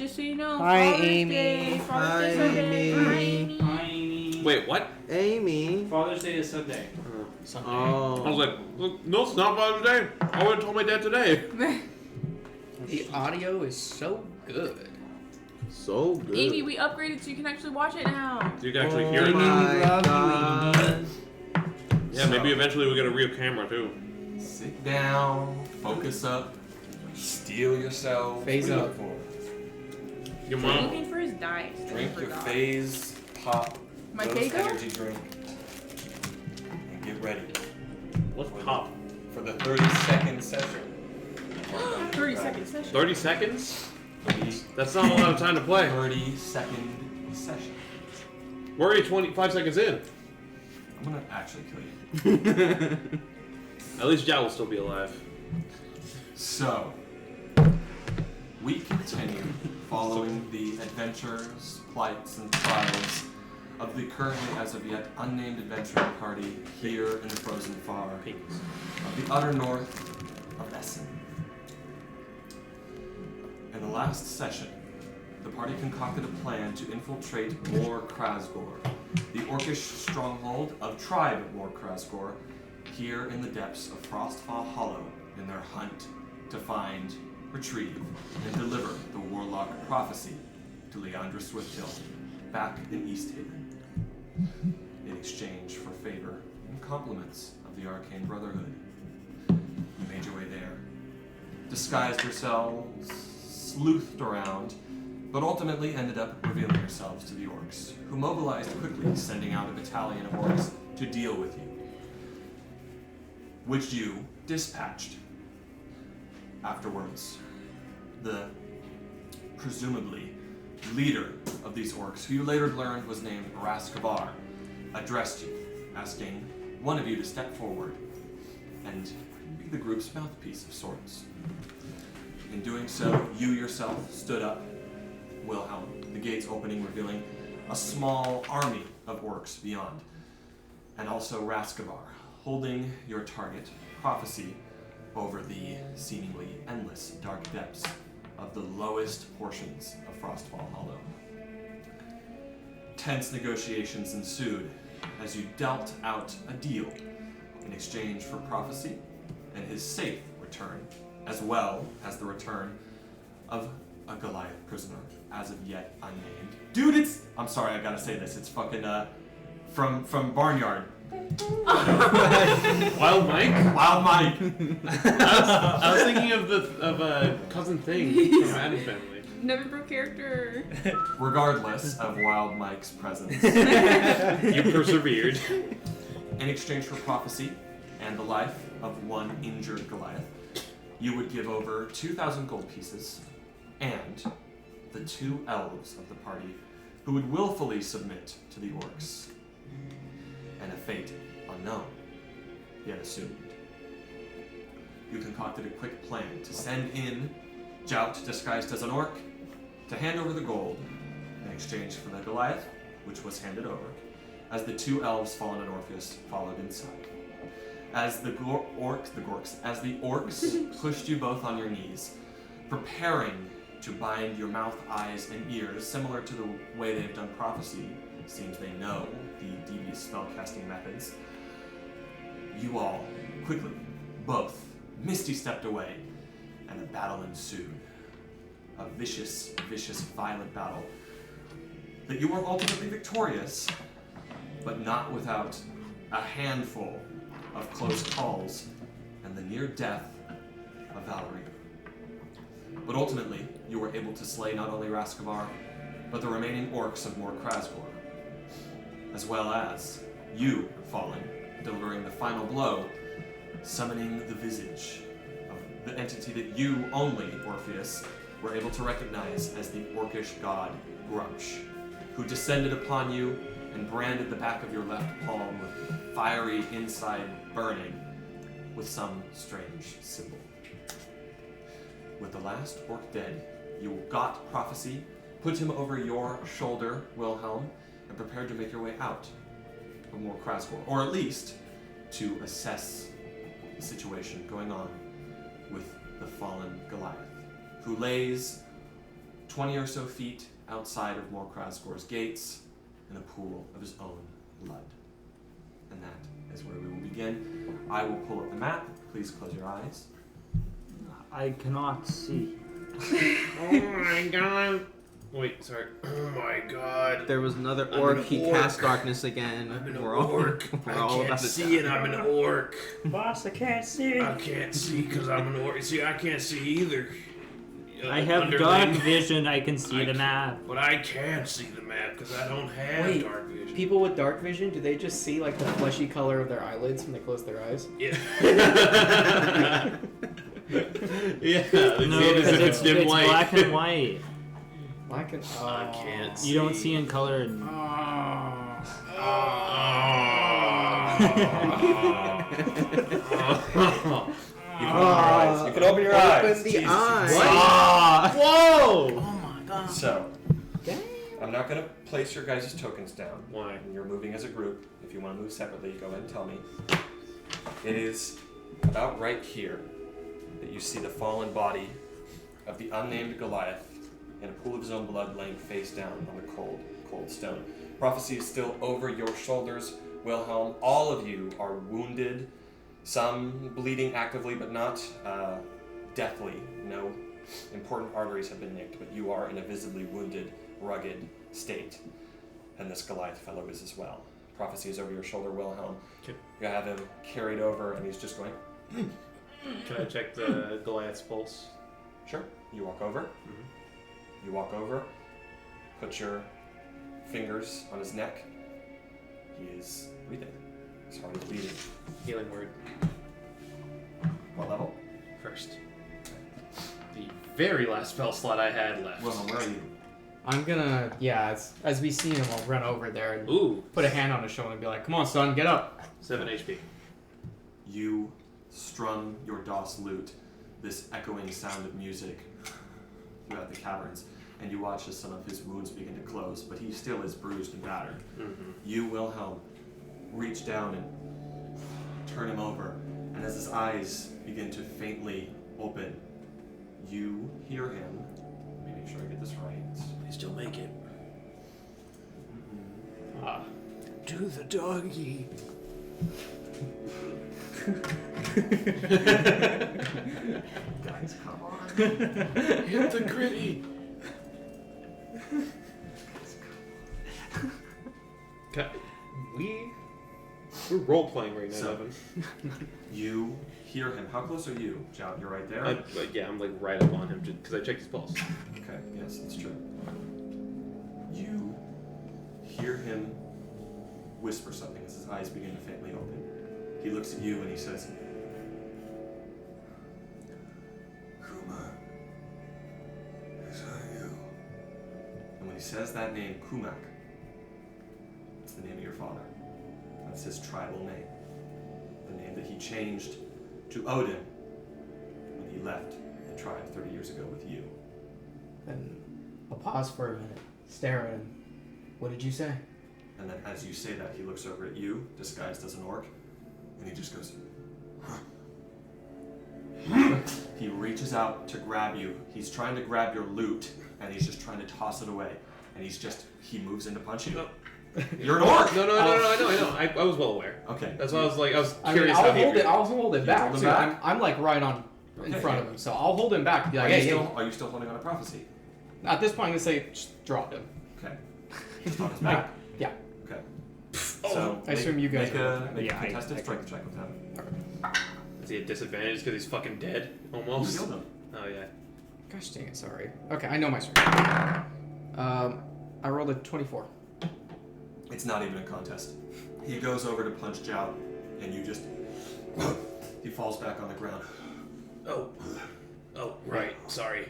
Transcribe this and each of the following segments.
just so you know. Hi, Father's Amy. Day. Father's Day Hi, Sunday. Amy. Hi, Amy. Hi, Amy. Wait, what? Amy. Father's Day is Sunday. Sunday. Oh. I was like, look, no, it's not Father's Day. I would have told my dad today. The audio is so good. So good. Amy, we upgraded so you can actually watch it now. You can actually hear Oh it. my love you, God. Yeah, maybe eventually we'll get a real camera too. Sit down, focus up, steel yourself. Phase What are you up. looking Your I'm mom. looking for his dice. for? I Drink your forgot. phase pop My Ghost Fago? energy drink and get ready What's pop? for the 30-second session. 30-second session. 30 seconds? 30 That's not a lot of time to play. 30-second session. We're already 25 seconds in. I'm gonna actually kill you. At least Jao will still be alive. So, we continue following the adventures, plights, and trials of the currently as of yet unnamed adventuring party here in the frozen far of the utter north of Essen. In the last session, the party concocted a plan to infiltrate Mor Krasgor, the orcish stronghold of tribe Mor Krasgor, here in the depths of Frostfall Hollow in their hunt to find, retrieve, and deliver the warlock prophecy to Leandra Swifthill back in East Haven, in exchange for favor and compliments of the Arcane Brotherhood. You made your way there, disguised yourselves, sleuthed around, but ultimately ended up revealing yourselves to the orcs, who mobilized quickly, sending out a battalion of orcs to deal with you, which you dispatched. Afterwards, the presumably leader of these orcs, who you later learned was named Raskavar, addressed you, asking one of you to step forward and be the group's mouthpiece of sorts. In doing so, you yourself stood up, Wilhelm, the gates opening, revealing a small army of orcs beyond, and also Raskavar, holding your target, Prophecy, over the seemingly endless dark depths of the lowest portions of Frostfall Hollow. Tense negotiations ensued as you dealt out a deal in exchange for Prophecy and his safe return, as well as the return of a Goliath prisoner, as of yet unnamed. Dude, it's... I'm sorry, I gotta say this. It's fucking, from Barnyard. Wild Mike? Wild Mike! I was thinking of Cousin Thing from Addams Family. Never broke character. Regardless of Wild Mike's presence, You persevered. in exchange for prophecy and the life of one injured Goliath, you would give over 2,000 gold pieces and the 2 elves of the party who would willfully submit to the orcs, and a fate unknown, yet assumed. You concocted a quick plan to send in Jout disguised as an orc to hand over the gold in exchange for the Goliath, which was handed over, as the 2 elves fallen in Orpheus followed inside. As the orcs pushed you both on your knees, preparing to bind your mouth, eyes, and ears, similar to the way they've done prophecy, seems they know the devious spellcasting methods. You all, quickly, both, Misty stepped away, and a battle ensued. A vicious, violent battle that you were ultimately victorious, but not without a handful of close calls and the near death of Valerie. But ultimately, you were able to slay not only Raskavar, but the remaining orcs of Mor Krasgor, as well as you falling, delivering the final blow, summoning the visage of the entity that you only, Orpheus, were able to recognize as the orcish god Grumsh, who descended upon you and branded the back of your left palm with fiery inside burning with some strange symbol. With the last orc dead, you got prophecy, put him over your shoulder, Wilhelm, and prepared to make your way out of Mor Krasgor, or at least to assess the situation going on with the fallen Goliath, who lays 20 or so feet outside of Morkrasgor's gates in a pool of his own blood. And that is where we will begin. I will pull up the map. Please close your eyes. I cannot see. Oh my god. Wait, sorry. Oh my god. There was another I'm orc. an He orc. cast darkness again. I'm an We're orc. All, we're I all can't about to see die. it. I'm an orc. Boss, I can't see. I can't see because I'm an orc. See, I can't see either. I have Underling. dark vision. I can see I the can- map. But I can't see the map because I don't have Wait, dark vision. People with dark vision, do they just see like the fleshy color of their eyelids when they close their eyes? Yeah. Yeah. No, because it's black and white. Black and I can't see. You don't see in color. And... You can open your eyes. You can open your eyes. Open the Jesus. eyes. Whoa! Oh my god. So, I'm not going to place your guys' tokens down. Why? You're moving as a group. If you want to move separately, go ahead and tell me. It is about right here that you see the fallen body of the unnamed Goliath in a pool of his own blood laying face down on the cold, cold stone. Prophecy is still over your shoulders, Wilhelm. All of you are wounded, some bleeding actively, but not deathly. No important arteries have been nicked, but you are in a visibly wounded, rugged state. And this Goliath fellow is as well. Prophecy is over your shoulder, Wilhelm. Okay. You have him carried over, and he's just going, Can I check the Goliath's pulse? sure. You walk over. You walk over, put your fingers on his neck. He is breathing. His heart is beating. Healing word What level? first. The very last spell slot I had left. Wilhelm, where are you? I'm gonna, yeah, as we see him, I'll run over there and Ooh, put a hand on his shoulder and be like, come on, son, get up. 7 HP. You strum your DOS lute, this echoing sound of music throughout the caverns, and you watch as some of his wounds begin to close, but he still is bruised and battered. You, Wilhelm, reach down and turn him over, and as his eyes begin to faintly open, you hear him. Let me make sure I get this right. Please don't make it. Do the doggy. Guys, come on. Hit the gritty. We're role playing right now, So- Nevin. You hear him. How close are you, Jout? You're right there? Yeah, I'm like right up on him because I checked his pulse. Okay, yes, that's true. You hear him whisper something as his eyes begin to faintly open. He looks at you and he says, Kuma, is that you? And when he says that name, Kumak, it's the name of your father. That's his tribal name. The name that he changed to Odin when he left the tribe 30 years ago with you. And I'll pause for a minute, stare at him. What did you say? And then as you say that, he looks over at you, disguised as an orc, and he just goes, He reaches out to grab you. He's trying to grab your loot, and he's just trying to toss it away. And he moves in to punch you. You're an orc! No, I know. I was well aware. Okay. That's why I was I mean, curious. I'll how he hold it. reacted. I'll hold it You back hold him too. back? I'm like right on in Okay, front yeah. of him, so I'll hold him back. And be like, Are, hey, you still holding on a prophecy? at this point, I'm gonna say, just drop him. Okay. On his back? Yeah. Okay. So, I assume you guys make are a, looking at make it. a Yeah, I- contested I- strength check with him. Is he at disadvantage because he's fucking dead? You Almost. healed him. Oh yeah. Gosh dang it, sorry. Okay, I know my strength. I rolled a 24. It's not even a contest. He goes over to punch Jout, and you just... he falls back on the ground. Oh, right. Sorry.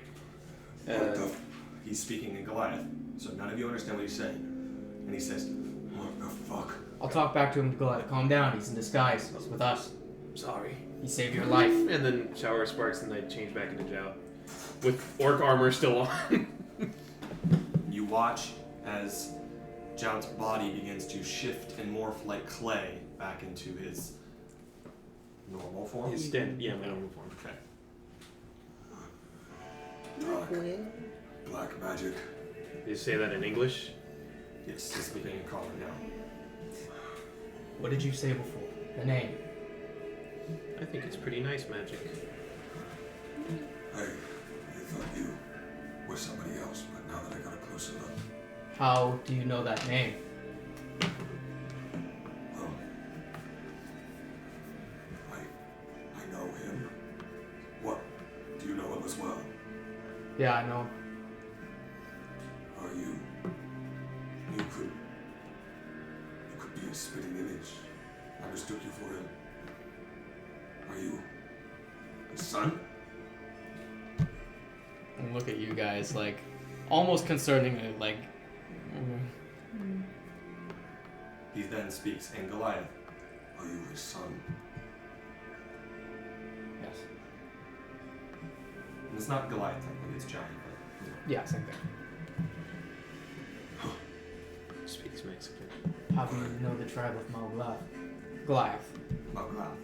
He's speaking in Goliath, so none of you understand what he's saying. And he says, what the fuck? I'll talk back to him to Goliath. Calm down, he's in disguise. He's with us. Sorry. He saved your life. And then shower sparks, and I change back into Jow, with orc armor still on. You watch as Jout's body begins to shift and morph like clay back into his normal form. He's dead. Yeah, my normal form. Okay. Black magic. You say that in English? Yes, he's leaving a collar now. What did you say before? The name. I think it's pretty nice magic. I thought you were somebody else, but now that I got a closer look, How do you know that name? well, I know him. What? Do you know him as well? Yeah, I know. Are you? You could be a spitting image. I mistook you for him. Are you his son? And look at you guys, like, almost concerningly, like. He then speaks in Goliath. Are you his son? Yes. And it's not Goliath, technically, it's giant. Yeah, same thing. Speaks Mexican. How do you know the tribe of Malglath? Goliath. Malglath.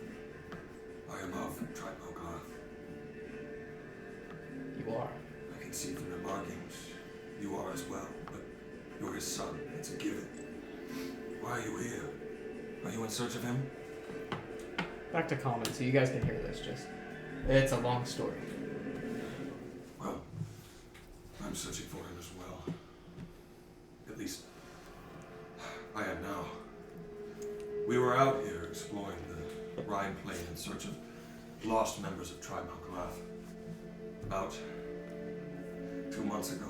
I am of tribe Malglath. You are. I can see from the markings. You are as well, but you're his son. It's a given. Why are you here? Are you in search of him? Back to comments, so you guys can hear this. It's a long story. Well, I'm searching for him as well. At least, I am now. We were out here exploring the Rhine Plain in search of lost members of Tribe Malglath. About 2 months ago.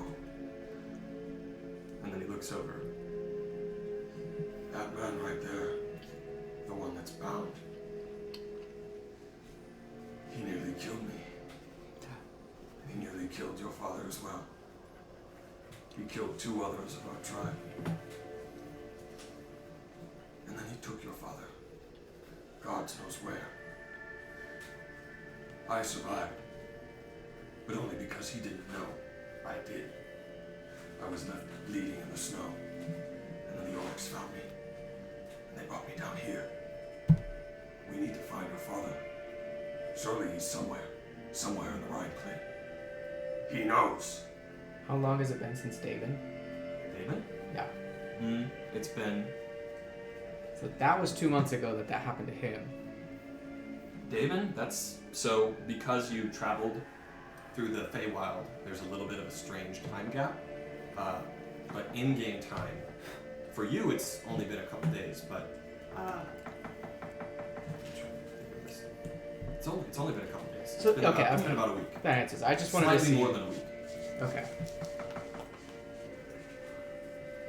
And then he looks over. That man right there, the one that's bound, he nearly killed me. He nearly killed your father as well. He killed 2 others of our tribe. And then he took your father. God knows where. I survived. But only because he didn't know. I did. I was left bleeding in the snow. And then the orcs found me. And they brought me down here. We need to find your father. Surely he's somewhere. Somewhere in the Rhine Plain. He knows. How long has it been since David? David? Yeah. It's been... So that was 2 months ago that happened to him. David? That's... So, because you traveled through the Feywild, there's a little bit of a strange time gap. But in-game time, for you it's only been a couple days, but... It's only been a couple days. So, It's been okay, it's been about a week. That answers. I just wanted to Slightly see. more than a week. Okay.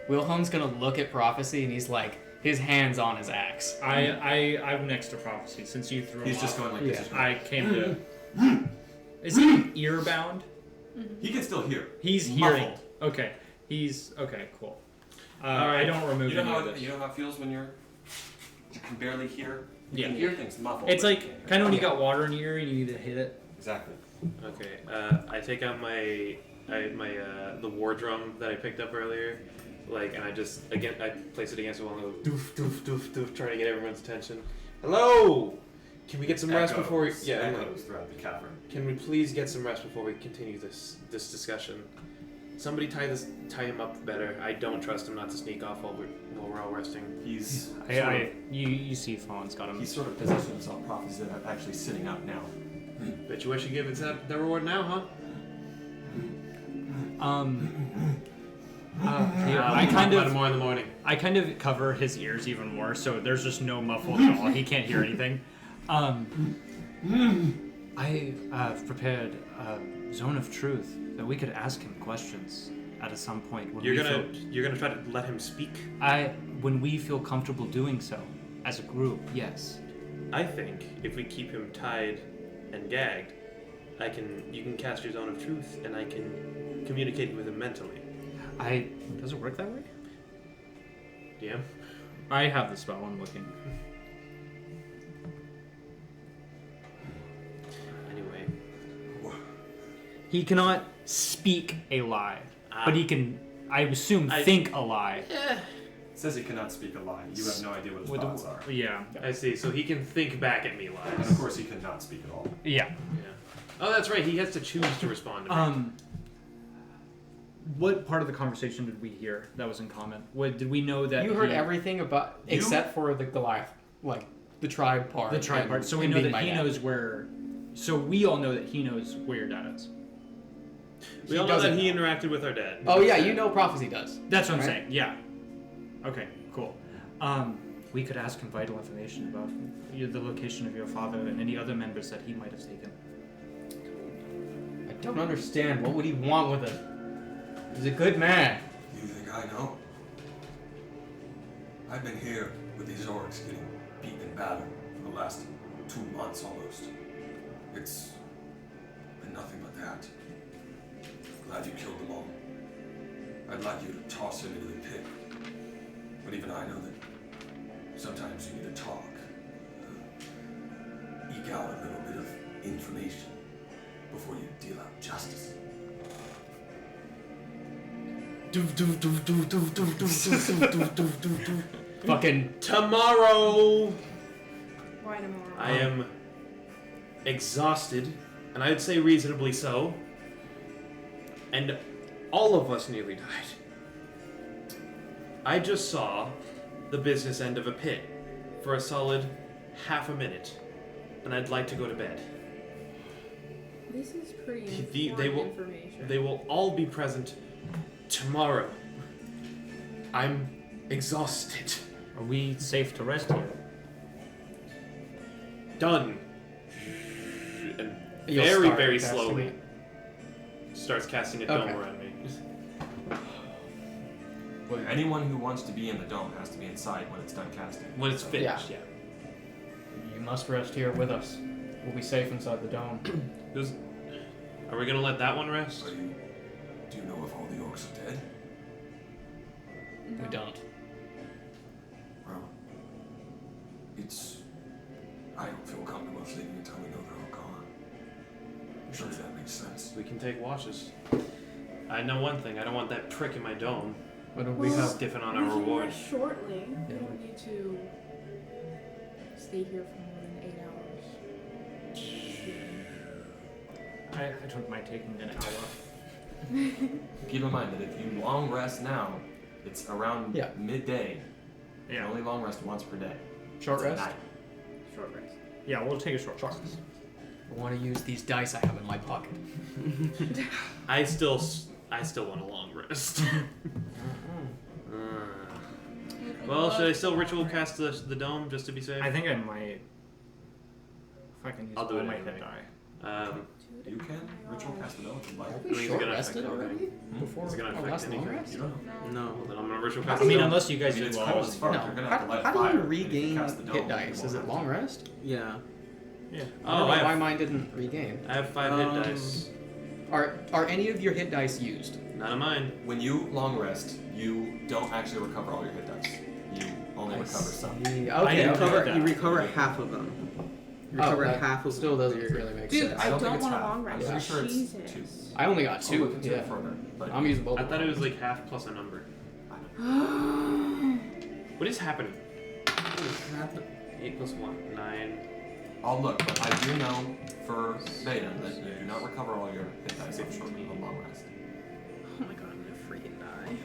Wilhelm's gonna look at Prophecy and he's like, his hand's on his axe. I'm next to Prophecy since you threw him He's just off. going like this. Yeah. he's going- I came to. Is he ear bound? He can still hear. He's hearing. Muffled. Okay. He's okay. Cool. Alright. I don't remove You know any how of this. you know how it feels when you can barely hear. You Yeah. can hear things muffled. It's but you like can't kind of when you hear. got water in your ear and you need to hit it. Exactly. Okay, I take out the war drum that I picked up earlier, and I place it against the wall and go doof doof doof doof, trying to get everyone's attention. Hello, can we get some rest before we? Yeah, echoes throughout the cavern. can we please get some rest before we continue this discussion? Somebody tie him up better. I don't trust him not to sneak off while we're all resting. He's You see Fawn's got him. he's sort of positioned himself properly. He's actually sitting up now. Bet you wish you gave it that reward now, huh? I kind Let him of more in the morning. I kind of cover his ears even more, so there's just no muffled at all. He can't hear anything. I prepared a zone of truth that we could ask him questions at some point when You're gonna try to let him speak. when we feel comfortable doing so as a group. Yes. I think if we keep him tied and gagged, you can cast your zone of truth, and I can communicate with him mentally. Does it work that way? Yeah. I have the spell. I'm looking. Anyway, He cannot speak a lie, but he can, I assume, think a lie. It says he cannot speak a lie. You have no idea what his thoughts are. Yeah. I see. So he can think back at me And lies. of course he cannot speak at all. Yeah. Yeah. Oh, that's right. He has to choose to respond to me. what part of the conversation did we hear that was in common? What did we know that You heard he- everything about except for the Goliath, like the tribe part. the tribe and part? So we him know being that my he dad. knows where. So we all know that he knows where your dad is. We all know that doesn't he know. interacted with our dad. Oh yeah, you know prophecy does. That's what I'm Right? saying. Yeah. Okay. Cool. We could ask him vital information about the location of your father and any other members that he might have taken. I don't understand. What would he want with it? He's a good man. You think I know? I've been here with these orcs getting beaten in battle for the last 2 months almost. It's been nothing but that. Glad you killed them all. I'd like you to toss him into the pit. But even I know that sometimes you need to talk. Eke out a little bit of information before you deal out justice. Fucking Tomorrow, Why tomorrow? I am exhausted, and I'd say reasonably so. And all of us nearly died. I just saw the business end of a pit for a solid half a minute, and I'd like to go to bed. This is pretty They important will- information. They will all be present tomorrow. I'm exhausted. Are we safe to rest here? Done. And You'll very, start very casting slowly it. starts casting a Okay. dome around me. Anyone who wants to be in the dome has to be inside when it's done casting. When it's finished, yeah. You must rest here with us. We'll be safe inside the dome. Are we gonna let that one rest? Do you know if all the orcs are dead? We don't. Well, I don't feel comfortable sleeping until we know they're all gone. I'm sure that makes sense. We can take watches. I know one thing. I don't want that prick in my dome. What do We we have? stiffen on We our can reward. rest shortly. Yeah. We don't need to stay here for more than 8 hours. I don't mind taking an hour. Keep in mind that if you long rest now, it's around Yeah. midday. You Yeah. can only long rest once per day. Short It's at rest? night. Short rest. Yeah, we'll take a short rest. I want to use these dice I have in my pocket. I still want a long rest. Well, should I still ritual cast the dome just to be safe? I think I might. If I can use I'll do all it my anyway. hit die. You can ritual cast the dome if you'd like. Are we Is it short gonna rested affect already? anything? Before Is it gonna our affect last long anything? rest? You don't know. No. Well, then I'm gonna ritual I cast mean, the dome. unless you guys do it's well. cold as fuck. No. You're gonna How, have to light how a do fire. you and if you regain cast the hit dome, dice? you Is it won't long have rest? Yeah. I Oh, don't Oh, know I why have, mine didn't regain. I have 5 hit dice. Are any of your hit dice used? None of mine. to. When you long rest, you don't actually recover all your hit dice. You only recover some. Okay, I didn't okay. recover- You recover half of them. You recover that half of still doesn't your- really make Dude, sense. I don't think don't it's want a half. long rest. I'm pretty sure it's Jesus. 2. I only got I'll 2. look into Yeah. it further, but I'm using both. I of thought them. it was like half plus a number. What is happening? 8 plus 1, 9. I'll look. But I do know for beta that you do not recover all your hit dice on short on long rest. Oh my god, I'm gonna freaking die.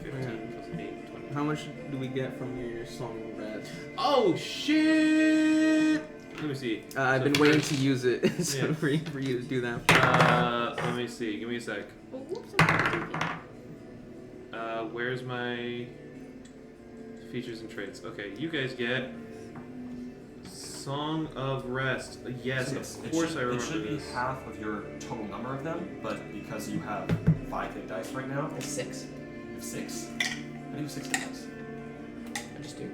15 plus 8, 20. How much do we get from your song rest? Oh shit! Let me see. I've So been waiting first- to use it so Yeah. for you to do that. Let me see. Give me a sec. Oh, whoops, I'm taking. Where's my features and traits? Okay, you guys get Song of Rest. Yes, of course I remember It should be this. half of your total number of them, but because you have 5 hit dice right now, 6. you have 6. How do you have 6 hit dice? I just do.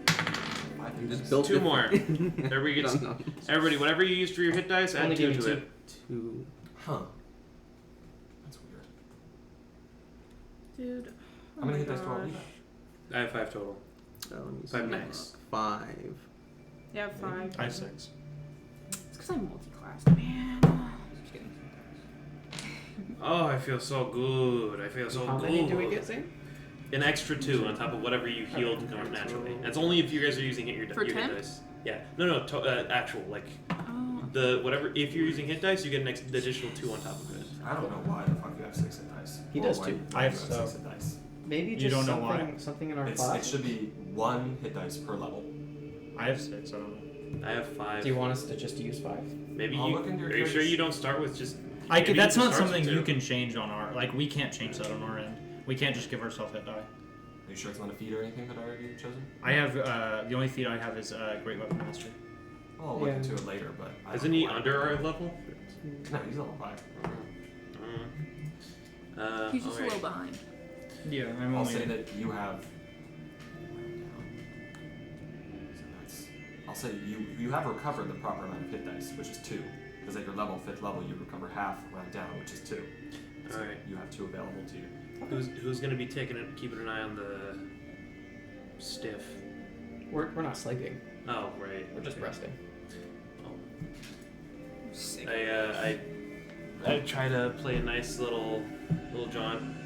5 hit Just dice. built 2 it. more. Everybody gets. No. Everybody, whatever you used for your hit dice, add Only 2 give me to 2. it. 2. Huh. That's weird. Dude. How many hit dice do I leave? I have 5 total. So let me 5 see. max. 5. Yeah, 5. I have 6. It's because I'm multi-classed, man. Just kidding. Oh, I feel so good. I feel so How good. many do we get, Zane? An extra 2 on top of whatever you healed naturally. That's only if you guys are using your For hit 10? dice. Yeah. No, actual. Like, Oh, If you're using hit dice, you get an additional 2 on top of it. I don't know why the fuck you have 6 hit dice. He Or does why too. you I have 6 hit dice. Maybe You just don't know something, why? something in our It class. should be 1 hit dice per level. I have 6. I don't know. I have 5. Do you want us to just use 5? Maybe I'll you. look into your Are you sure character's- you don't start with just? I maybe could, you that's just not start with something 2? you can change on our. Like, we can't change that on our end. We can't just give ourselves hit die. Are you sure it's not a feat or anything that I already chosen? I have the only feat I have is Great Weapon Mastery. Well, I'll look Yeah. into it later, but I Isn't don't he know why. under our level? No, he's level 5. He's just a alright. little behind. Yeah, I'm I'll only. say that you have. I'll say you have recovered the proper amount of hit dice, which is 2. Because at your level, 5th level, you recover half round down, which is 2. So Alright. you have 2 available to you. Who's gonna be keeping an eye on the stiff? We're not sleeping. Oh right. We're just Okay. resting. I try to play a nice little John.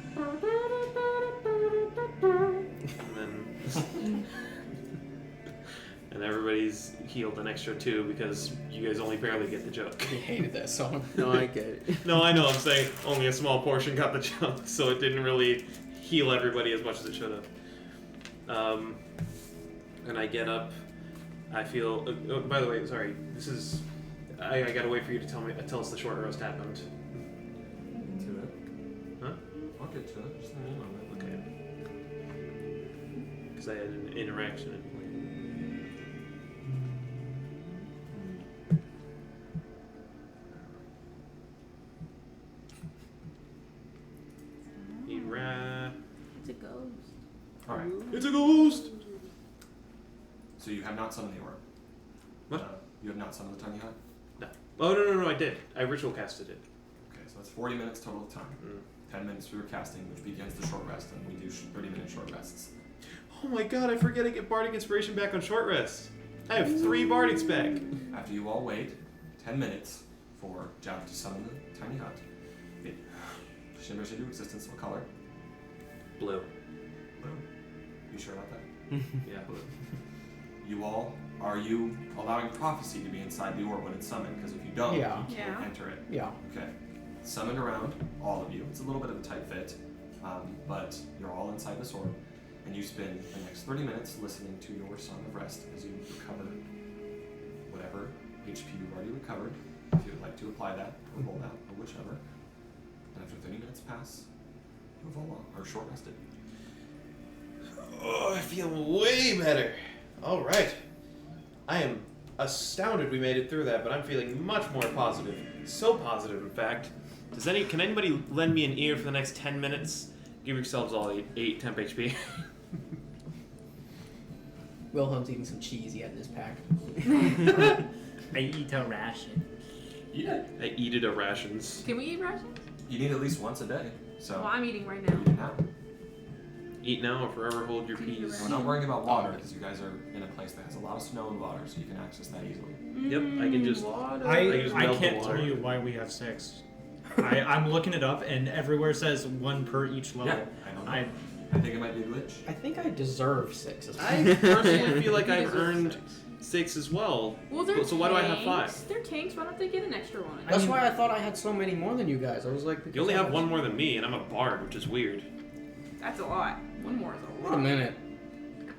And everybody's healed an extra 2 because you guys only barely get the joke. We hated that song. No, I get it. No, I know. I'm saying only a small portion got the joke, so it didn't really heal everybody as much as it should have. And I get up. I feel. Oh, by the way, sorry. This is. I gotta wait for you to tell us the short roast happened. To it. Huh? I'll get to it. Just a moment. Okay. Because I had an interaction. It's a ghost. Alright. It's a ghost. So you have not summoned the orb. What? You have not summoned the tiny hut? Oh no! I did. I ritual casted it. Okay, so that's 40 minutes total of time. 10 minutes for your casting, which begins the short rest, and we do 30-minute short rests. Oh my god! I forget to get bardic inspiration back on short rest. I have 3 bardics back. After you all wait 10 minutes for Jav to summon the tiny hut, it shimmers into existence. What color? Blue. Blue. You sure about that? Yeah, blue. Are you allowing prophecy to be inside the orb when it's summoned? Because if you don't, Yeah. you can't Yeah. enter it. Yeah. Okay. Summoned around, all of you. It's a little bit of a tight fit, but you're all inside this orb, and you spend the next 30 minutes listening to your Song of Rest as you recover whatever HP you've already recovered, if you would like to apply that, or roll that, or whichever. And after 30 minutes pass, you have all are short rested. Oh, I feel way better. All right. I am astounded we made it through that, but I'm feeling much more positive. So positive, in fact. Can anybody lend me an ear for the next 10 minutes? Give yourselves all 8 temp HP. Wilhelm's eating some cheese he had in his pack. I eat a ration. I eated a rations. Can we eat rations? You need at least once a day, so Well, I'm eating right eat now. it now. Eat now or forever hold your Eat your peas. We're not worrying about water because you guys are in a place that has a lot of snow and water, so you can access that easily. Yep, I can just. Water. I just I melt the can't water. tell you why we have 6. I'm looking it up, and everywhere says 1 per each level. Yeah, I don't know. I I think it might be a glitch. I think I deserve 6 as well. I personally feel like You I've deserve earned 6. 6 as well. Well, they're So why do I have tanks. 5? They're tanks. Why don't they get an extra one? That's mean- why I thought I had so many more than you guys. I was like, You only because I have was- 1 more than me, and I'm a bard, which is weird. That's a lot. 1 more is a lot. Wait a minute.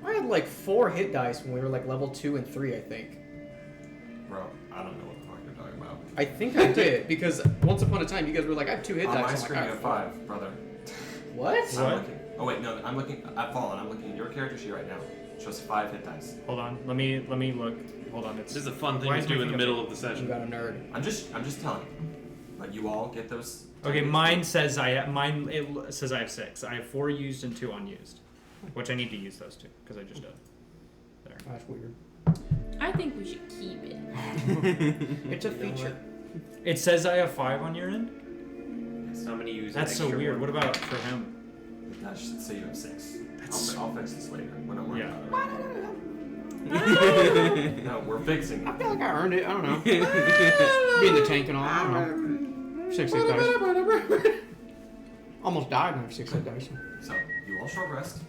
I had like 4 hit dice when we were like level 2 and 3, I think. Bro, I don't know what the fuck you're talking about. I think I did because once upon a time you guys were like, I have 2 hit On dice. my I'm screen, like, you I have have 5, brother. What? I'm looking. Oh wait, no, I'm looking at Fallen. I'm looking at your character sheet right now. It shows 5 hit dice. hold on. Let me look. Hold on. It's This is a fun thing Why to is do my in the finger- middle of the You session. got a nerd. I'm just telling you. But you all get those. okay. Mine says it says I have 6. I have 4 used and 2 unused, which I need to use those 2 because I just did. There. That's weird. I think we should keep it. It's a feature. It says I have 5 on your end. How many use That's so extra weird. one? What about for him? That should say you have 6. That's I'll fix this later. We're not worried Yeah. about it. No, we're fixing I it. feel like I earned it. I don't know. Being the tank and all. I don't know. 6 hit dice. Almost died when I have 6 hit dice. So you all short rest.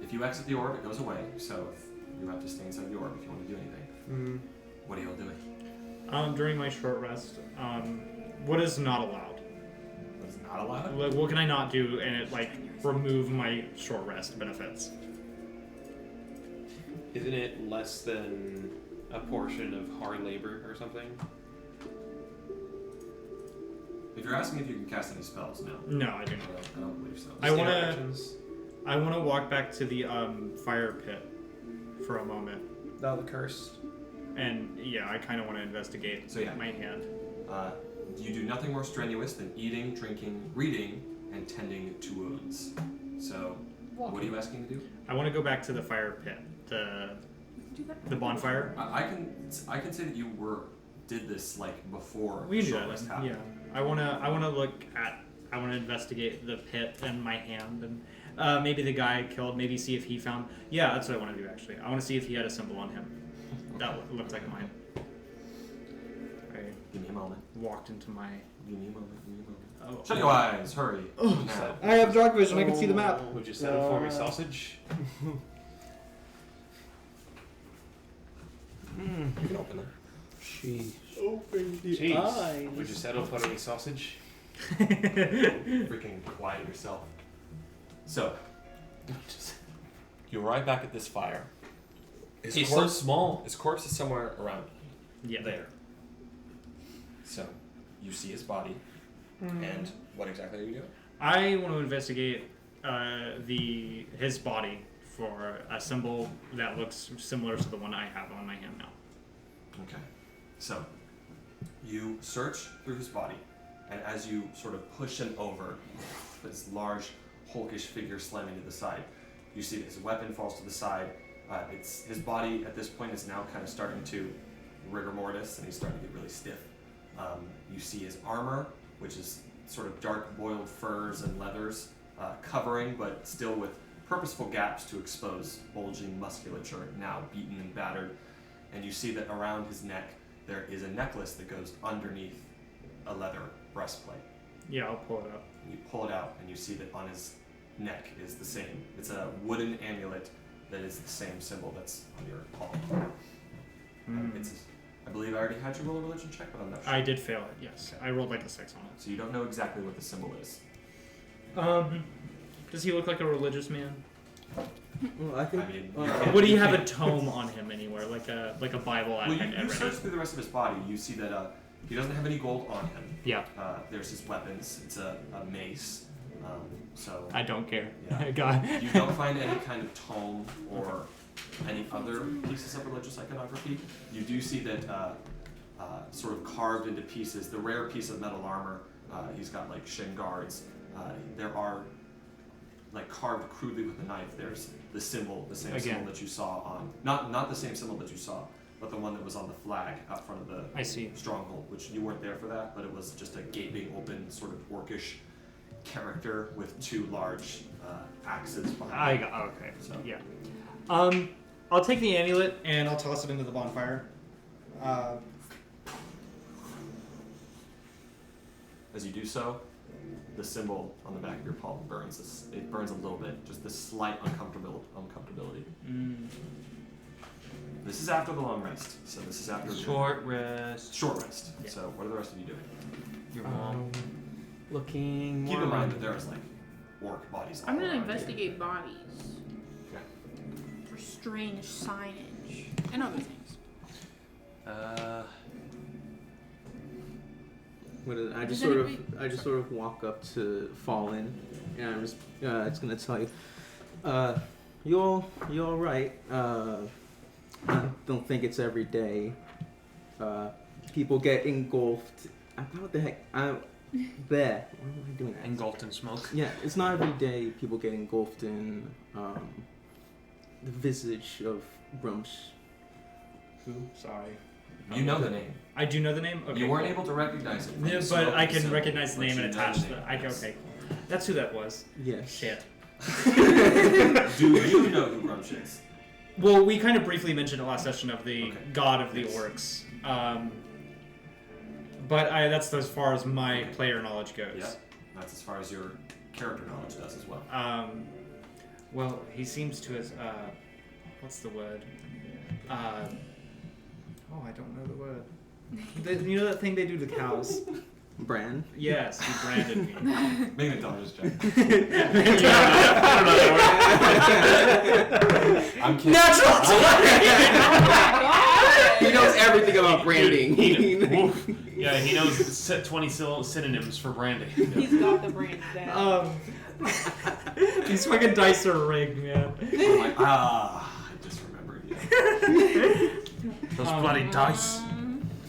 If you exit the orb, it goes away. So if you have to stay inside the orb if you want to do anything. What are you all doing? During my short rest, what is not allowed? What is not allowed? Like, what can I not do and it like remove my short rest benefits? Isn't it less than a portion of hard labor or something? If you're asking if you can cast any spells, no. No, I do not. I don't believe so. I wanna- Actions? I want to walk back to the fire pit for a moment, No, the curse. and yeah, I kind of want to investigate So, yeah. my hand. You do nothing more strenuous than eating, drinking, reading, and tending to wounds. So, what are you asking to do? I want to go back to the fire pit, the bonfire. I can say that you did this like before We the can do short that. rest Then. happened. Yeah, I want to investigate the pit and my hand, and maybe the guy I killed. Maybe see if he found. Yeah, that's what I want to do actually. I want to see if he had a symbol on him. That looked like mine. I Give me a moment. walked into my. Give me a moment. Oh, Shut your eyes. Hurry. Now. I have dark vision. I can see the map. Would you settle for me, sausage? You can open it. Jeez. Open the Jeez. eyes. Would you settle for me, sausage? Freaking quiet yourself. So, you arrive back at this fire. He's so small. His corpse is somewhere around Yeah. there. So, you see his body. And what exactly are you doing? I want to investigate his body for a symbol that looks similar to the one I have on my hand now. Okay. So, you search through his body, and as you sort of push him over, this large, hulkish figure slamming to the side, you see that his weapon falls to the side. His body at this point is now kind of starting to rigor mortis, and he's starting to get really stiff. You see his armor, which is sort of dark boiled furs and leathers, covering, but still with purposeful gaps to expose bulging musculature, now beaten and battered. And you see that around his neck there is a necklace that goes underneath a leather breastplate. Yeah, I'll pull it up. And you pull it out, and you see that on his neck is the same. It's a wooden amulet that is the same symbol that's on your palm. I believe I already had you roll a religion check, but I'm not sure. I did fail it, yes. I rolled like a 6 on it. So you don't know exactly what the symbol is. Does he look like a religious man? Well, I think. I mean, Would he have a tome on him anywhere, like a Bible? Well, you search through the rest of his body. You see that he doesn't have any gold on him. Yeah. There's his weapons. It's a mace. So I don't care. Yeah. God. You don't find any kind of tome or any other pieces of religious iconography. You do see that sort of carved into pieces, the rare piece of metal armor. He's got like shin guards. There are like carved crudely with a knife. There's the symbol, the same symbol that you saw on not the same symbol that you saw, but the one that was on the flag out front of the I see. stronghold, which you weren't there for that, but it was just a gaping open sort of orcish character with two large axes behind it. Okay. So Yeah. I'll take the amulet and I'll toss it into the bonfire. as you do so, the symbol on the back of your palm burns. It burns a little bit, just this slight uncomfortability. This is after the long rest, so this is after Short rest. Short rest. Yeah. So what are the rest of you doing? Your mom. Looking. Keep more in mind around. that there's like orc bodies. I'm all gonna around you. investigate bodies Okay. for strange signage and other things. I Does just sort of walk up to Fallen, and I'm just it's gonna tell you, you're all right. I don't think it's every day. People get engulfed. What the heck? There. Why am I doing that? Engulfed in smoke. Yeah, it's not every day people get engulfed in the visage of Brumsh. Who? Sorry. You know the name. I do know the name. Okay. You weren't cool. able to recognize it. From Yeah, the but smoke I can symbol, recognize the but name you and know attach the the. name, yes. Okay. That's who that was. Yes. Shit. Do you know who Grumsh is? Well, we kind of briefly mentioned it last session of the Okay. god of the Yes. orcs. But that's as far as my player knowledge goes. Yeah. That's as far as your character knowledge does as well. Well, he seems to have, what's the word? Oh, I don't know the word. You know that thing they do to cows? Brand. Yes, he branded me. Make an intelligence check. I'm kidding. Natural 20! He knows everything about branding. Yeah, he knows 20 synonyms for branding. He's got the brains down. These fucking dice are rigged, man. I'm like, I just remembered you. Those bloody dice.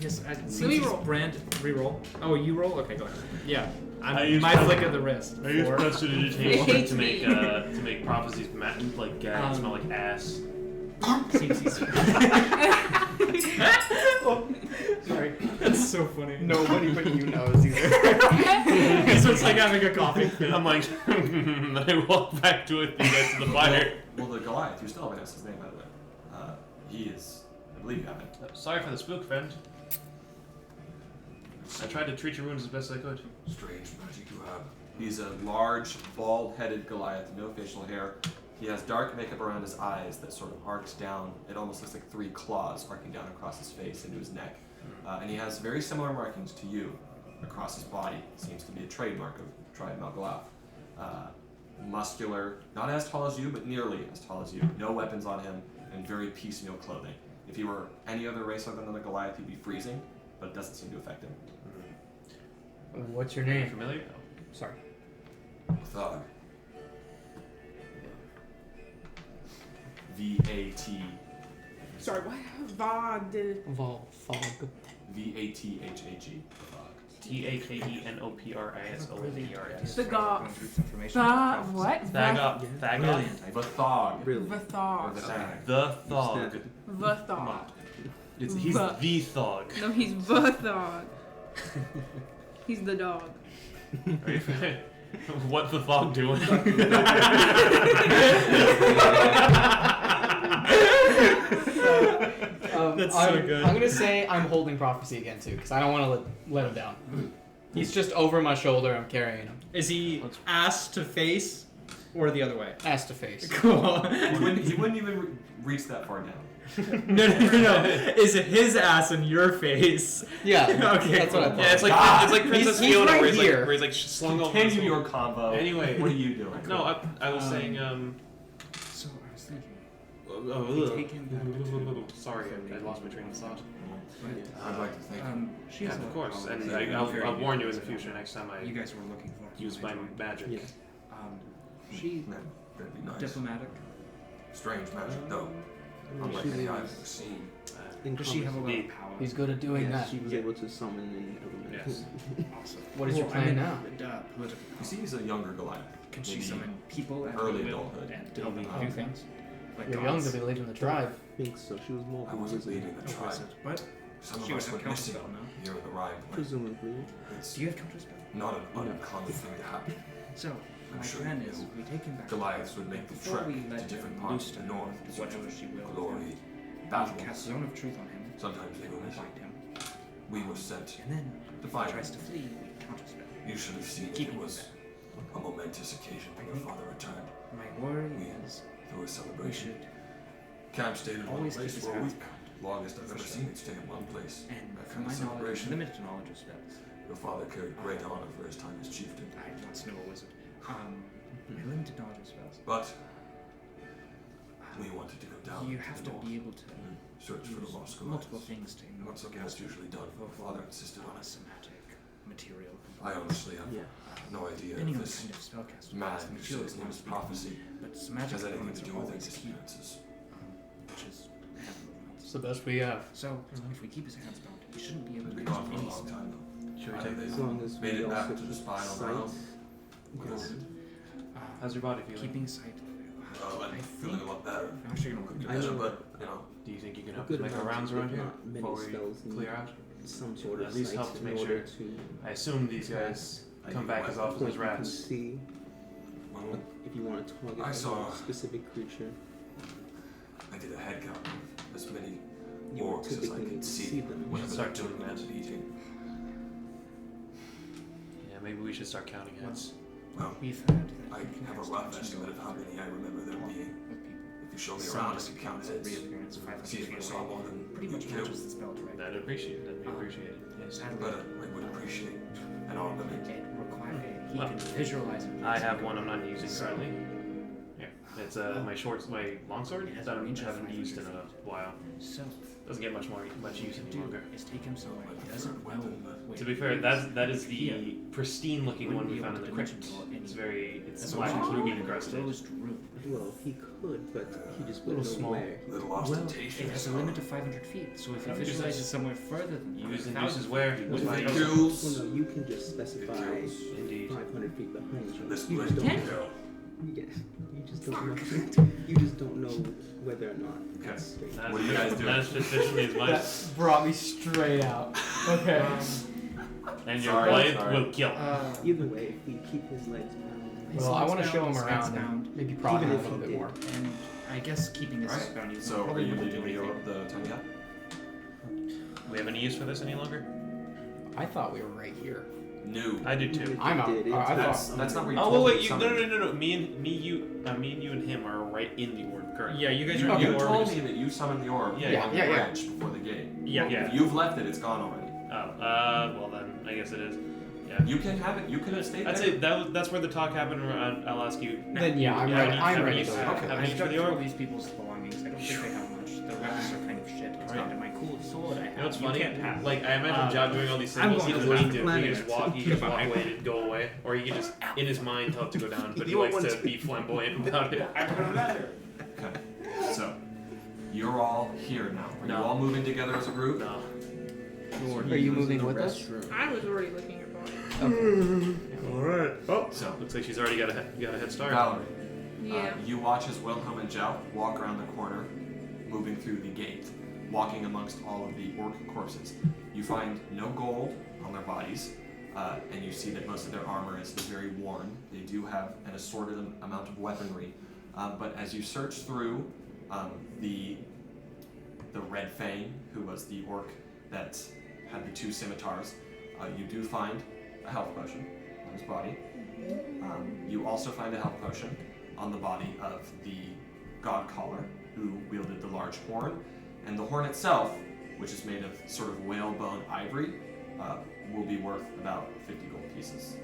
Yes, Let me since roll. brand re-roll. Oh, you roll? Okay, go ahead. Yeah, I use my pres- flick of the wrist. I use Four. prestidigitation Hates to make me. to make prophecies like smell like ass. Sorry, that's so funny. Nobody but you knows either. So it's like having a coughing fit. I'm like, then I walk back to it, you guys to the fire. Well, the Goliath, you still haven't asked his name, by the way. He is, I believe you haven't. Sorry for the spook, friend. I tried to treat your wounds as best I could. Strange magic you have. He's a large, bald-headed Goliath, no facial hair. He has dark makeup around his eyes that sort of arcs down. It almost looks like 3 claws arcing down across his face into his neck. And he has very similar markings to you across his body. Seems to be a trademark of Triad Malgalath. Muscular, not as tall as you, but nearly as tall as you. No weapons on him, and very piecemeal clothing. If he were any other race other than the Goliath, he'd be freezing, but it doesn't seem to affect him. What's your Are you name? familiar? Sorry. Thug. V-A-T. Sorry, what? Vod. Fog. V-A-T-H-A-G. THAENOPRISONERS. The god. What? Thagop. Brilliant. The Thog. Really? The Or thog. the Thag. The Thog. The thog. He's The- the Thog. No, he's the thog. He's the dog. Are you what the Thog doing? That's so good. I'm gonna say I'm holding prophecy again too, because I don't want to let him down. He's just over my shoulder. I'm carrying him, Is he ass to face or the other way? ass to face. Cool. He wouldn't even reach that far down. No. Is it his ass in your face? Yeah. Okay, That's what I cool. thought. Yeah, it's like Princess he's Fiona, right where he's here. like slung over. Continue your convo. Anyway. What are you doing? No, I was saying So I was thinking. Take him back sorry, I lost my train of thought. I'd like to think. She Yeah, has of course, and very I'll good warn you in the reason future next time I You guys were looking for. use my magic. Yeah. She That'd be nice. diplomatic. Strange magic, though. Unlike any I've ever seen. In Does she have a lot Indeed. of power? He's good at doing Yes, that. she was able to summon an element. Yes. Awesome. What is your plan now? Political. You see, he's a younger Goliath. Can she Maybe summon people at early will adulthood. and help me do things? Like You're young gods? to be leading the tribe. I think so. She was more I of a wasn't wizard. leading the Oh, tribe. wizard. What? Some She of would us have went missing counterspell, no? here in the Rhine Point. Presumably. It's Do you have counterspell? not an uncommon thing to happen. So, I'm my sure plan you is know. we take him back. Goliaths would make the Before trek we to let different him parts loose of the to north to search whatever she will. glory, We battles. cast zone of truth on him. Sometimes they And go we missing. find him. We were sent And then, to if find he tries him. to flee, we counterspell. You should have seen Keep it him was there. a momentous occasion when your father returned. My worry We- is Through a we celebration. should Camp stayed in one always place keep his for a hands week. bound. Longest I've For ever sure. seen it stay in one place. And That from kind my of knowledge, celebration. limited knowledge of spells, Your father carried great honor for his time as chieftain. I once knew a wizard. My limited knowledge of spells. But we wanted to go down You to have the to north, be able to search for the use lost multiple Goliaths. things to Not something that's usually done. My father insisted on a it. somatic material. I honestly have Yeah. no idea Depending if on the this kind of spellcaster, man the who material says his name is requires to be prophecy But somatic has anything elements to are do with always his key, experiences. which is hand movements. It's the best we have. So, if we keep his hands bound, he shouldn't be able We've to been gone for a any long spell. time though. Should we Either take they As long as made we it back also to the keep spine on sight. their own. Yes. How's your body feeling? Keeping sight. Oh, I'm I feeling a think- lot better. I'm actually gonna Could look be at I better, know. but you know, Do you think you can A help us good make our amount, rounds if around here not many before we spells need clear out? some sort of At least sight help to in make order sure. to I assume these guys I come need back a as weapon. often as you can rats. see well, if you want to target I saw- a specific creature. I did a head count of as many You will orcs as I typically could see see them. We should whenever start they took doing them that. to the eating. Yeah, maybe we should start counting heads. Well, We've heard that I you can have a cast rough dimension estimate of door how many I remember there with being. people. If you show me Some around, I just can count counts heads. reappearance 500 See if I feet saw away. more than pretty You much kill. matches the spell directly. That'd appreciate. That'd be appreciated. Sadly, But I would appreciate an armament. it requires he Well, can visualize it. I have one I'm not using So- currently. Yeah, it's my longsword It has that a I range of haven't 500 used in a while. So, Doesn't get much use any do longer. is take him somewhere he doesn't know. where To be he fair, is. that is Here, the pristine looking one wouldn't we be found in able the to crypt. dimension door It's anyway. very it's As black long as and we're ruby in a encrusted. closed room. Well, he could, but he just Little wouldn't know small. where. Little Well, ostentatious. it has a limit of 500 feet, so if he How much is visualizes this? somewhere further than you, Use and 1,000 uses where? feet, With you my can- kills. Well, no, you can just specify kills. Indeed. 500 feet behind you. This You place just don't don't. kill. You just don't know. You just don't know whether or not. Okay. That's straight. That's, What are you guys doing? That's sufficiently as much. That brought me straight out. Okay. And your Sorry, blade sorry. will kill. Either way, if we keep his legs bound, Well, I want to His show him legs around bound. and maybe prod him Even a if little he bit did. more. And I guess keeping this Alright, bound, you so are probably you wouldn't do leaving anything. the tiny hut? We have any use for this any longer? I thought we were right here. No. I do too. even if I'm he out. did, I it's- thought- That's not where you Oh told wait, me you, to no, summon. no. Me and you and him are right in the orb currently. Yeah, you guys You, are in you the told orb. me that you summoned the orb Yeah, on yeah, the yeah. branch before the gate. Yeah, Yeah. If you've left it, it's gone already. Oh, well then I guess it is. Yeah. You can have it. You can stay I'd there. say that's where the talk happened. I'll ask you. Then yeah, I'm Yeah, ready. you- I'm have ready you- to okay. go. Have I you for struck the through all orb? these people's belongings. I don't think they have much. The weapons are kind of shit. It's kind of my cool sword I have. You know what's funny? can't have. Like I imagine Job doing all these I'm symbols. He going doesn't to need to. He can just walk. He can just walk Goodbye. away and go away, or he can just in his mind tell it to go down. But he You likes want to to- be flamboyant about it. Okay. So, you're all here now. Are No. you all moving together as a group? No. Are you moving with us? I was already looking at Bonnie. All right. Oh, So, looks like she's already got a head start. Valerie, Yeah. you watch as Wilhelm and Jout walk around the corner, moving through the gate, walking amongst all of the orc corpses. You find no gold on their bodies, and you see that most of their armor is very worn. They do have an assorted amount of weaponry, but as you search through the Red Fang, who was the orc that had the two scimitars, you do find a health potion on his body. You also find a health potion on the body of the god caller, who wielded the large horn, and the horn itself, which is made of sort of whalebone ivory, will be worth about 50 gold pieces.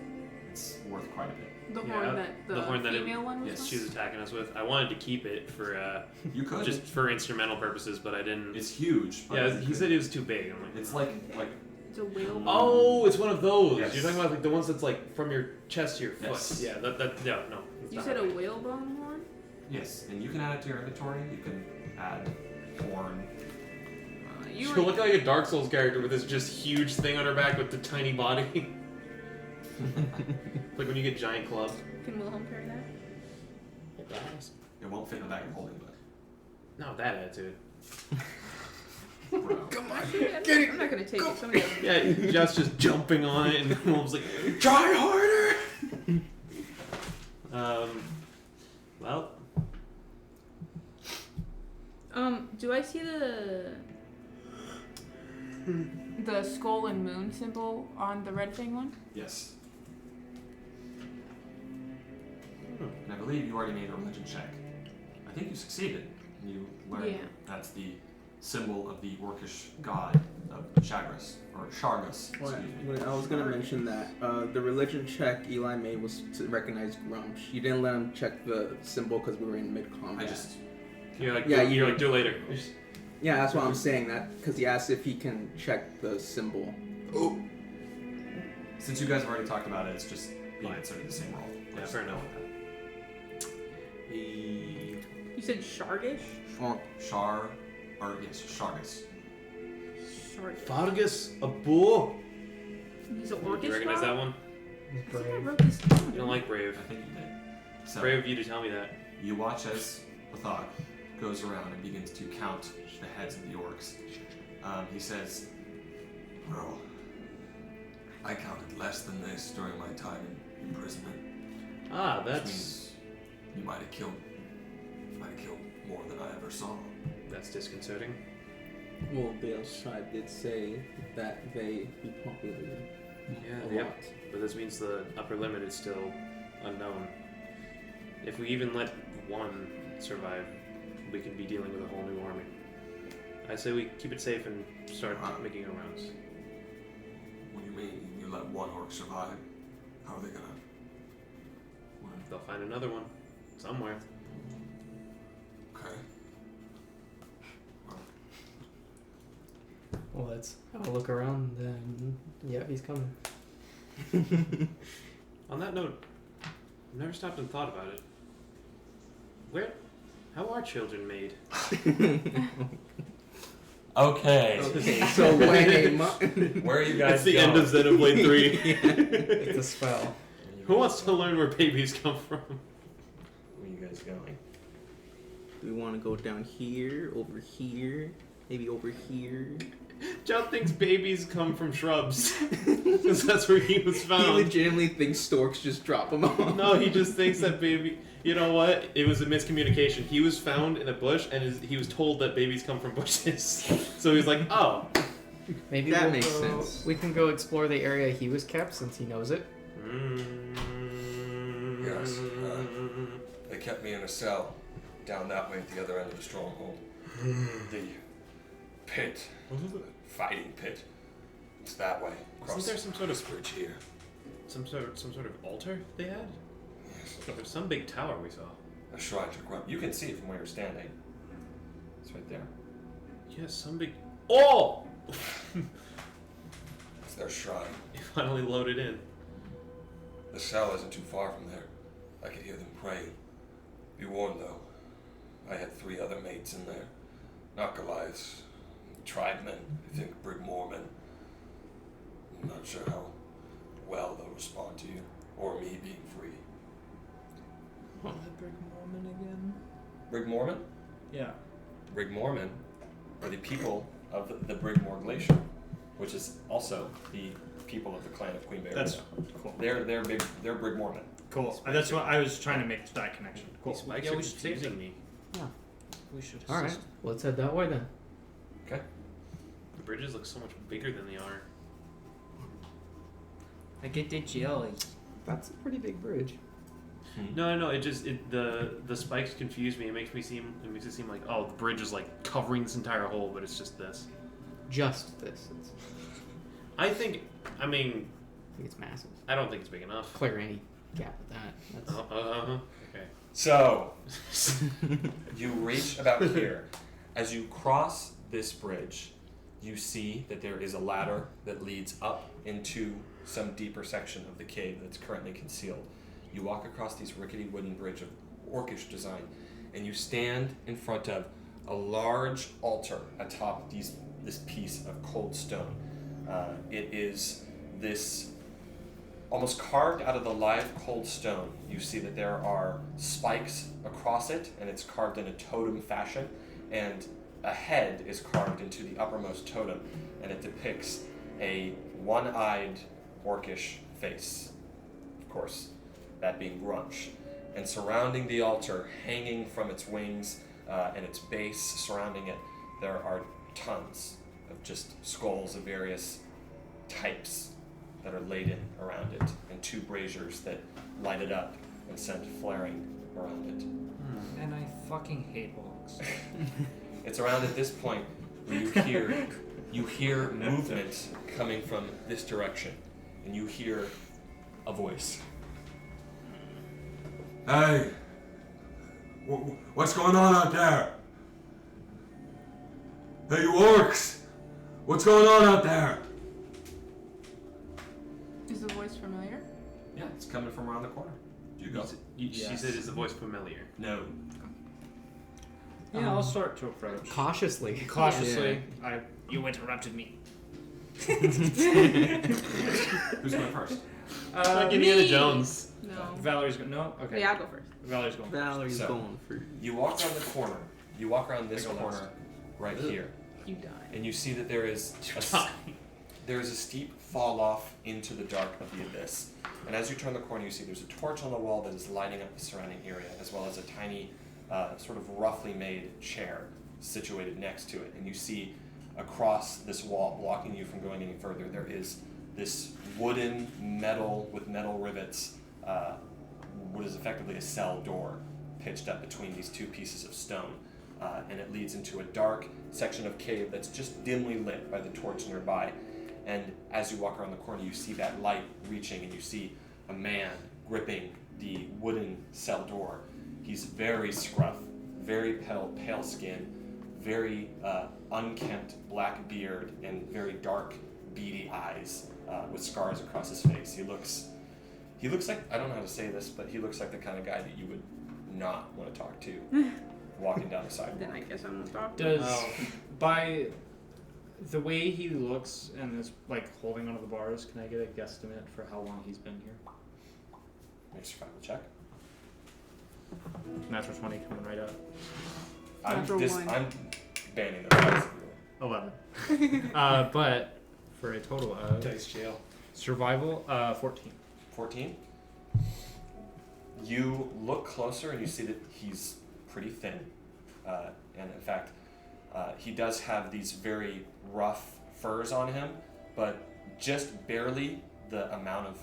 It's worth quite a bit. The Yeah, horn that the horn that female one was yes, on? She was attacking us with. I wanted to keep it for You could. just for instrumental purposes, but I didn't. It's huge. But Yeah, you he could- said it was too big. I'm like, it's like It's a whale. oh, it's one of those. Yes. You're talking about like the ones that's like from your chest to your foot. Yes. Yeah, no. It's You not said a right. whalebone horn? yes, and you can add it to your inventory. You can add horn. You She were look like a Dark Souls character with this just huge thing on her back with the tiny body. Like when you get giant clubs. Can Wilhelm carry that? It won't fit in the bag of holding, but Not with that attitude. bro. Come on, I'm not gonna take it. Somebody else. Yeah, Jeff's just jumping on it, and Mom's like, "Try harder." Well, Do I see the skull and moon symbol on the red thing one? Yes. And I believe you already made a religion check. I think you succeeded. You learned Yeah. that's the symbol of the orcish god of Chagris, or Shargus, excuse me. I was gonna mention that the religion check Eli made was to recognize Grumsh. You didn't let him check the symbol because we were in mid combat. I just, you're like, Yeah, you're like, do it later. Yeah, that's why I'm saying that because he asked if he can check the symbol. since you guys have already talked about it, it's just being inserted the same role. Yeah, fair enough. You said Shargish? Shargus. Shargish. Fargus, a boar. He's a Do you orcish recognize god? that one? I think I wrote this down. You don't like Brave. I think you did. So, Brave of you to tell me that. you watch as Lothog goes around and begins to count the heads of the orcs. He says, Well, I counted less than this during my time in imprisonment. Ah, Which that's means you might have killed more than I ever saw. disconcerting. Well, Bale's tribe did say that they repopulated a Yeah, lot. but this means the upper limit is still unknown. If we even let one survive, we could be dealing with a whole new army. I say we keep it safe and start making our rounds. What do you mean? You let one orc survive? How are they gonna? They'll find another one somewhere. Okay. Well, let's have a look around then. Yeah, he's coming. On that note, I've never stopped and thought about it. How are children made? Okay. Okay, so when Where are you guys That's the going? end of Xenoblade 3. It's a spell. Who wants to learn where babies come from? Where are you guys going? we want to go down here, over here, maybe over here. John thinks babies come from shrubs. Because that's where he was He found. legitimately thinks storks just drop them off. No, he just thinks that baby... You know what? It was a miscommunication. He was found in a bush, and he was told that babies come from bushes. So he was like, oh. Maybe That we'll makes go- sense. We can go explore the area he was kept since he knows it. Yes. They kept me in a cell down that way at the other end of the stronghold. The pit. Fighting pit. It's that way. Wasn't there some sort of bridge here? some sort of altar they had? Yes. There's some big tower we saw. A shrine to Grunt. You can see it from where you're standing. It's right there. Yes, some big... Oh! It's their shrine. He finally loaded in. The cell isn't too far from there. I could hear them praying. Be warned though, I had 3 other mates in there. Not Goliaths. Tribemen. I think Brigmormen. I'm not sure how well they'll respond to you. Or me being free. Brigmormen? Yeah. Brigmormen are the people of the Brigmore Glacier, which is also the people of the clan of Queen Bear. That's cool. They're Brigmormen. Cool. That's what I was trying to make that connection. Cool. These spikes Yeah, are we should save confusing them. me. We should. All right, let's head that way then. Okay. The bridges look so much bigger than they are. I get the jelly. That's a pretty big bridge. No. The spikes confuse me. It makes it seem like, oh, the bridge is like covering this entire hole, but it's just this. Just this. It's, I mean, I think it's massive. I don't think it's big enough. Clear any gap with that. That's, Okay. So, you reach about here. As you cross this bridge, you see that there is a ladder that leads up into some deeper section of the cave that's currently concealed. You walk across this rickety wooden bridge of orcish design, and you stand in front of a large altar atop this piece of cold stone. It is this almost carved out of the live cold stone. You see that there are spikes across it, and it's carved in a totem fashion, and a head is carved into the uppermost totem, and it depicts a one-eyed orcish face, of course, that being Grunch. And surrounding the altar, hanging from its wings and its base surrounding it, there are tons of just skulls of various types that are laden around it, and 2 braziers that light it up and send flaring around it. And I fucking hate logs. It's around at this point where you hear movement coming from this direction, and you hear a voice. Hey! What's going on out there? Hey, you orcs! What's going on out there? Is the voice familiar? Yeah, it's coming from around the corner. Do you go? She said, is the voice familiar? No. Yeah, I'll start to approach. cautiously. Cautiously. You interrupted me. Who's going first? Like Indiana Jones. No. Valerie's going. No. Okay. Yeah, I'll go first. Valerie's going. Valerie's So- going for. You walk around the corner. You walk around this I go corner last. right here, You die. and you see that there is a steep fall off into the dark of the abyss. And as you turn the corner, you see there's a torch on the wall that is lighting up the surrounding area, as well as a tiny, sort of roughly made chair situated next to it. And you see across this wall, blocking you from going any further, there is this wooden metal with metal rivets, what is effectively a cell door pitched up between these 2 pieces of stone. and it leads into a dark section of cave that's just dimly lit by the torch nearby. And as you walk around the corner, you see that light reaching, and you see a man gripping the wooden cell door. He's very scruff, very pale skin, very unkempt black beard, and very dark, beady eyes with scars across his face. He looks like, I don't know how to say this, but he looks like the kind of guy that you would not want to talk to walking down the sidewalk. Then I guess I'm gonna talk. Does by the way he looks and is like holding onto the bars, can I get a guesstimate for how long he's been here? Make a survival check. Natural 20 coming right up. Natural one. I'm banning the dice. 11. But for a total of Dice jail. survival, 14. 14. You look closer and you see that he's pretty thin. And in fact, he does have these very rough furs on him, but just barely the amount of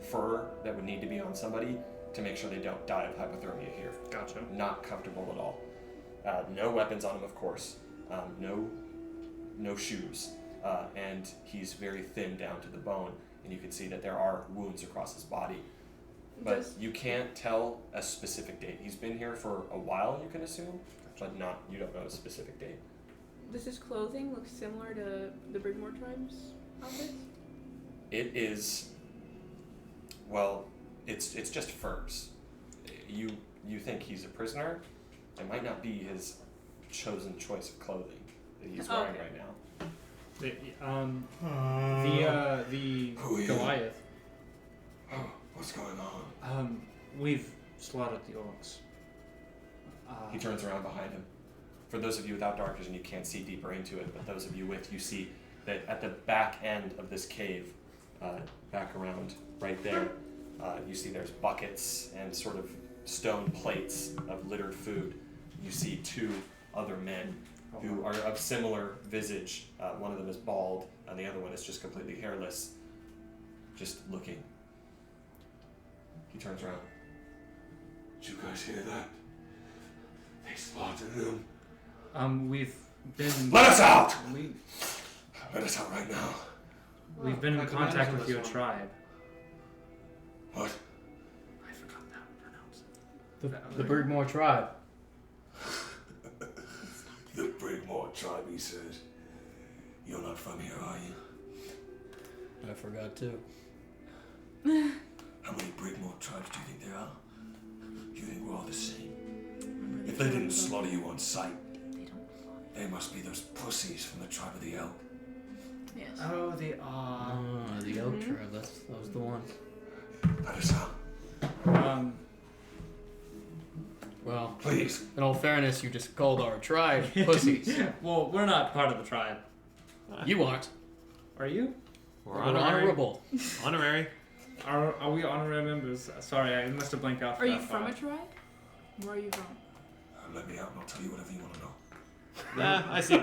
fur that would need to be on somebody to make sure they don't die of hypothermia here. Gotcha. Not comfortable at all. No weapons on him, of course. No shoes. And he's very thin down to the bone, and you can see that there are wounds across his body. But you can't tell a specific date. He's been here for a while, you can assume, but you don't know a specific date. Does his clothing look similar to the Brigmore tribe's outfits? It is, well, it's just furs. You think he's a prisoner. It might not be his chosen choice of clothing that he's wearing Okay. right now. The Who are you? Goliath. Oh, what's going on? We've slaughtered the orcs. He turns around behind him. For those of you without dark vision, you can't see deeper into it, but those of you with, you see that at the back end of this cave, back around right there, you see there's buckets and sort of stone plates of littered food. You see two other men who are of similar visage. One of them is bald, and the other one is just completely hairless, just looking. He turns around. Did you guys hear that? They slaughtered them. We've been. Let us out! Let us out right now. We've been in contact with your tribe. What? I forgot how to pronounce it. The Brigmore tribe. The Brigmore tribe, he says. You're not from here, are you? I forgot too. How many Brigmore tribes do you think there are? Do you think we're all the same? If they didn't slaughter you on sight, they must be those pussies from the tribe of the elk. Yes. Oh, they are. The elk tribe. That was the one. Let us out. Well, Please. in all fairness, you just called our tribe pussies. Well, we're not part of the tribe. You aren't. Are you? We're We're honorary. honorable. Honorary. Are we honorary members? Sorry, I must have blanked out. Are you from a tribe? Where are you from? Let me out and I'll tell you whatever you want to know. I see.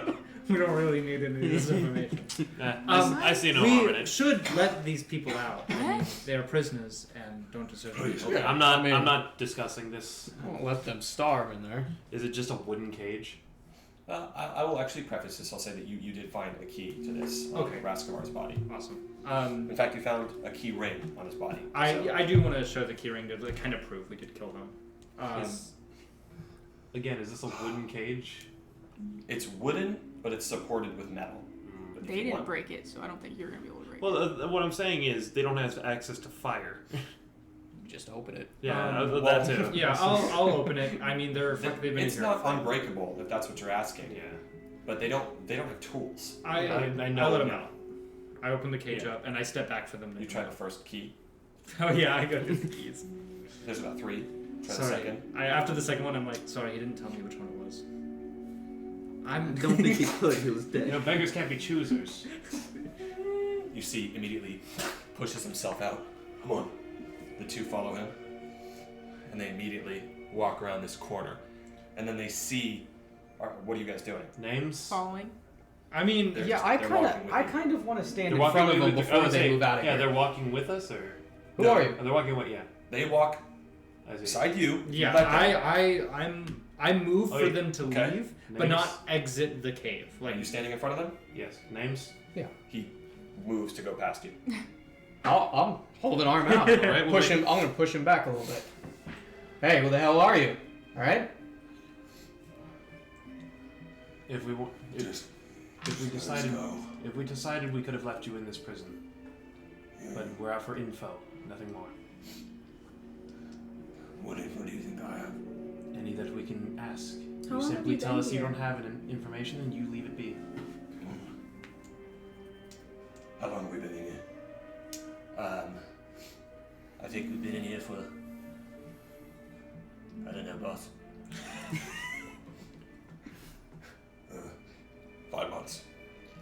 We don't really need any of this information. I see no harm in We it. should let these people out. What? They are prisoners and don't deserve to be Please. killed. Okay, I'm not discussing this. I won't let them starve in there. Is it just a wooden cage? I will actually preface this. I'll say that you did find a key to this on Okay. Raskovar's body. Awesome. In fact, you found a key ring on his body. So I do want to show the keyring to like, kind of prove we did kill him. Again, is this a wooden cage? it's wooden, but it's supported with metal. But if They you didn't want- break it, so I don't think you're gonna be able to break it. Well, what I'm saying is they don't have access to fire. Just open it. Yeah, Um, that too. Yeah, I'll open it. I mean, they've been It's here. not unbreakable if that's what you're asking. Yeah. But they don't have tools. I know let them that. out. I open the cage Yeah. up and I step back for them. to You try the come first key. out. Oh yeah, I go through the keys. There's about 3. Try the Sorry. second. After the second one, I'm like, sorry, he didn't tell me which one it was. I don't think he could. He was dead. You know, beggars can't be choosers. You see, immediately pushes himself out. Come on. The two follow him. And they immediately walk around this corner. And then they see. What are you guys doing? Names? Following. I mean, They're yeah, just- I they're kind walking of, with I you. kind of want to stand They're in walking front of with them you. before I would they say, move out of yeah, here. they're walking with us, or Who are you? are they walking what? Yeah, They walk I see. beside you. Yeah, You let them. I move Oh, for yeah. them to Okay. leave, but Names? not exit the cave. Are Like you standing in front of them? Yes. Names? He moves to go past you. I'll hold an arm out. All right, we'll push make- him. I'm gonna push him back a little bit. Hey, who the hell are you? All right. If we want, Just if we let us decided, go. if we decided, we could have left you in this prison. Yeah. But we're out for info, nothing more. What info do you think I have? Any that we can ask. How You long have simply you tell been us you here? don't have information, and you leave it be. How long have we been in here? I think we've been in here for, I don't know, boss. 5 months.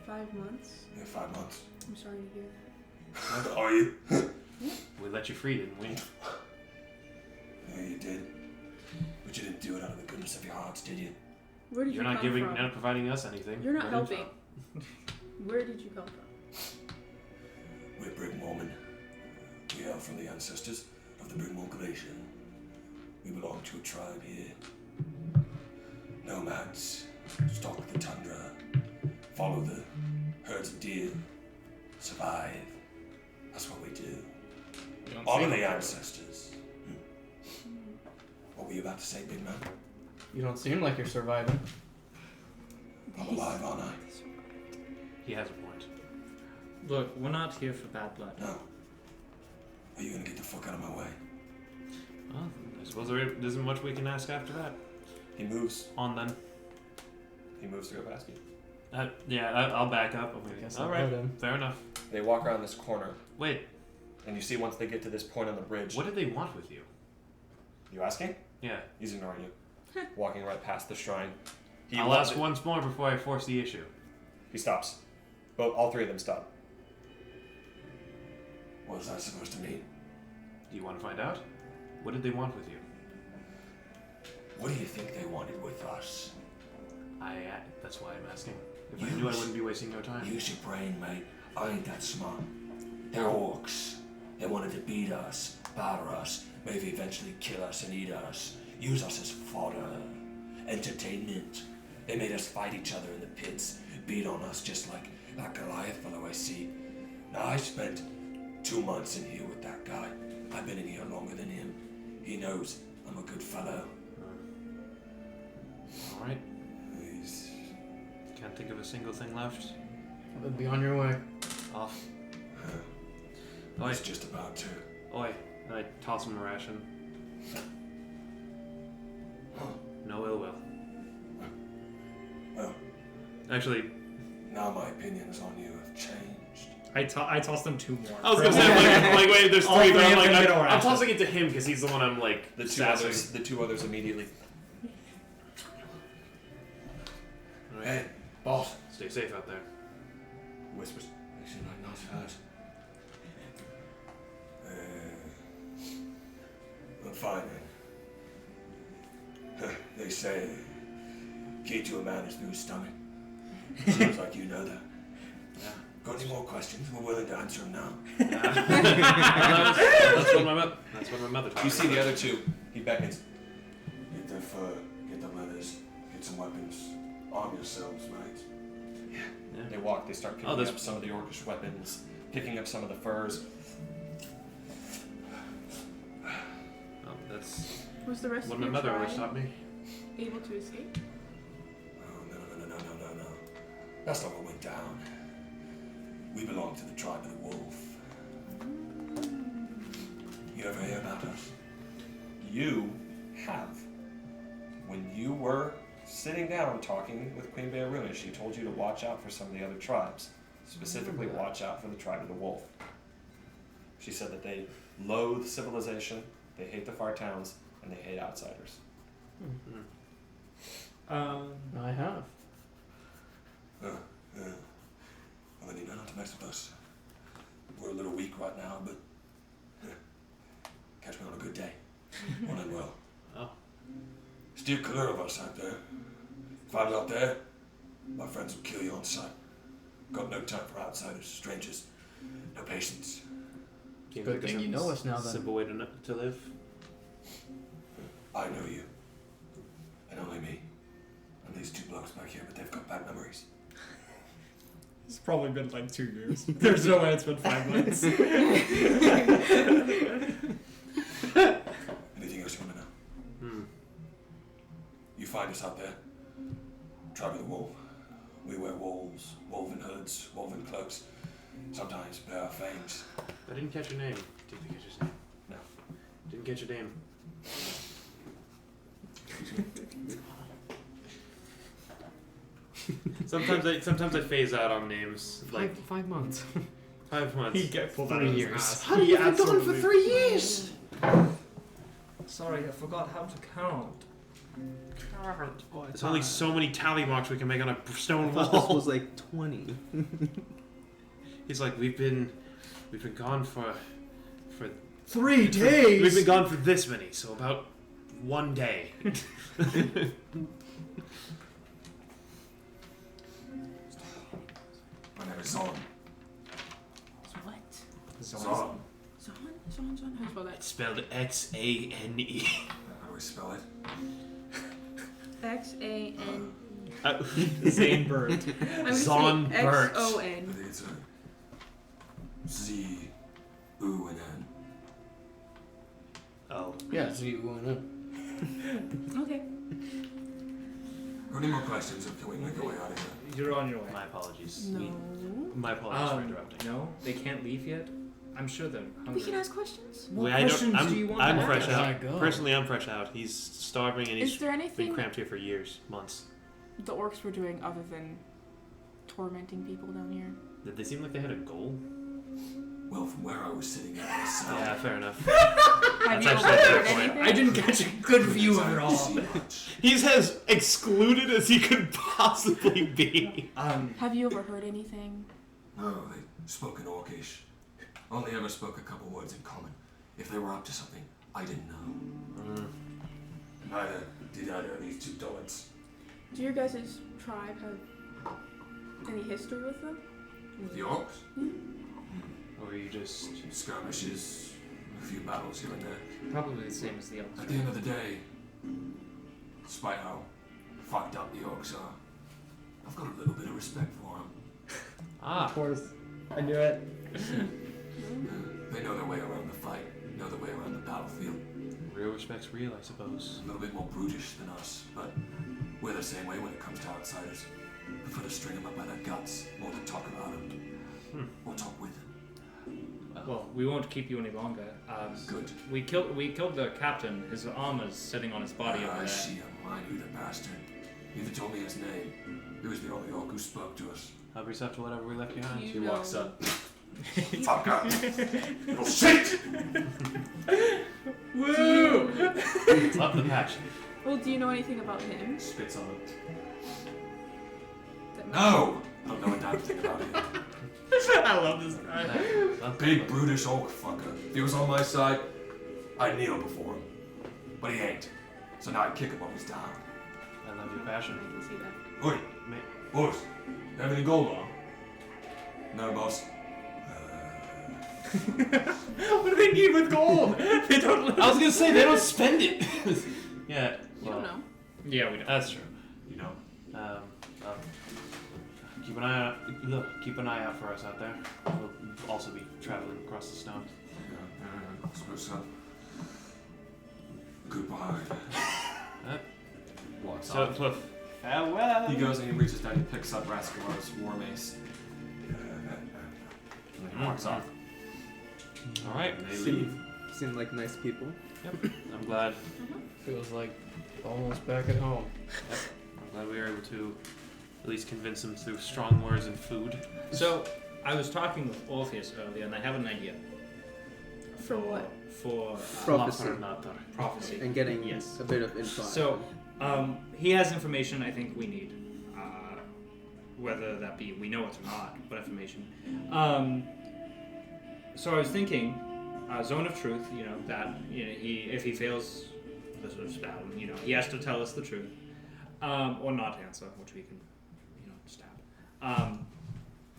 5 months? Yeah, 5 months. I'm sorry to hear that. Are you? We let you free, didn't we? Yeah, you did. But you didn't do it out of the goodness of your hearts, did you? Where did You're you not come giving, from? you're not providing us anything. You're not What helping. info? Where did you come from? We're Brig Mormon. We hail from the ancestors of the Brigmore Glacier. We belong to a tribe here. Nomads stalk the tundra, follow the herds of deer, survive. That's what we do. You don't Honor seem the like- ancestors. What were you about to say, big man? You don't seem like you're surviving. I'm alive, aren't I? He has a point. look, we're not here for bad blood. No. Are you gonna get the fuck out of my way? Well, I suppose there isn't much we can ask after that. He moves. On then. He moves to go past you. I'll back up. I guess All I'll right, let him. fair enough. They walk around this corner, Wait, and you see once they get to this point on the bridge. what did they want with you? You asking? Yeah, He's ignoring you. Walking right past the shrine. I'll ask once more before I force the issue. He stops. Both, all three of them stop. What is that supposed to mean? Do you want to find out? What did they want with you? What do you think they wanted with us? That's why I'm asking. If I knew, I wouldn't be wasting your time. Use your brain, mate. I ain't that smart. They're orcs. They wanted to beat us, batter us, maybe eventually kill us and eat us. Use us as fodder. Entertainment. They made us fight each other in the pits, beat on us just like that Goliath fellow I see. Now, I spent 2 months in here with that guy. I've been in here longer than him. He knows I'm a good fellow. All right. He's... Can't think of a single thing left. Then be on your way. Off. I Oi, was just about to. oi. And I toss him a ration. No ill will. Well, Actually, now my opinions on you have changed. I tossed them 2 more. I was gonna say, I'm like, wait, there's All 3, three but I'm of like, them get a I'm ration. tossing it to him because he's the one I'm like The two sassing. others. The two others immediately. All right. Hey, boss. Stay safe out there. Whispers. Actually, like nice fast. I'm fine then. They say key to a man is through his stomach. Seems like you know that. Yeah. Got any more questions? We're willing to answer them now. That's what my mother taught You me. see the other two. He beckons. Get their fur, get the leathers, get some weapons. Arm yourselves, mate. Yeah. They walk. They start picking Oh, there's- up some of the orcish weapons, picking up some of the furs. Oh, that's Was the rest what of my your mother always tribe taught me. able to escape? Oh, no. That's not what went down. We belong to the tribe of the wolf. You ever hear about us? You have. When you were sitting down talking with Queen Bearuna, she told you to watch out for some of the other tribes. Specifically, watch out for the tribe of the wolf. She said that they loathe civilization, they hate the far towns, and they hate outsiders. I have. Yeah. Well, then you know not to mess with us. We're a little weak right now, but catch me on a good day. One and well. Oh. Steer clear of us out there. If I'm not there, my friends will kill you on sight. Got no time for outsiders, strangers. No patience. Seems Good like a thing you know us now, then. Simple way to live. I know you. And only me. And these two blokes back here, but they've got bad memories. It's probably been like 2 years. There's no way it's been 5 months. Anything else you want to know? You find us out there. Tribe of the Wolf. We wear wolves, woven hoods, woven cloaks. Sometimes bear our fangs. I didn't catch your name. Didn't catch your name. No. Didn't catch your name. Sometimes I phase out on names. Like 5 months. 5 months. He get pulled out 3 of his years. ass. How have you been gone for 3 years? Sorry, I forgot how to count. There's only so many tally marks we can make on a stone I thought this wall. was like 20. He's like, we've been gone for 3 days. We've been gone for this many, so about 1 day. My name is Zon. What? Zon. Zon? Zon? How do you spell that? It's spelled Xane. How do we spell it? X-A-N. Zane Bird. I'm gonna Zon say Burt. I X-O-N. think it's a Z, U, and N. Oh. Yeah, so you went in. Okay. Any more questions, or can we make our way out of here? You're on your way. My apologies. No. My apologies for interrupting. No, they can't leave yet. I'm sure they're hungry. We can ask questions. What I don't- questions I'm, do you want I'm to fresh ask? Gotta out. go. Personally, I'm fresh out. He's starving and Is he's there been anything cramped here for years, months. the orcs were doing other than tormenting people down here? Did they seem like they had a goal? Well, from where I was sitting at myself. Yeah, fair enough. Have That's you actually a overheard fair point. anything? I didn't catch a good view of it I all. didn't see much. He's as excluded as he could possibly be. Have you overheard anything? No, they spoke in Orcish. Only ever spoke a couple words in common. If they were up to something, I didn't know. Neither did either of these two dogs. Do your guys' tribe have any history with them? With the orcs? Or you just... Skirmishes, a few battles here and there. Probably the same as the others. At the end of the day, despite how fucked up the orcs are, I've got a little bit of respect for them. Ah. course. I knew it. They know their way around the fight, know their way around the battlefield. Real respect's real, I suppose. A little bit more brutish than us, but we're the same way when it comes to outsiders. Prefer to string them up by their guts, more than talk about them, or talk with them. Well, we won't keep you any longer. Good. We killed the captain. His armor's sitting on his body over I there. see him, I knew the bastard. He even told me his name. He was the only orc who spoke to us. Help yourself to whatever we left behind. You She know- walks up. Fuck up! Little shit! Woo! Love the passion. Well, do you know anything about him? Spits on it. No! I don't know a damn thing about him. I love this guy. Big brutish orc fucker. If he was on my side, I'd kneel before him. But he ain't. So now I kick him while he's down. I love your passion. I can see that. Oi, Mate. boys, you have any gold on? No, boss. What do they need with gold? They don't. I was gonna say, they don't spend it. Yeah. You don't know. Yeah, we don't. That's true. You know. Well, keep an eye out. Keep an eye out for us out there. We'll also be traveling across the snow. Yeah, I suppose so. Goodbye. Walks So, off. Cliff. Farewell. He goes and he reaches down, he picks up Raskamar's war mace. And then he walks off. All right. They Seem, leave. seem like nice people. Yep. I'm glad. Feels like almost back at home. I'm glad we were able to at least convince them through strong words and food. So, I was talking with Orpheus earlier, and I have an idea. For what? For Prophecy. prophecy. And getting Yes. a bit of insight. So, he has information I think we need. Whether that be we know it or not, what information. So I was thinking, zone of truth. You know that if he fails the sort of spell, he has to tell us the truth, or not answer, which we can, stab,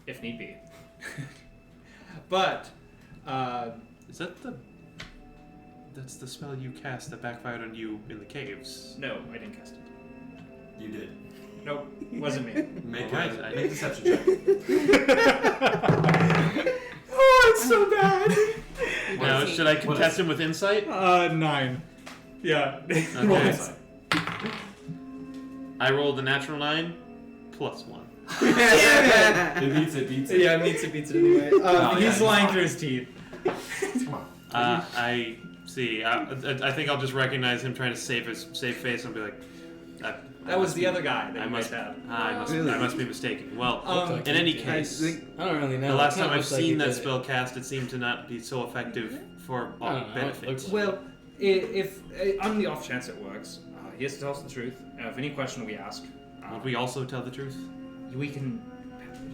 if need be. But Is that that's the spell you cast that backfired on you in the caves? no, I didn't cast it. You did. Nope, wasn't me. Make Alright, a I make a did. deception check. Oh, it's so bad. Now, should I contest him with insight? 9. Yeah. Okay. I rolled a natural 9 plus 1. It beats it. Yeah, it beats it anyway. He's lying through his teeth. Come on. I see. I think I'll just recognize him trying to save face and be like, That was the other guy that I you must guys had. Really? I must be mistaken. Well, Um, in any I case, think I don't really know. the last It kinda time I've looks like seen he that did it. spell cast, it seemed to not be so effective for I don't know, it benefits. looks like Well, if on the off chance it works, he has to tell us the truth. If any question we ask, Would we also tell the truth? we can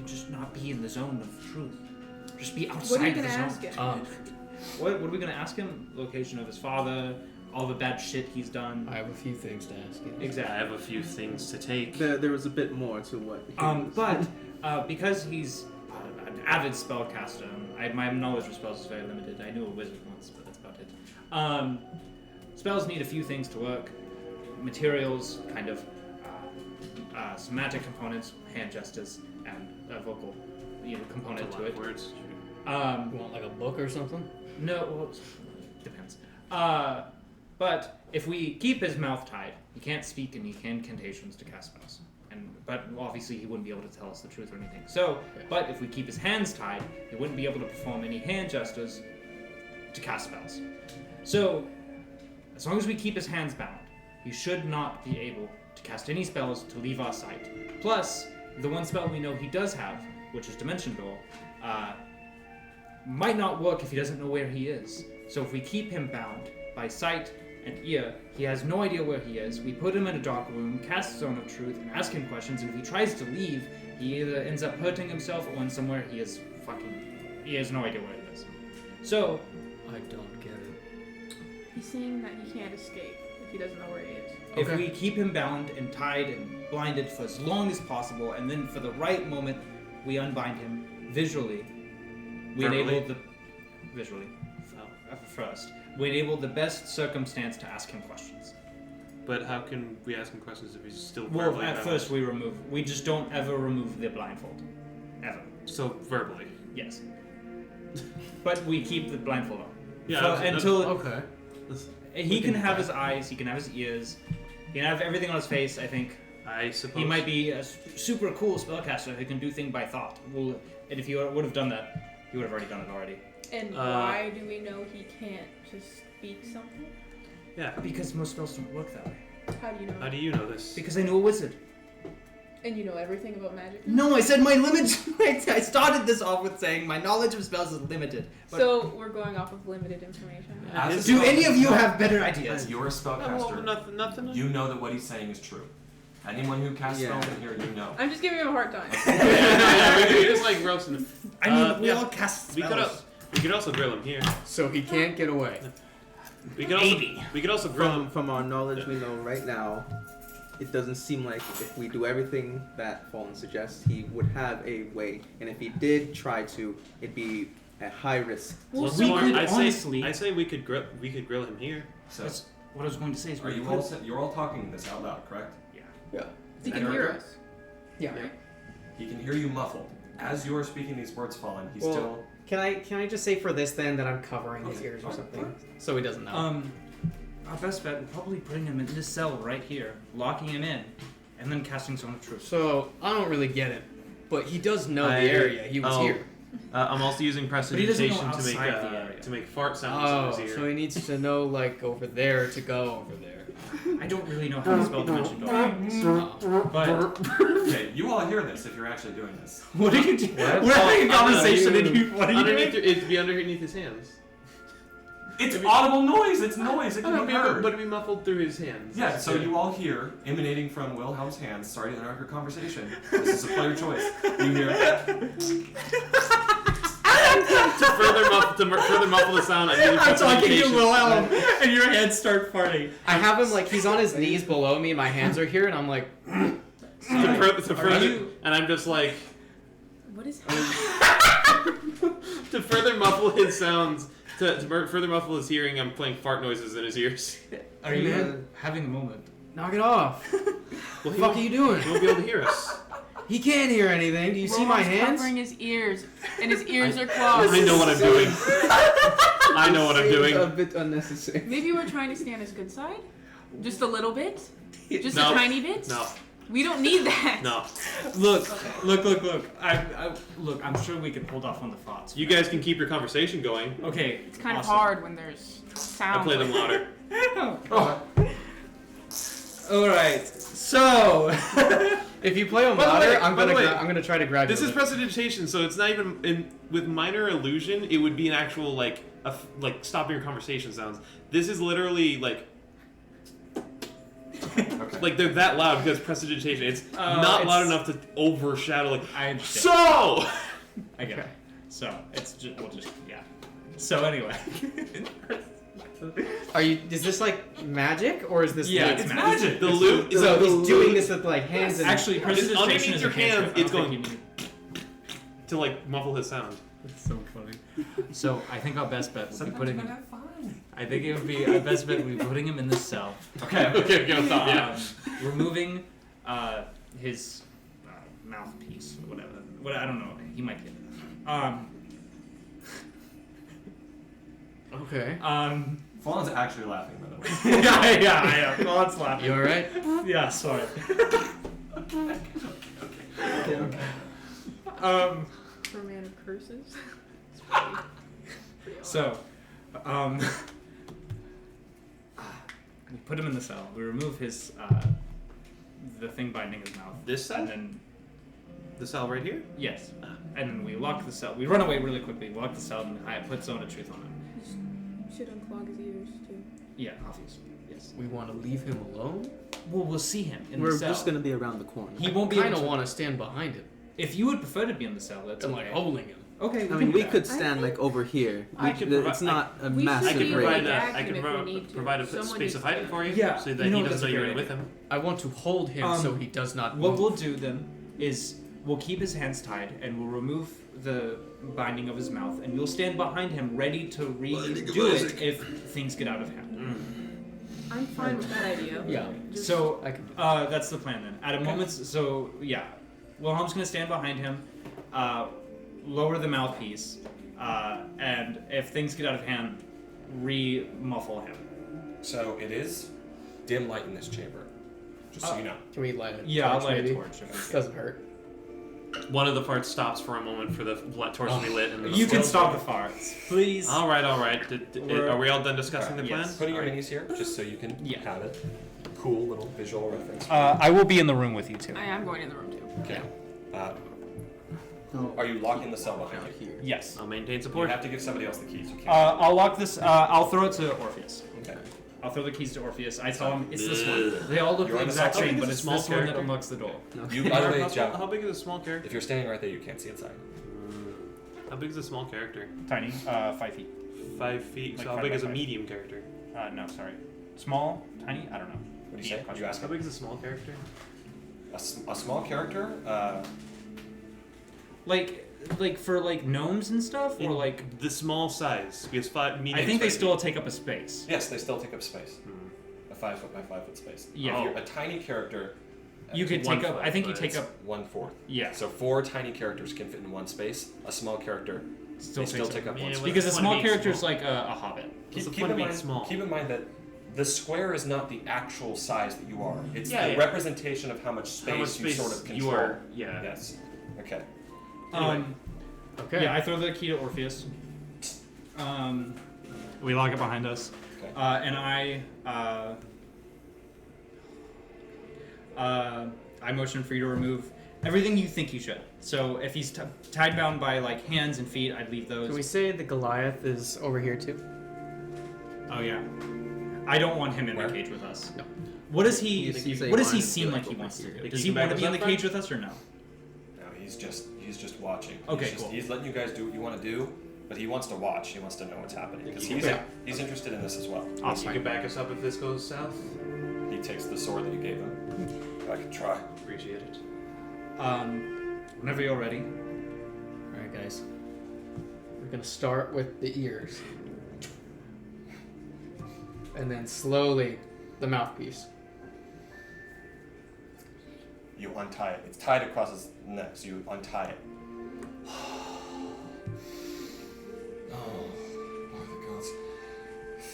just not be in the zone of truth. Just be outside What are you the gonna zone. ask him? What are we gonna ask him? Location of his father, all the bad shit he's done. I have a few things to ask you. I Exactly. have a few things to take. There was a bit more to what. he was- But because he's an avid spellcaster, my knowledge of spells is very limited. I knew a wizard once, but that's about it. Spells need a few things to work. Materials, kind of somatic components, hand gestures, and a vocal component to it. Words. You want like a book or something? No, well, depends. But if we keep his mouth tied, he can't speak and he can incantations to cast spells. But obviously he wouldn't be able to tell us the truth or anything. So, but if we keep his hands tied, he wouldn't be able to perform any hand gestures to cast spells. So, as long as we keep his hands bound, he should not be able to cast any spells to leave our sight. Plus, the one spell we know he does have, which is Dimension Door, might not work if he doesn't know where he is. So if we keep him bound by sight and ear, he has no idea where he is. We put him in a dark room, cast Zone of Truth, and ask him questions, and if he tries to leave, he either ends up hurting himself or in somewhere he has no idea where he is. So, I don't get it. He's saying that he can't escape if he doesn't know where he is. if we keep him bound and tied and blinded for as long as possible, and then for the right moment, we unbind him visually, we Verbally? enable the visually first. We enable the best circumstance to ask him questions. But how can we ask him questions if he's still Well, verbally at bound? first we just don't ever remove the blindfold, ever. So verbally. Yes. But we keep the blindfold on. Yeah, So- that's- until Okay. he can have his eyes, he can have his ears, he can have everything on his face. I think I suppose. he might be a super cool spellcaster who can do things by thought. Well, and if he would have done that, he would have already done it already. And why do we know he can't just speak something? Yeah. Because most spells don't work that way. How do you know? How do you know this? Because I know a wizard. And you know everything about magic? No, I said my limits. I started this off with saying my knowledge of spells is limited. But So we're going off of limited information. As a do spell- any of you have better ideas? As you're a Oh, well, spellcaster, nothing. you know that what he's saying is true. Anyone who casts Yeah. spells in here, you know. I'm just giving him a hard time. we just like roasting him. I mean, we yeah. all cast We spells. could also grill him here. So he can't get away. We could also grill him. From our knowledge we know right now, it doesn't seem like if we do everything that Fallen suggests, he would have a way. And if he did try to, it'd be at high risk. Well, Well, we Storm, could I honestly. say we could grill him here. So, That's what I was going to say. Is are we you could- all you're all talking this out loud, correct? Yeah. He can And hear Erica? us. Yeah. Right? He can hear you muffled. As you are speaking these words, Fallen, he's Well, still. Can I just say for this then that I'm covering his Okay. ears or Okay. something, so he doesn't know. Our best bet would probably putting him in this cell right here, locking him in, and then casting Zone of Truth. So I don't really get it, but he does know I- the area. He was oh. here. I'm also using But he doesn't know prestidigitation to make outside the area. to make fart sounds Oh, in his so ear. he needs to know like over there to go over there. I don't really know how to spell Dimension Door, but Okay, you all hear this if you're actually doing this. what are you doing? What? We're having a Oh, conversation, you- and you. What are you Underneath, doing? it'd be underneath his hands. It's audible noise. It's noise. It Oh, can be heard. but it'd be muffled through his hands. Yeah, so you all hear, emanating from Wilhelm's hands, sorry to interrupt your conversation, this is a player choice. You hear, to further muffle the sound, I need I'm talking to prestidigitation. Wilhelm, and your hands start farting. I have him like he's on his knees below me. My hands are here, and I'm like, To further, you- and I'm just like What is happening? to further muffle his sounds, to further muffle his hearing. I'm playing fart noises in his ears. Are you having a moment? knock it off. Well, The fuck are you doing? He won't be able to hear us. He can't hear anything. Do you see my Roman's hands? covering his ears, and his ears are clogged. I know what I'm doing. I know what I'm Seems doing. a bit unnecessary. Maybe we're trying to stay on his good side? Just a little bit? Just No. a tiny bit? No, We don't need that. no. Look. Look. I'm sure we can hold off on the thoughts. You guys can keep your conversation going. Okay. It's kind of awesome. hard when there's sound. I play them louder. All right. So. If you play them By the louder, way- I'm by the way, gonna try to grab This you. is prestidigitation, so it's not even with minor illusion. It would be an actual like stopping your conversation sounds. This is literally like Okay. like they're that loud because prestidigitation. It's not it's- loud enough to overshadow. Like I understand. so. I get it. So it's just yeah. So anyway. Are you? Is this like magic or is this? Yeah, loop? it's Magic. The loop. So the he's doing loop. this with like hands and. Actually, prestidigitation underneath is your a cantrip. hands, it's I don't going- think you need- to like muffle his sound. It's so funny. So I think our best bet would be Sometimes putting you him. gotta have fun. I think it would be our best bet would be putting him in the cell. Okay. Okay, I'll stop. Yeah. Removing his mouthpiece or whatever. What I don't know. He might get it. Okay. Fawn's actually laughing, by the way. yeah, I am. God's laughing. You alright? Yeah, sorry. For a man of curses. It's pretty odd. So, we put him in the cell. We remove his the thing binding his mouth. This cell? And then The cell right here. yes, and then we lock the cell. We run away really quickly. Lock the cell, and I put Zone of Truth on him. You should unclog his ears, too. Yeah, obviously. Yes. We want to leave him alone. Well, we'll see him in We're the cell. just gonna be around the corner. He won't be Kind able of to. want to stand behind him If you would prefer to be in the cell, that's and okay. like holding him. Okay, I can mean, do we that. could stand like over here. I We- could it's provi- not a We should massive I be can raid. provide like a, I acting can if we pro- need to. provide a Someone space needs of to- hiding for you, Yeah, so that you know he that's doesn't a know you're great with idea. him. I want to hold him so he does not. What move. we'll do then is we'll keep his hands tied and we'll remove the binding of his mouth and you'll stand behind him ready to redo it if things get out of hand. I'm fine with that idea. Yeah. Just- So I can. that's the plan then. At a moment's so yeah, Wilhelm's gonna stand behind him, lower the mouthpiece, and if things get out of hand, re-muffle him. So it is dim light in this chamber, just so you know. Can we light it? Yeah, I'll light maybe? a torch. If Doesn't hurt. One of the farts stops for a moment for the torch to be lit. And you can stop the farts, please. All right, all right. Are we all done discussing the plan? Yes. Putting your All right. minis here, just so you can Yeah. have it. Cool little visual reference. I will be in the room with you too. I am going in the room, too. Okay. No, Are you locking the cell behind out you? here. Yes. I'll maintain You support. have to give somebody else the keys. You can't. I'll lock this. I'll throw it to Orpheus. Okay. I'll throw the keys to Orpheus. I tell him it's this one. They all look You're the on the exact side. same, How big but is it's a small this one that character? unlocks the door. You, by the way, how, Jeff, how big is a small character? if you're standing right there, you can't see inside. How big is a small character? Tiny, 5 feet. 5 feet. Like So how 5 big by is a 5. medium character? No, sorry. Small, tiny. I don't know. What do you say? Question. You ask How big is a small character? a small character. Like for like gnomes and stuff, or like the small size. Because medium. I think they is 5 still feet. take up a space. Yes, they still take up space. A 5 foot by 5 foot space. Yeah. If you're a tiny character, You could take up. 1 I think you foot, take but up. 1/4. Yeah. So 4 tiny characters can fit in one space. A small character, Still they still takes take up Man, one what's space. because a the point small of being character is small? like a hobbit. What's the Keep point in of being mind. small? Keep in mind that the square is not the actual size that you are. It's Yeah, the yeah. representation of how much space, How much you space sort of you control. are? Yeah. Yes. Okay. Anyway. Okay. Yeah, I throw the key to Orpheus. We lock it behind us. Okay. And I motion for you to remove everything you think you should. So if he's tied bound by like hands and feet, I'd leave those. Can we say the Goliath is over here too? Oh yeah. I don't want him in Where? the cage with us. No. What does he? You say What does he wanted to seem be like like he over wants to here. do? Think Does he he can want to back be us in the up, cage with us or no? No, he's just watching. Okay, he's cool. He's letting you guys do what you want to do, but he wants to watch. He wants to know what's happening because Yeah. he's interested in this as well. You can back us up if this goes south. He takes the sword that you gave him. I can try. Appreciate it. Whenever you're ready. All right, guys. We're gonna start with the ears, and then slowly the mouthpiece. You untie it. It's tied across his neck, so you untie it. Oh, by the gods.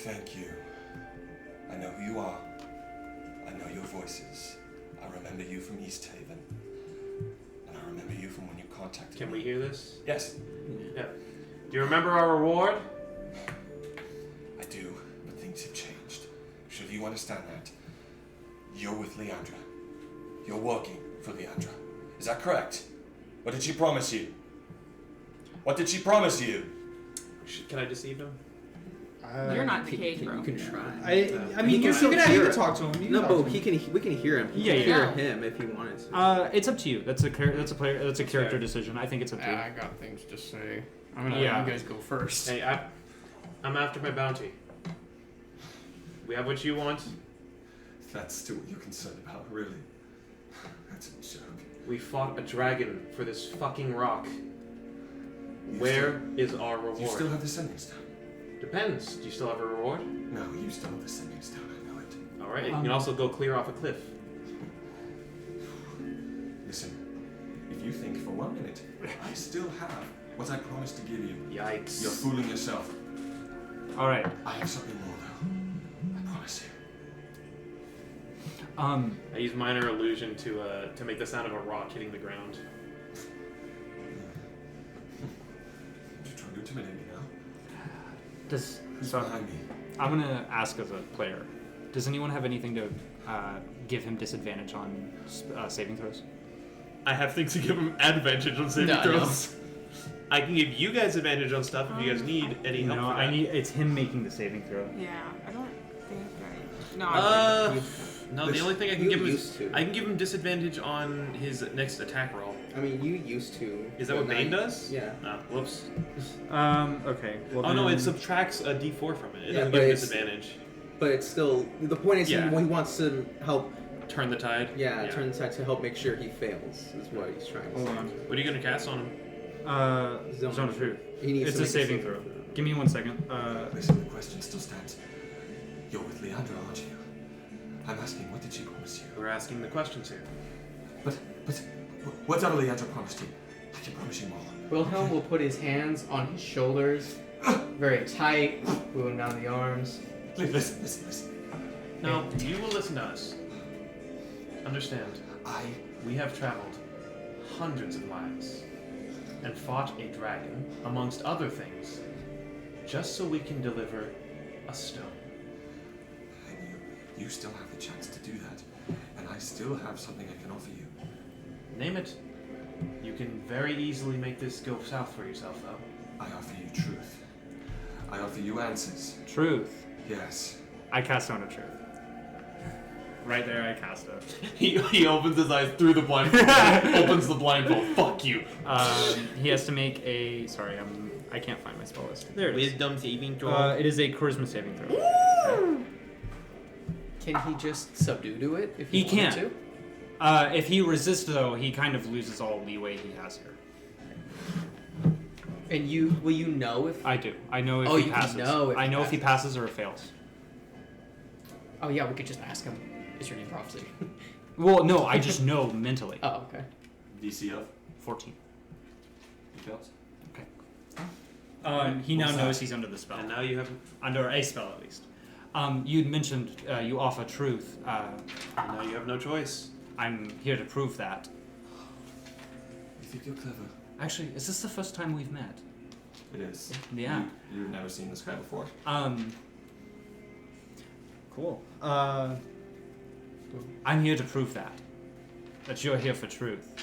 Thank you. I know who you are. I know your voices. I remember you from East Haven. And I remember you from when you contacted me. Can we hear this? Yes, Yeah. Do you remember our reward? I do, but things have changed. Should you understand that? You're with Leandra. You're working for Leandra. Is that correct? What did she promise you? What did she promise you? Can I deceive him? You're not in the cage, bro. You can try. I mean, you still can hear you can it. talk to him. You can No, talk but to he him. can. We can hear him. He Yeah, can yeah. hear him if he wanted to. It's up to you. That's a character decision. I think it's up to you. I got things to say. I'm gonna Yeah. let you guys go first. Hey, I'm after my bounty. We have what you want. That's still what you're concerned about, really? That's a joke. We fought a dragon for this fucking rock. Where is our reward? You still have the sending stone? Depends. Do you still have a reward? No, you still have the sending stone, I know it. Alright, you can also go clear off a cliff. Listen, if you think for 1 minute, I still have what I promised to give you. Yikes. You're fooling yourself. All right. I have something more, though. I promise you. I use minor illusion to make the sound of a rock hitting the ground. You're trying to intimidate me now? Does Who's so behind me? I'm gonna ask as a player. Does anyone have anything to give him disadvantage on saving throws? I have things to give him advantage on saving No, throws. I can give you guys advantage on stuff if you guys need any help. No, for that. I need. It's him making the saving throw. Yeah, I don't think I. No, I No, the only thing I can You give him used is to. I can give him disadvantage on his next attack roll. I mean, you used to. Is that what but Bane now- does? Yeah. Ah, whoops. Okay. Well, Oh no, then- it subtracts a D4 from it. It Yeah, doesn't but give him it's- disadvantage. But it's still the point is Yeah. he wants to help. Turn the tide. Turn the tide to help make sure he fails. Is what he's trying to Hold say. on. What are you gonna cast on him? Zone of Truth. He needs It's to a make saving throw. Give me 1 second. Listen, the question still stands. You're with Leandra, aren't you? I'm asking, what did she promise you? We're asking the questions here. But, whatever Leandra promised you, I can promise you more. Wilhelm will put his hands on his shoulders, very tight, moving down the arms. Listen. Now, you will listen to us. Understand, we have traveled hundreds of miles and fought a dragon, amongst other things, just so we can deliver a stone. And you still have the chance to do that. And I still have something I can offer you. Name it. You can very easily make this go south for yourself, though. I offer you truth. I offer you answers. Truth. Yes. I cast Zone of Truth. Right there, I cast it. He opens his eyes through the blindfold. Opens the blindfold. Fuck you. He has to make a. Sorry, I can't find my spell list. There it is. Wisdom saving throw. It is a charisma saving throw. Can he just subdue to it if He he wanted can. to? If he resists, though, he kind of loses all leeway he has here. And will you know if? I do. I know if Oh, he you can passes. know if I he know if he passes or fails. Oh yeah, we could just ask him. Is your name Prophecy? Well, no, I just know mentally. Oh, okay. DC of 14. he fails. He now What's knows that? he's under the spell. And now you have. Under a spell, at least. You'd mentioned you offer truth. Now you have no choice. I'm here to prove that. You think you're clever? Actually, is this the first time we've met? It is. Yeah. You've never seen this guy before. Cool. I'm here to prove that you're here for truth.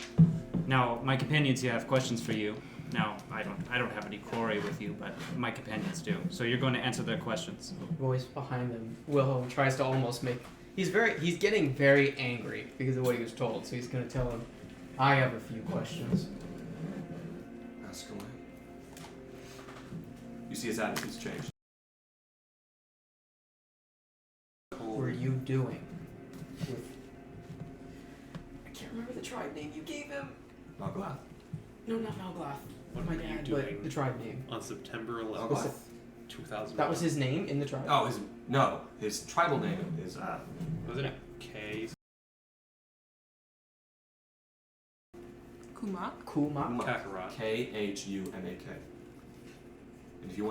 Now, my companions here have questions for you. Now, I don't have any quarry with you, but my companions do. So you're going to answer their questions. Voice behind them. Wilhelm tries to almost make. He's getting very angry because of what he was told. So he's gonna tell him, "I have a few questions." Ask away. You see his attitude's changed. What were you doing with? I can't remember the tribe name you gave him. Malglath. No, not Malglath. What My were you dad, doing but the tribe name. on September Malglath. 11th, 2000? That was his name in the tribe. Oh, his tribal name is Wasn't it K? Kumak? Kumak. Kakarot. Khumake. And if you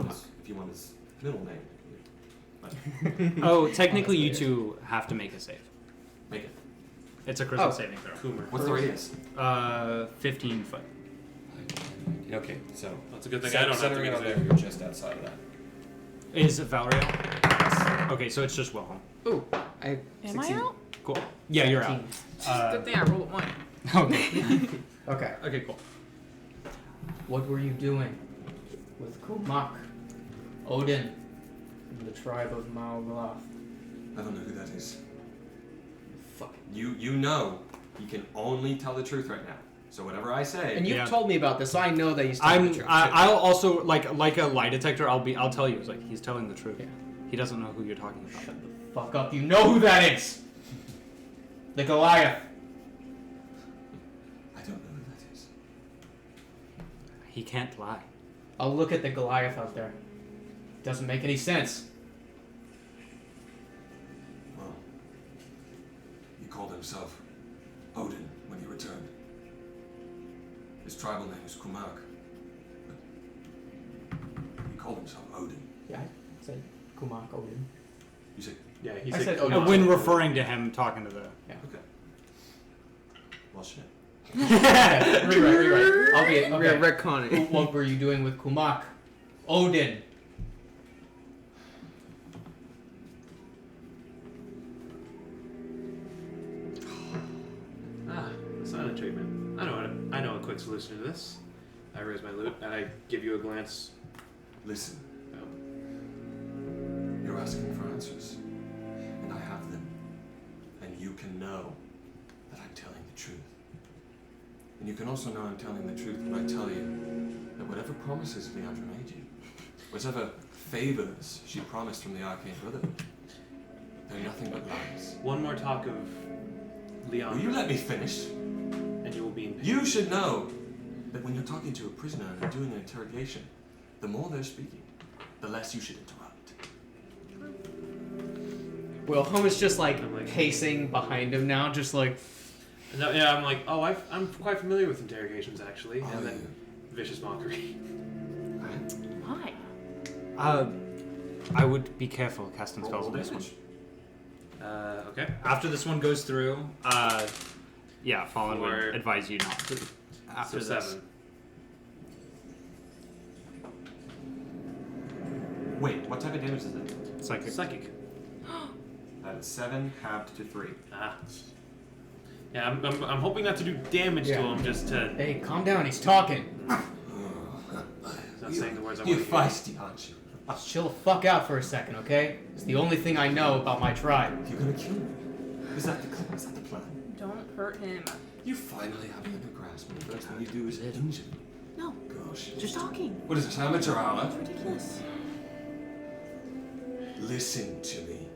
want his middle name, Oh, technically you That's weird. two have to make a save. make it. It's a crystal Oh. saving throw. Coomer. What's the radius? 15 foot. Okay, so That's a good thing I don't have to centering it make on a there, save. you're just outside of that. Is it Valerial? Okay, so it's just Wilhelm. Ooh, I Am I succeeded. out? Cool. Yeah, you're out. 15. Good thing I rolled a 1. Okay. Okay. Okay, cool. What were you doing with Kumak, Odin, and the tribe of Maogloth? I don't know who that is. Fuck. You know he can only tell the truth right now. So whatever I say, And you've Yeah. told me about this, so I know that he's telling the truth. I'll also like a lie detector. I'll tell you. It's like he's telling the truth. Yeah. He doesn't know who you're talking about. Shut the fuck up. You know who that is. The Goliath. I don't know who that is. He can't lie. I'll look at the Goliath out there. Doesn't make any sense. Well, he called himself Odin when he returned. His tribal name is Kumak. But he called himself Odin. Yeah, I said Kumak, Odin. You say, Yeah, he I said said Coomer. When referring to him talking to the. okay. Well, shit. Rewrite. I'll be We're okay. retconning. What were you doing with Kumak? Odin. Ah, silent treatment. I know a quick solution to this. I raise my lute and I give you a glance. Listen, Oh, you're asking for answers. And I have them. and you can know that I'm telling the truth. And you can also know I'm telling the truth when I tell you that whatever promises Leandra made you, whatever favors she promised from the Arcane Brotherhood, they're nothing but lies. one more talk of Leon. Will you let me finish? And you will be in pain. You should know that when you're talking to a prisoner and doing an interrogation, the more they're speaking, the less you should interrupt. Wilhelm is just like I'm like- pacing behind him now, just like. No, yeah, I'm like, oh, I'm quite familiar with interrogations actually. Are And then you? vicious mockery. Why? I would be careful casting spells Roll on this one. damage. Okay. After this one goes through, yeah, Fallen Four. would advise you not to. After So this. 7. Wait, what type of damage is it? It's like Psychic. That is 7 halved to 3. Ah. Yeah, I'm hoping not to do damage to Yeah. him, just to. Hey, calm down. He's talking. Not saying the words I You're want to hear. feisty, aren't you? Just chill the fuck out for a second, okay? It's the only thing I know about my tribe. You're gonna kill me. Is that the plan? Don't hurt him. You finally have me under grasp, and the first thing you do is injure me. No, Gosh. just talking. What is this, amateur hour? It's ridiculous. Listen to me.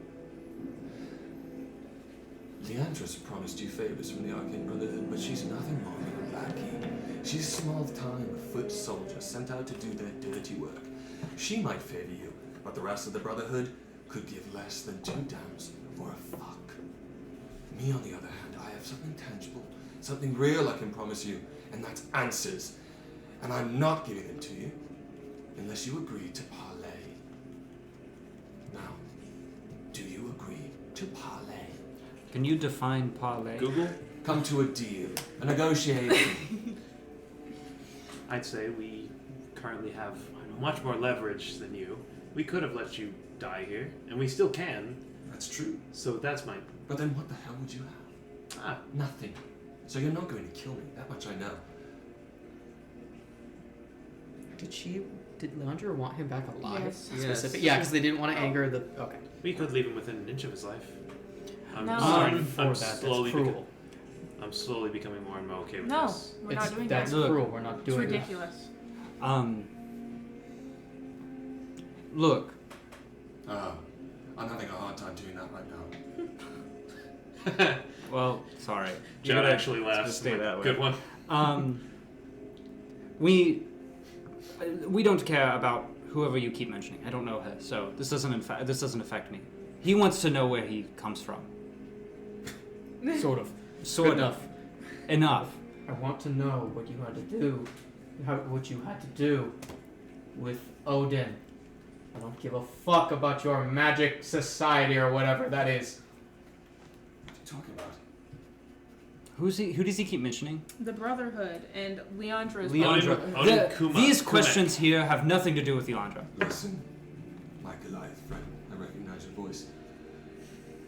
Leandra's promised you favors from the Arcane Brotherhood, but she's nothing more than a lackey. She's a small-time foot soldier sent out to do their dirty work. She might favor you, but the rest of the Brotherhood could give less than 2 dams for a fuck. Me, on the other hand, I have something tangible, something real I can promise you, and that's answers. And I'm not giving them to you unless you agree to parley. Now, do you agree to parley? Can you define parlay? Google. Come to a deal, a negotiation. I'd say we currently have much more leverage than you. We could have let you die here, and we still can. That's true. So that's my. But then what the hell would you have? Ah, Nothing. So you're not going to kill me. That much I know. Did Leandra want him back alive? Yes. Specific? Yes. Yeah, because they didn't want to anger the. Okay. we could leave him within an inch of his life. I'm No. starting. For I'm that, that's slowly. cruel. I'm slowly becoming more and more okay with No, this. we're not doing That's that. Look. cruel. We're not It's doing that. ridiculous. Look, I'm having a hard time doing that right now. well, sorry. You John gotta actually laughs. just stay I'm like, that way. Good one. We don't care about whoever you keep mentioning. I don't know her, so this doesn't affect me. He wants to know where he comes from. Sort of. Sort Good of. Enough. I want to know what you had to do, what you had to do with Odin. I don't give a fuck about your magic society or whatever that is. What are you talking about? Who does he keep mentioning? The Brotherhood and Leandra's Leandra. Odin Kuma. These Kumek. questions here have nothing to do with Leandra. Listen, my Goliath friend, I recognize your voice.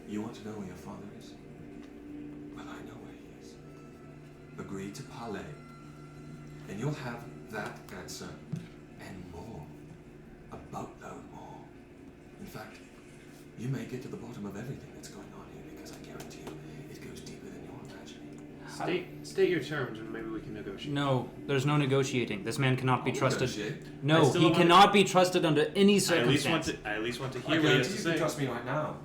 You want to know where your father is? Well, I know where he is. Agree to parley, and you'll have that answer and more. A boatload more. In fact, you may get to the bottom of everything that's going on here, because I guarantee you it goes deeper than you're imagining. State your terms and maybe we can negotiate. No, there's no negotiating. This man cannot be I'll trusted. negotiate. I No, still he want- cannot be trusted under any I circumstance. at least want to I hear what he has guarantee to you say. can trust me right now.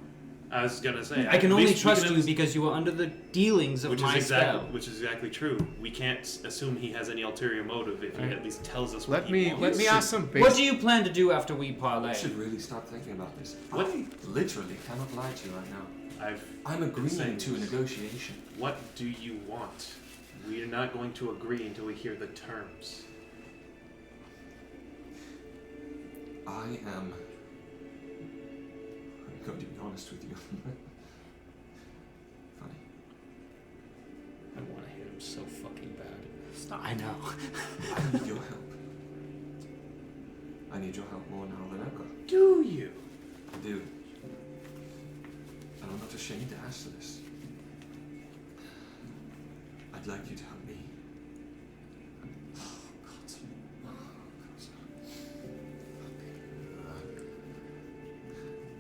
I was gonna say. I can at only least we trust can you because you are under the dealings of my spell. Which is exactly true. We can't assume he has any ulterior motive if he Right. at least tells us what Let he me wants. ask some What do you plan to do after we parlay? You should really start thinking about this. What? I literally cannot lie to you right now. I'm agreeing Saying to a this. negotiation. What do you want? We are not going to agree until we hear the terms. I'm going to be honest with you. Funny. I want to hit him so fucking bad. Stop. I know. I need your help. I need your help more now than ever. Do you? I do. And I'm not ashamed to ask for this. I'd like you to help me. Oh, God.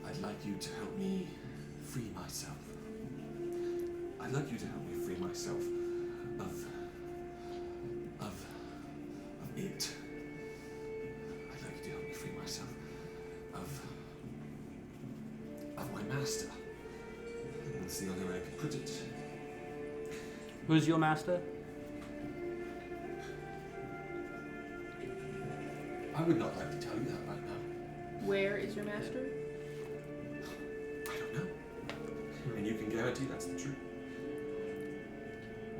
I'd like you to help me free myself. I'd like you to help me free myself of it. I'd like you to help me free myself of my master. That's the only way I could put it. Who's your master? I would not like to tell you that right now. Where is your master? I don't know. And you can guarantee that's the truth.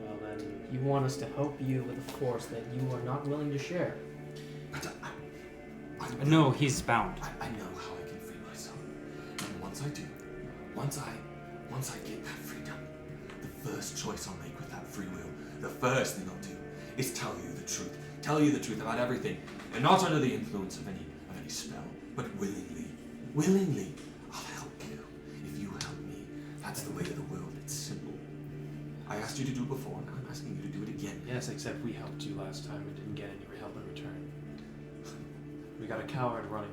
Well then, You want us to help you with a force that you are not willing to share. But I No, he's bound. I know how I can free myself. And once I do, once I get that freedom, the first choice I'll make with that free will, the first thing I'll do is tell you the truth. Tell you the truth about everything. And not under the influence of any spell, but willingly. Willingly. I'll help you. If you help me, that's the way of the world. It's simple. I asked you to do it before, and I'm asking you to do it again. yes, except we helped you last time and didn't get any help in return. We got a coward running.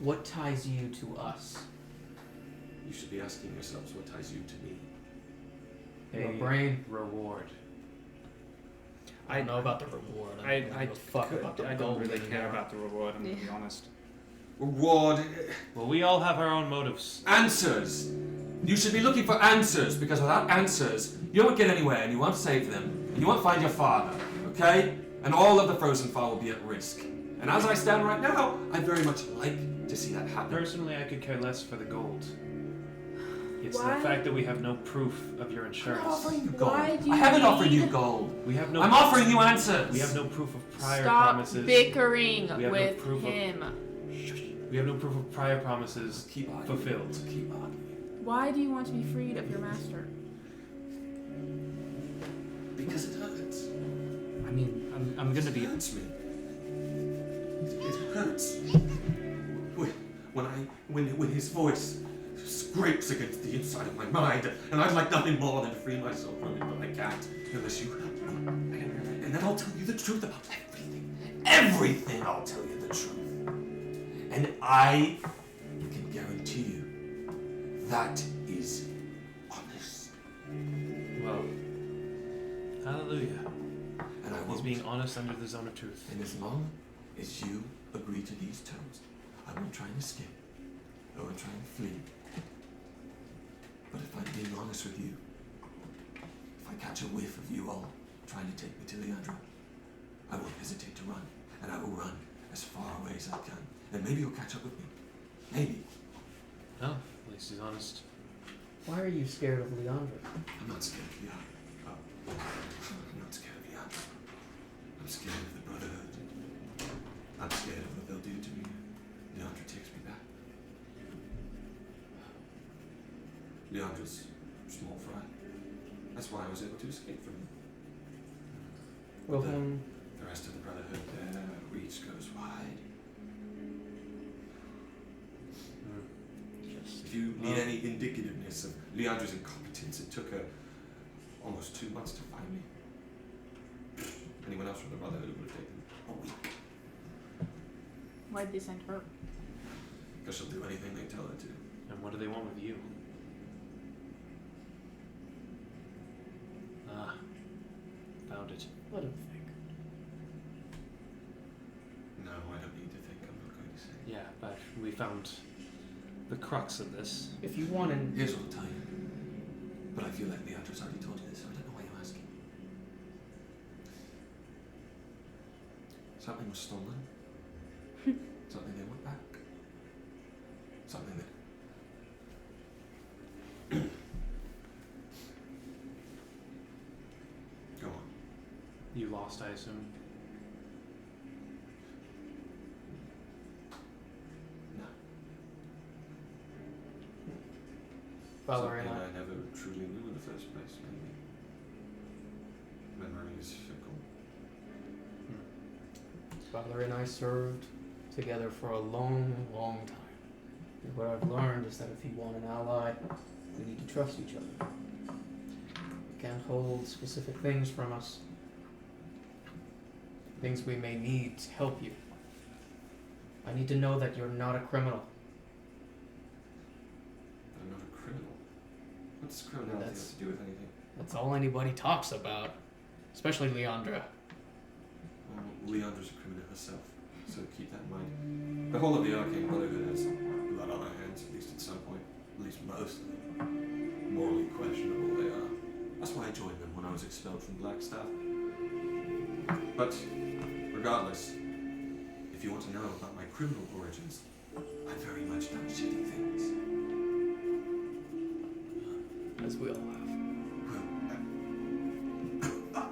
What ties you to us? You should be asking yourselves what ties you to me. Your A brain? reward. I don't know about the reward. I don't give a fuck about the I don't gold really care anymore. about the reward, I'm gonna be Yeah. honest. Reward. Well, we all have our own motives. Answers. You should be looking for answers, because without answers, you won't get anywhere, and you won't save them, and you won't find your father, okay? And all of the Frozen Far will be at risk. And as I stand right now, I'd very much like to see that happen. Personally, I could care less for the gold. It's Why? the fact that we have no proof of your I'm not insurance. offering you gold. Why do I you haven't offered you need- gold. We have no. I'm offering you answers. We have no proof of prior Stop promises. bickering We have no with proof of- him. We have no proof of prior promises Keep arguing. fulfilled. Keep arguing. Why do you want to be freed of your master? Because it hurts. I mean, I'm gonna It be. hurts me. It hurts. When his voice scrapes against the inside of my mind, and I'd like nothing more than to free myself from it, but I can't unless you help me. And then I'll tell you the truth about everything. Everything, I'll tell you the truth. And I can guarantee you that is honest. Well, hallelujah. And I He's won't. being honest under the zone of truth. And as long as you agree to these terms, I won't try and escape or try and flee. But if I'm being honest with you, if I catch a whiff of you all trying to take me to Leandra, I won't hesitate to run, and I will run as far away as I can. And maybe you'll catch up with me. Maybe. No, at least he's honest. Why are you scared of Leandra? I'm not scared of Leandra. I'm not scared of Leandra. I'm scared of the Brotherhood. I'm scared of what they'll do to me. Leandra takes me back. Leandra's small fry. That's why I was able to escape from him. Well, The rest of the Brotherhood, their reach goes wide. If you need any indicativeness of Leandra's incompetence, it took her almost 2 months to find me. Anyone else from the Brotherhood would have taken a week. Why'd they send her? Because she'll do anything they tell her to. And what do they want with you? Ah, found it. let him think. No, I don't need to think. I'm not going to say. Yeah, but we found the crux of this. If you want an Here's what I'll tell you. But I feel like Leandra's already told you this, so I don't know why you're asking. Something was stolen. Something they want back. Something that... Go on. You lost, I assume. No. Valerie and Something I. I never truly knew in the first place, maybe. Memory is fickle. Valerie and I served together for a long, long time. And what I've learned is that if you want an ally, we need to trust each other. You can't hold specific things from us. Things we may need to help you. I need to know that you're not a criminal. I'm not a criminal. What's criminality have to do with anything? That's all anybody talks about. Especially Leandra. Well, Leandra's a criminal herself, so keep that in mind. The whole of the Arcane Brotherhood has blood on their hands, at least at some point. At least most of them. Morally questionable they are. That's why I joined them when I was expelled from Blackstaff. But, regardless, if you want to know about my criminal origins, I've very much done shitty things. As we all have. Well,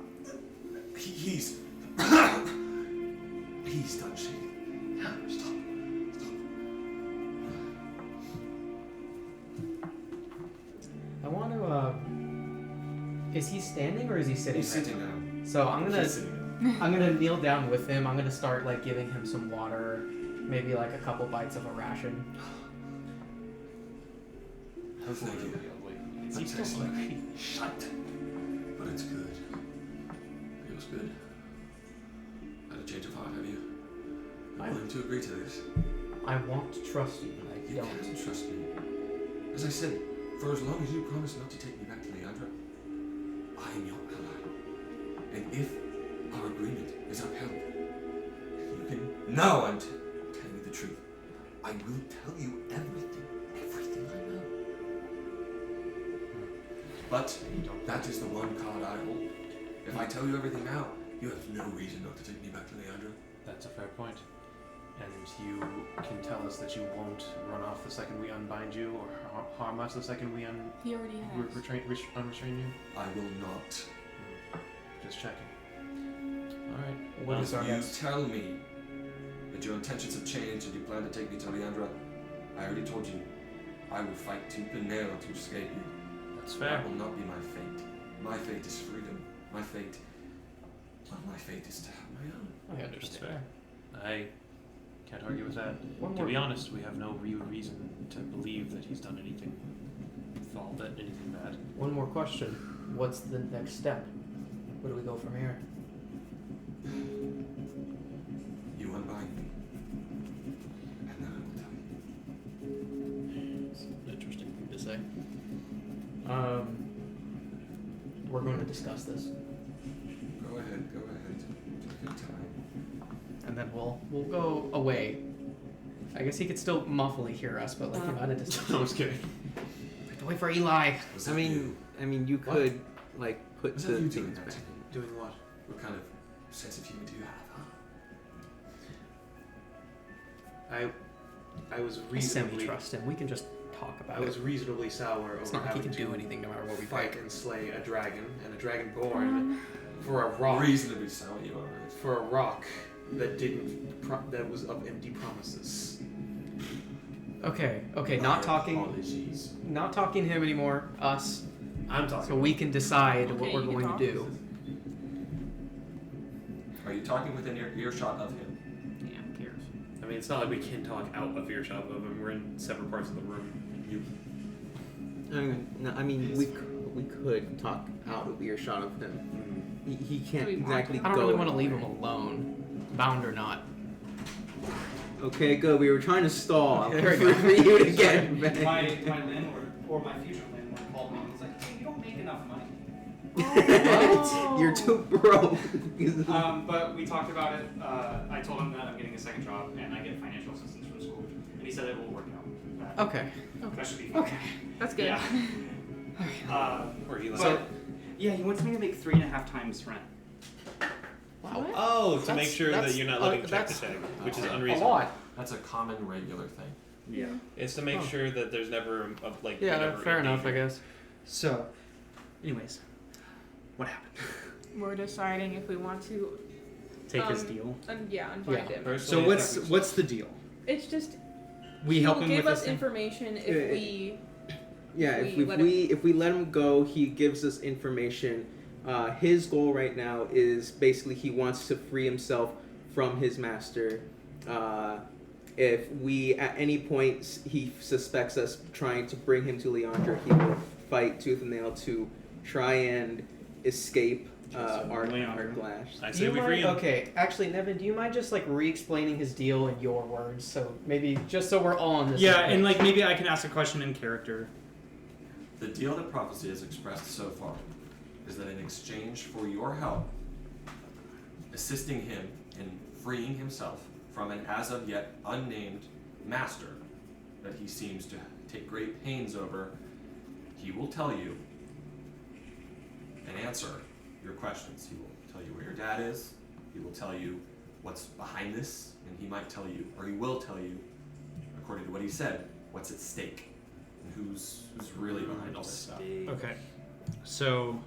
he's... he's done shitty. Stop. I want to, is he standing or is he sitting? He's right sitting now? down. So I'm He's sitting down. gonna kneel down with him. I'm gonna start like giving him some water, maybe like a couple bites of a ration. Thank you. Is he That's still excellent. hungry? Shut. But it's good. Feels good. Had a change of heart, have you? I'm willing to agree to this. I want to trust you, and I You don't. can't trust me. As I said, for as long as you promise not to take me back to Leandra, I am your ally. And if our agreement is upheld, you can... No, I'm telling you the truth. I will tell you everything I know. But that is the one card I hold. If I tell you everything now, you have no reason not to take me back to Leandra. That's a fair point. And you can tell us that you won't run off the second we unbind you, or harm us the second we He already has. unrestrain you? I will not. Just checking. Alright. What is our If you next? tell me that your intentions have changed and you plan to take me to Leandra, I already told you, I will fight tooth and nail to escape you. That's fair. That will not be my fate. My fate is freedom. My fate is to have my own. I That's understand. fair. I can't argue with that. One To more- be honest, we have no real reason to believe that he's done anything bad. One more question. What's the next step? Where do we go from here? You unbind me, and then I will tell you. It's an interesting thing to say. We're going to discuss this, Go ahead. Take your time. and then we'll go away. I guess he could still muffly hear us, but like at a distance. I was kidding. We have to wait for Eli. Was I that mean, you What? could like put Was the that you things doing back. that? Doing what? What kind of sense of humor do you have, huh? I was I reasonably semi-trust him. We can just talk about I was it. reasonably sour It's over not like he having can do to anything no matter what we fight pick. and slay a dragon and a dragonborn for a rock. Reasonably so, you are right. For a rock that that was of empty promises. Okay, My not talking apologies. to him anymore. Us. I'm talking. So we can decide what Okay, we're you can going talk. to do. Are you talking within earshot of him? Yeah, who cares? I mean, it's not like we can talk out of earshot of him. We're in separate parts of the room. You I mean, we could talk out of earshot of him. He can't Do we want exactly to? go. I don't really want to leave anywhere. him alone, bound or not. Okay, good. We were trying to stall. There we go. For you to get my back. landlord or my future landlord called me. He's like, "Hey, you don't make enough money." What? You're too broke. But we talked about it. I told him that I'm getting a second job and I get financial assistance from school, and he said it will work out. Okay. That should be fine. Okay. That's good. Yeah. Or Eli. But yeah, he wants me to make 3.5 times rent. Wow. What? Oh, to make That's- sure that that's- you're not living check that's to check, which is A unreasonable. lot. That's a common regular thing. Yeah. It's to make Oh. sure that there's never like Yeah, never fair in enough, I danger. guess. So, anyways, what happened? We're deciding if we want to, Take his Um, deal. unbind him. Personally, So I what's think we what's the deal? It's just We he help will him give with us this thing? information if Yeah, we. Yeah, We let him- if we let him go, he gives us information. His goal right now is basically he wants to free himself from his master. If we at any point he suspects us trying to bring him to Leandra, he will fight tooth and nail to try and escape our Leandra. glass. I Do say you we mind? free him. Okay, actually, Nevin, do you mind just like re-explaining his deal in your words? So maybe just so we're all on this. Yeah, page. and like maybe I can ask a question in character. The deal that Prophecy has expressed so far is that in exchange for your help, assisting him in freeing himself from an as of yet unnamed master that he seems to take great pains over, he will tell you and answer your questions. He will tell you where your dad is, he will tell you what's behind this, and he might tell you, or he will tell you, according to what he said, what's at stake and who's really behind all this stuff. Okay. So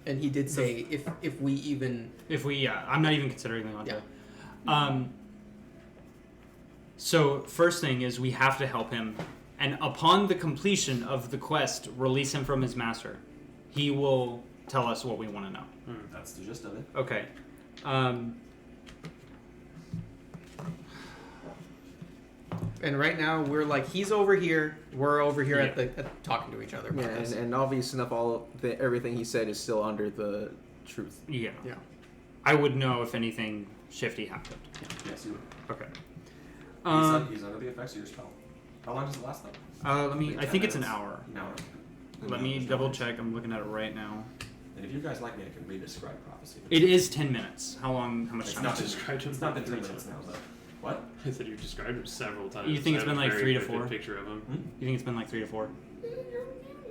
And he did say if we even. if we I'm not even considering Leandra. Yeah. So first thing is we have to help him, and upon the completion of the quest, release him from his master. He will tell us what we want to know. That's the gist of it. Okay. And right now we're like he's over here, we're over here Yeah. at talking to each other. About Yeah, this. and obvious enough, everything he said is still under the truth. Yeah. Yeah. I would know if anything shifty happened. Yes, you would. Okay. He's under the effects of your spell. How long does it last though? Let me. Like I 10 think it's an minutes? hour. An hour. Let me double check. I'm looking at it right now. And if you guys like me, I can re-describe prophecy. It is 10 minutes. How long? How much It's time? not is it? described him It's not been 10 three minutes now, times. though. What? I said you've described him several times. You think it's I have been a like very 3 to vivid 4? Picture of him. You think it's been like 3 to 4?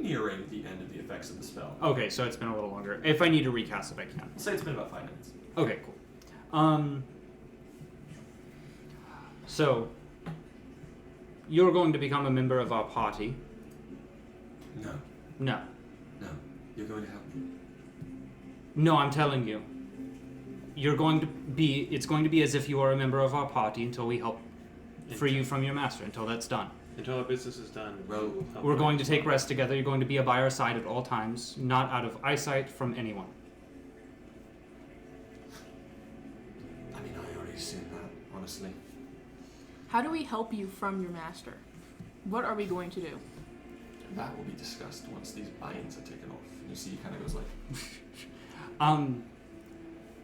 You're nearing the end of the effects of the spell. Okay, so it's been a little longer. If I need to recast it, I can. I'll say it's been about 5 minutes. Okay, cool. So you're going to become a member of our party. No. No. No. You're going to help me. No, I'm telling you. You're going to be. It's going to be as if you are a member of our party until we help free you from your master. Until that's done. Until our business is done. Well, We're going to take rest together. You're going to be by our side at all times, not out of eyesight from anyone. I mean, I already seen that, honestly. How do we help you from your master? What are we going to do? That will be discussed once these binds are taken off. And you see, he kind of goes like, Um,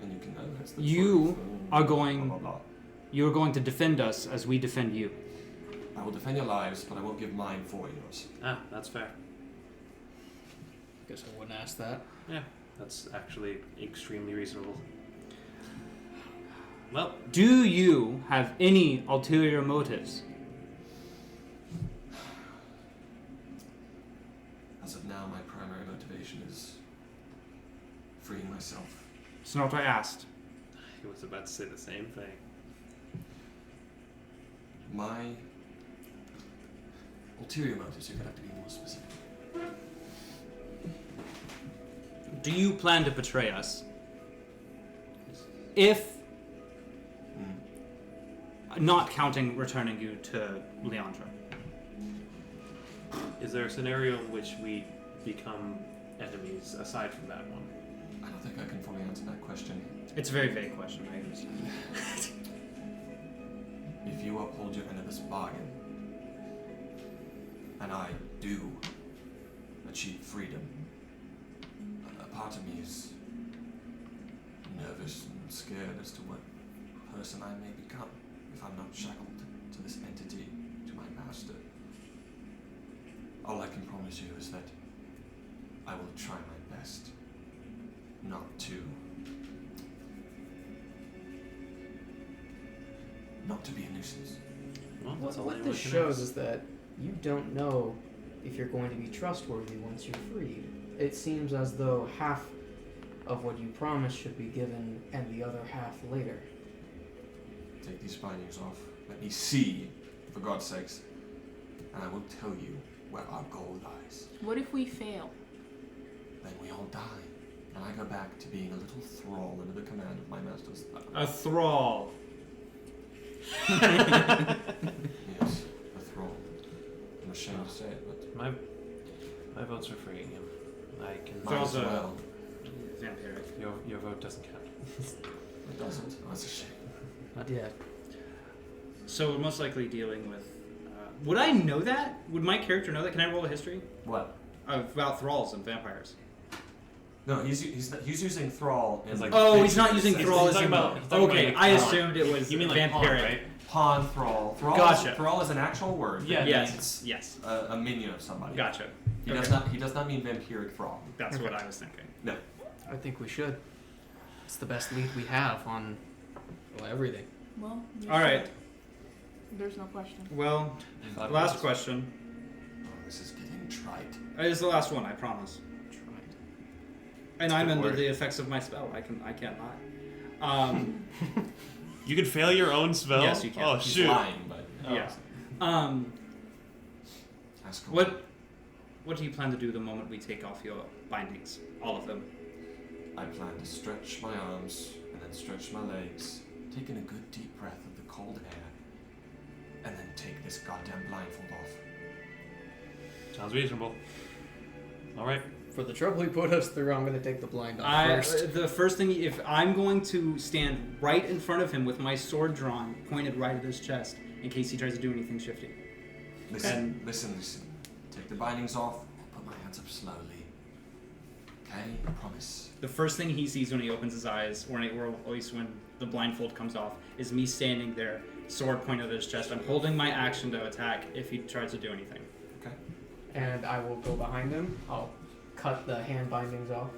and you can know that's the You truth, are going- Blah, blah, blah. you're going to defend us as we defend you. I will defend your lives, but I won't give mine for yours. Ah, that's fair. Guess I wouldn't ask that. Yeah, that's actually extremely reasonable. Well, Do you have any ulterior motives? As of now, my primary motivation is freeing myself. It's not what I asked. he was about to say the same thing. My ulterior motives, you're gonna have to be more specific. Do you plan to betray us? If, not counting returning you to Leandra. Is there a scenario in which we become enemies aside from that one? I don't think I can fully answer that question. It's a very vague question, I understand. If you uphold your end of this bargain, and I do achieve freedom, a part of me is nervous and scared as to what person I may become if I'm not shackled to this entity, to my master. All I can promise you is that I will try my best not to be a nuisance. Well, that's all What anyone this can shows ask. is that you don't know if you're going to be trustworthy once you're freed. It seems as though half of what you promised should be given and the other half later. Take these bindings off. Let me see, for God's sakes, and I will tell you where our goal lies. What if we fail? Then we all die, and I go back to being a little thrall under the command of my master's thumb. A thrall. Yes, a thrall. I'm ashamed to say it, but My vote's for freeing him. I can. might as Thrall's a- well. Vampiric. Your vote doesn't count. It doesn't. Oh, that's a shame. Not yet. So we're most likely dealing with... would I know that? Would my character know that? Can I roll a history? What? About thralls and vampires. No, he's using thrall in It's like- Oh, he's not using He's thrall as talking in... about- he's talking Okay, about I like pawn. assumed it was You mean like vampiric. pawn, right? pawn thrall. Gotcha. Thrall is an actual word. Yeah, that Yes, means yes. a minion of somebody. Gotcha. He Okay. does not mean vampiric thrall. That's what I was thinking. No. I think we should. It's the best lead we have on everything. Well, you All right. should. There's no question. Well, last question. Oh, this is getting trite. It is the last one, I promise. And I'm good under word. the effects of my spell. I can't lie. You can fail your own spell? Yes, you can. Oh, He's shoot. lying, but Yeah. ask him. What do you plan to do the moment we take off your bindings? All of them. I plan to stretch my arms and then stretch my legs, take in a good deep breath of the cold air, and then take this goddamn blindfold off. Sounds reasonable. All right. For the trouble he put us through, I'm going to take the blind off first. The first thing, if I'm going to stand right in front of him with my sword drawn, pointed right at his chest, in case he tries to do anything shifty. Listen. Take the bindings off, put my hands up slowly. Okay? I promise. The first thing he sees when he opens his eyes, or at least when the blindfold comes off, is me standing there, sword pointed at his chest. I'm holding my action to attack if he tries to do anything. Okay? And I will go behind him. I'll cut the hand bindings off.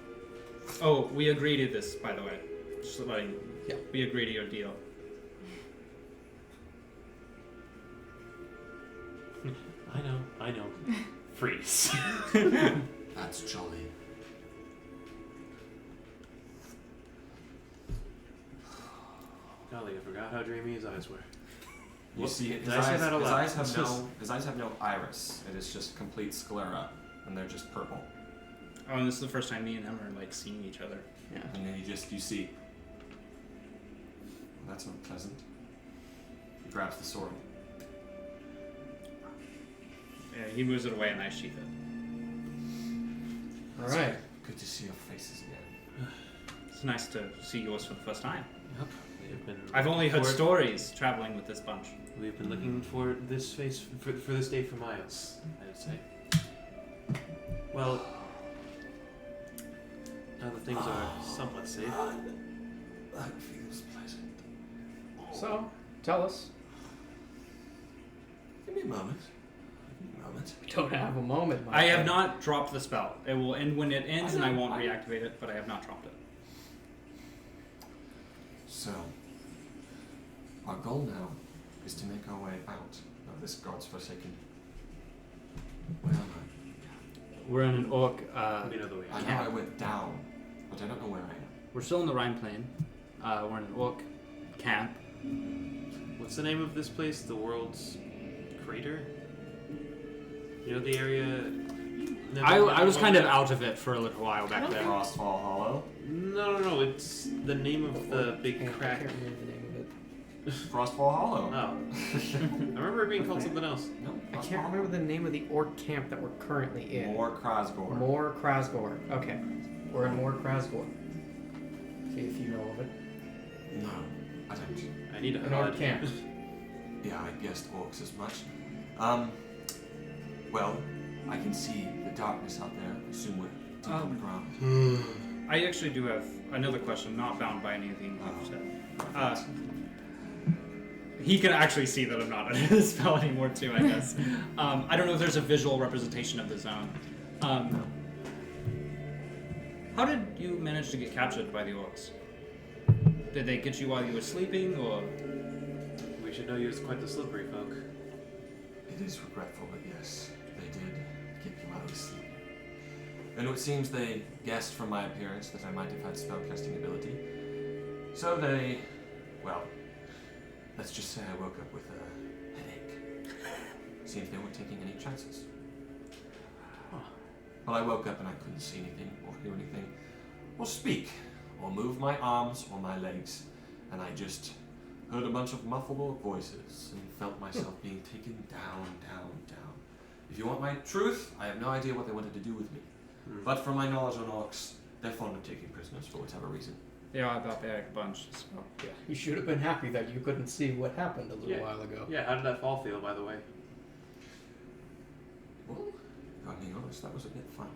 Oh, we agreed to this, by the way. Just letting you. Yeah. We agreed to your deal. I know. Freeze. That's jolly. Golly, I forgot how dreamy his eyes were. You What? see, Did I say that aloud? his eyes have no iris. It is just complete sclera, and they're just purple. Oh, and this is the first time me and him are like seeing each other. Yeah. And then you see. Well, that's not pleasant. He grabs the sword. Yeah, he moves it away and I sheath it. All right. Good to see your faces again. It's nice to see yours for the first time. Yep. We've been I've only looking heard for- stories traveling with this bunch. We've been looking for this face for this day for miles, I'd say. Well, now that things are somewhat safe. That feels pleasant. So, tell us. Give me a moment. We don't have a moment, my I have friend. not dropped the spell. It will end when it ends and I won't reactivate it, but I have not dropped it. So, our goal now is to make our way out of this God's forsaken. Where am We're in an orc. We know the way. I? I know I went down, but I don't know where I am. We're still in the Rhine Plain. We're in an orc camp What's the name of this place? The world's crater? You know the area. I was kind of out of it for a little while back there. Frostfall Hollow. No. It's the name of the big I crack. can't remember the name of it. Frostfall Hollow. Oh. I remember it being called something else. No, I can't remember the name of the orc camp that we're currently in. More Krasgore. More Krasgore. Okay. We're in More Krasgore. See if you know of it. No, I don't. I need a An orc HUD. camp. Yeah, I guessed orcs as much. Well, I can see the darkness out there. I assume we're deep underground. I actually do have another question, not bound by anything you've said. He can actually see that I'm not under the spell anymore too, I guess. I don't know if there's a visual representation of the zone. How did you manage to get captured by the orcs? Did they get you while you were sleeping, or...? We should know you as quite the slippery folk. It is regretful, but yes, they did get me while I was sleeping. And it seems they guessed from my appearance that I might have had spellcasting ability. So they, well, let's just say I woke up with a headache. Seems they weren't taking any chances. Well, I woke up and I couldn't see anything or hear anything, or speak, or move my arms or my legs, and I just heard a bunch of muffled voices and felt myself being taken down, down, down. If you want my truth, I have no idea what they wanted to do with me. But from my knowledge on orcs, they're fond of taking prisoners for whatever reason. They are a barbaric bunch, so... Yeah. You should have been happy that you couldn't see what happened a little while ago. Yeah, how did that fall feel, by the way? Well, if I'm being honest, that was a bit fun.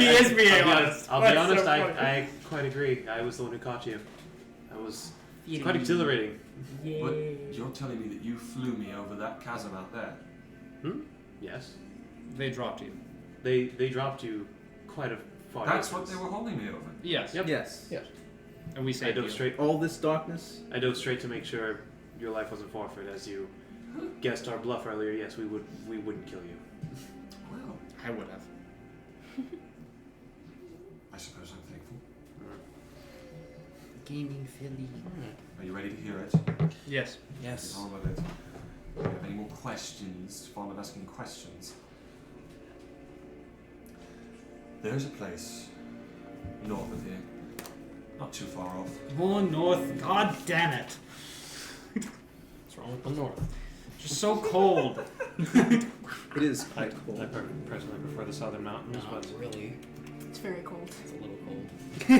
He is being honest. I'll be honest, so I quite agree. I was the one who caught you. It's quite exhilarating. But you're telling me that you flew me over that chasm out there? Yes. They dropped you. They dropped you quite a far That's what distance. they were holding me over. Yes. Yep. Yes. Yes. And we I saved dove you. straight. All this darkness. I dove straight to make sure your life wasn't forfeit. As you guessed our bluff earlier, yes, we wouldn't kill you. Well, I would have. I suppose I'm thankful. Gaming Philly. Are you ready to hear it? Yes. Yes. On with it. Do you have any more questions? Fond of asking questions. There's a place north of here, not too far off. More north. God damn it. What's wrong with the north? Just so cold. It is quite I cold. personally prefer the southern mountains, Not but really. It's very cold. It's a little cold.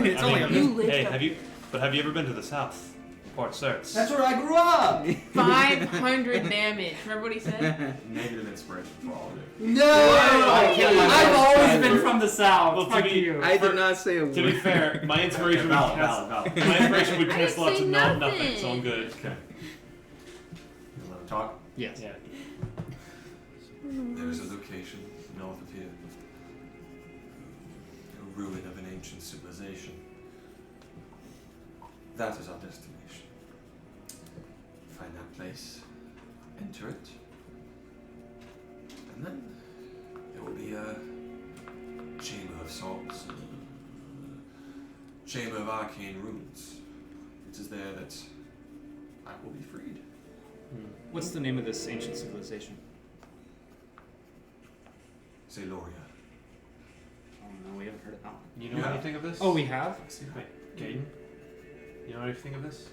It's only a You lived hey, up have you ever been to the south? Port Certs. That's where I grew up! 500 damage. Remember what he said? Negative inspiration for all of it. No! I've always been from the south. Well, to Fuck be- you. I did not say a To be word. fair, my inspiration would Valid. my inspiration would I cancel didn't out to say nothing, nothing. so I'm good. Okay. You want to talk? Yes. Yeah. There's a location north of here. A ruin of an ancient civilization. That is our destination. Find that place, enter it, and then there will be a chamber of sorts, a chamber of arcane runes. It is there that I will be freed. What's the name of this ancient civilization? Zaloria. Oh no, we haven't heard of that one. You know Yeah. anything of this? Oh, we have? Wait, Caden? You know anything of this?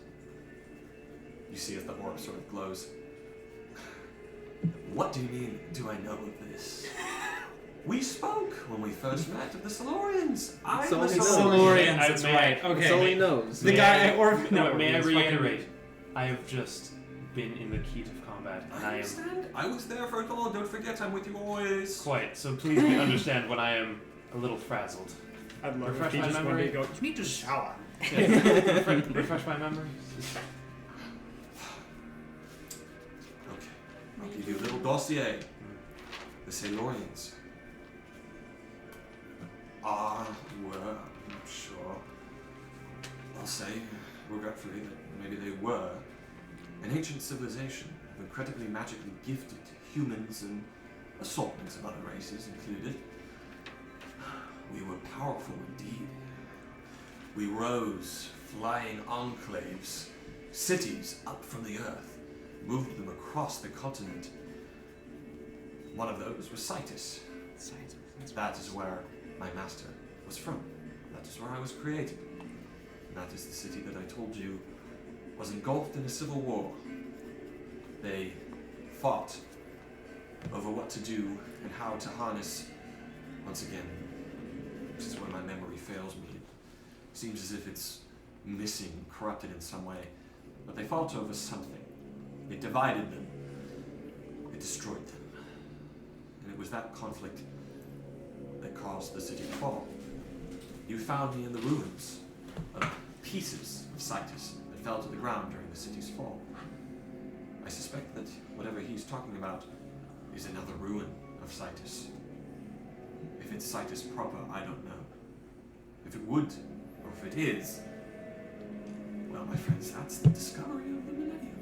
You see as the orb sort of glows. What do you mean, do I know of this? We spoke when we first met of the Solorians. I'm all the he knows. Solorian. Solorians, that's right. Okay. That's all he knows. The guy, or no, may I it's fucking- reiterate? I have just been in the heat of combat, and I I am understand. I was there for it all. Don't forget, I'm with you always. quite. So please understand when I am a little frazzled. I'd love Refresh if he my just one memory. day go, you need to shower. Refresh my memory. Okay. I'll give you a little dossier. The Salorians were, I'm sure, I'll say regretfully that maybe they were, an ancient civilization of incredibly magically gifted humans and assortments of other races included. We were powerful indeed. We rose flying enclaves cities up from the earth, moved them across the continent. One of those was Citus. That is where my master was from. That is where I was created. And that is the city that I told you was engulfed in a civil war. They fought over what to do and how to harness. Once again, this is where my memory fails me. It seems as if it's missing, corrupted in some way. But they fought over something. It divided them. It destroyed them. And it was that conflict that caused the city to fall. You found me in the ruins of pieces of Citus that fell to the ground during the city's fall. I suspect that whatever he's talking about is another ruin of Citus. If it's Citus proper, I don't know. If it would, or if it is, well, my friends, that's the discovery of the millennium.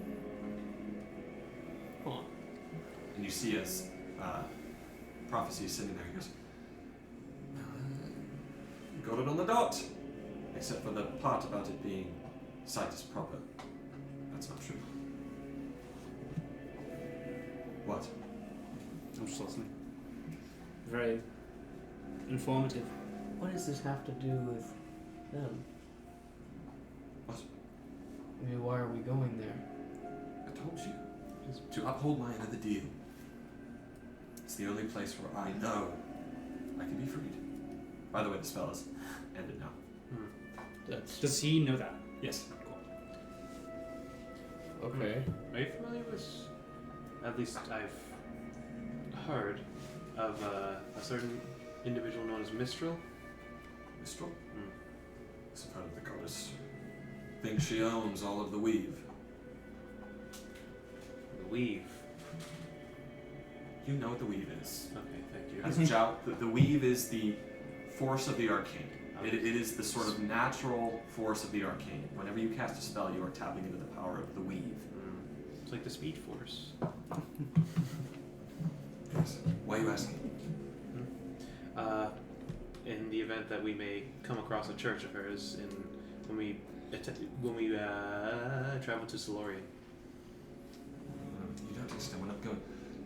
Huh. And you see as Prophecy is sitting there, he goes, got it on the dot. Except for the part about it being Citus proper. That's not true. What? I'm just listening. Very informative. What does this have to do with them? What? I mean, why are we going there? I told you. To uphold my end of the deal. It's the only place where I know I can be freed. By the way, the spell is ended now. Does he know that? Yes. Okay. Are you familiar with? At least I've heard of a certain individual known as Mistral. Mistral? It's a part of the goddess. Thinks she owns all of the weave. The weave. You know what the weave is. Okay, thank you. As the weave is the force of the arcane. It is the sort of natural force of the arcane. Whenever you cast a spell, you are tapping into the power of the weave. It's like the Speed Force. Yes. Why are you asking? In the event that we may come across a church of hers, when we travel to Solorian. You don't understand what I'm going.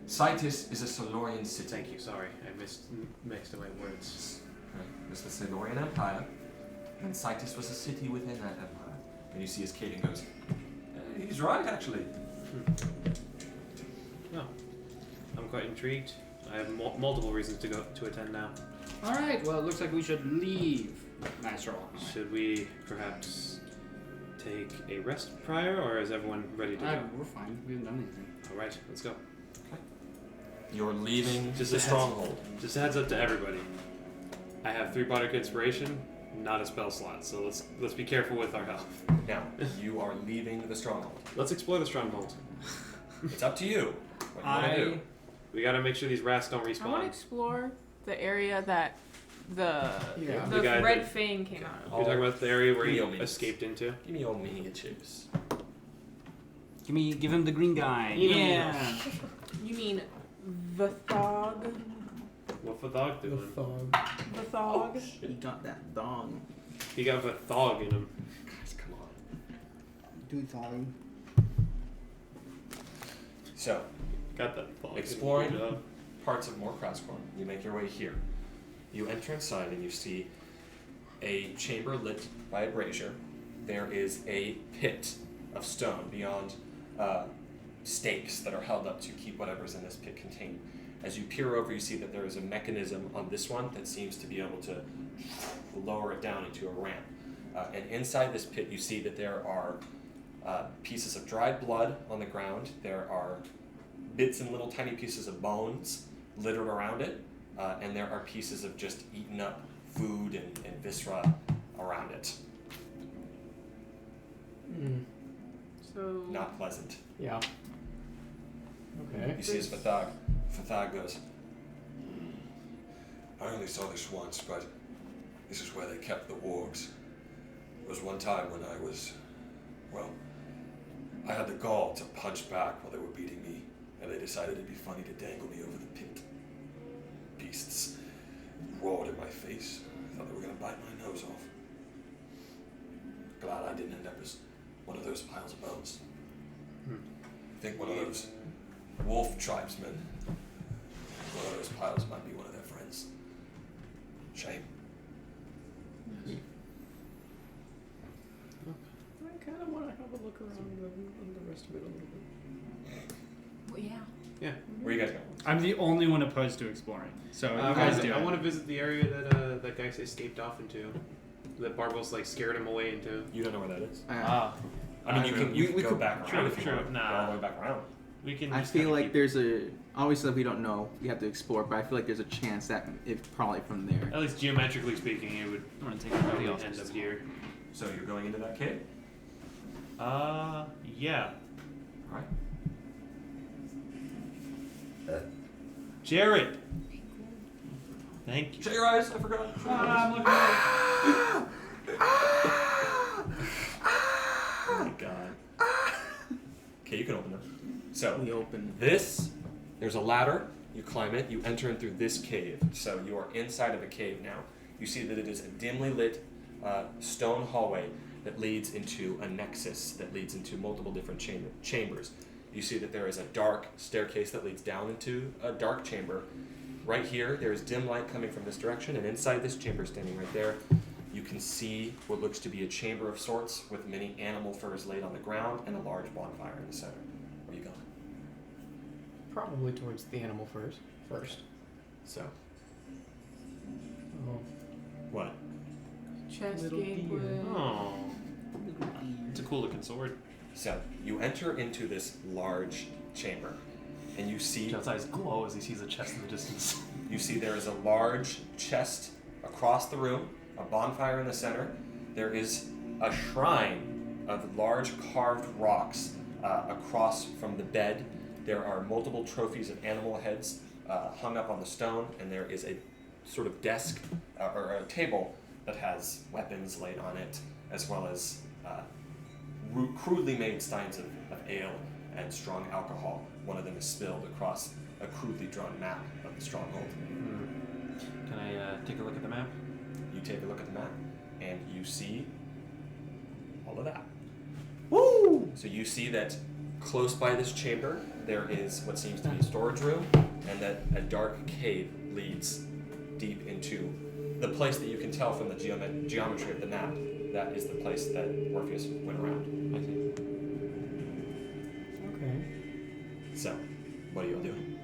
Citus is a Solorian city. Thank you. Sorry, I mixed away words. Right. There's the Solorian Empire, and Citus was a city within that empire. And you see as Caden goes, he's right, actually. No, I'm quite intrigued. I have multiple reasons to go to attend now. All right. Well, it looks like we should leave. Nice roll. Should we perhaps take a rest prior, or is everyone ready to go? We're fine. We haven't done anything. All right, let's go. You're leaving Just the a heads- stronghold. Just a heads up to everybody. I have 3 bardic inspiration, not a spell slot, so let's be careful with our health. Now, you are leaving the stronghold. Let's explore the stronghold. It's up to you. What you want to do. We gotta make sure these rats don't I want to respawn. explore the area that the Yeah. the The guy red that- fang came out of. You're talking about the area where Real you means. escaped into? Give me your miniatures. Give him the green guy. Yeah. You mean the thog? What's the dog The doing? fog. The thog? He got that dong. He got a thog in him. Guys, come on. Do thong. So, Got that thog. Exploring. Good job. parts of Morkraskorn. You make your way here. You enter inside and you see a chamber lit by a brazier. There is a pit of stone beyond stakes that are held up to keep whatever's in this pit contained. As you peer over, you see that there is a mechanism on this one that seems to be able to lower it down into a ramp. And inside this pit, you see that there are pieces of dried blood on the ground. There are bits and little tiny pieces of bones littered around it. And there are pieces of just eaten up food and viscera around it. So Not pleasant. Yeah. Okay. You see as Fathag goes, I only saw this once, but this is where they kept the wargs. There was one time when I was, well, I had the gall to punch back while they were beating me, and they decided it'd be funny to dangle me over the pit. Beasts roared in my face. I thought they were going to bite my nose off. Glad I didn't end up as one of those piles of bones. Hmm. I think one of those wolf tribesmen. One of those piles might be one of their friends. Shame. I kind of want to have a look around the rest of it a little bit. Well, yeah. Where you guys going? I'm the only one opposed to exploring. So you I guys wanna- do. I it. want to visit the area that that guy escaped off into. That Barbel's like scared him away into. You don't know where that is. Uh, I mean, you can we go could- back around True, if you true. want. Nah. Go all the way back around. We can. I just feel kinda like keep- there's a obviously we don't know. You have to explore, but I feel like there's a chance that it's probably from there. At least geometrically speaking, it would I'm gonna take probably everybody end else. up here. So you're going into that cave. Yeah. All right. Jared. Thank you. Shut your eyes. I forgot. Shut your eyes. I'm looking at Oh my god. Okay, you can open them. So We open. there's a ladder. You climb it. You enter in through this cave. So you are inside of a cave now. You see that it is a dimly lit stone hallway that leads into a nexus that leads into multiple different chambers. You see that there is a dark staircase that leads down into a dark chamber. Right here, there is dim light coming from this direction, and inside this chamber, standing right there, you can see what looks to be a chamber of sorts with many animal furs laid on the ground and a large bonfire in the center. Where are you going? Probably towards the animal first. So, Oh. what? Chest Little gateway. deer. Oh. It's a cool looking sword. So, you enter into this large chamber, and you see John's eyes glow as he sees a chest in the distance. You see there is a large chest across the room, a bonfire in the center. There is a shrine of large carved rocks across from the bed. There are multiple trophies of animal heads hung up on the stone, and there is a sort of desk or a table that has weapons laid on it, as well as crudely made steins of ale and strong alcohol. One of them is spilled across a crudely drawn map of the stronghold. Can I take a look at the map? You take a look at the map, and you see all of that. Woo! So you see that close by this chamber, there is what seems to be a storage room, and that a dark cave leads deep into the place that you can tell from the geometry of the map. That is the place that Orpheus went around. I see. Okay. So, what are you all doing?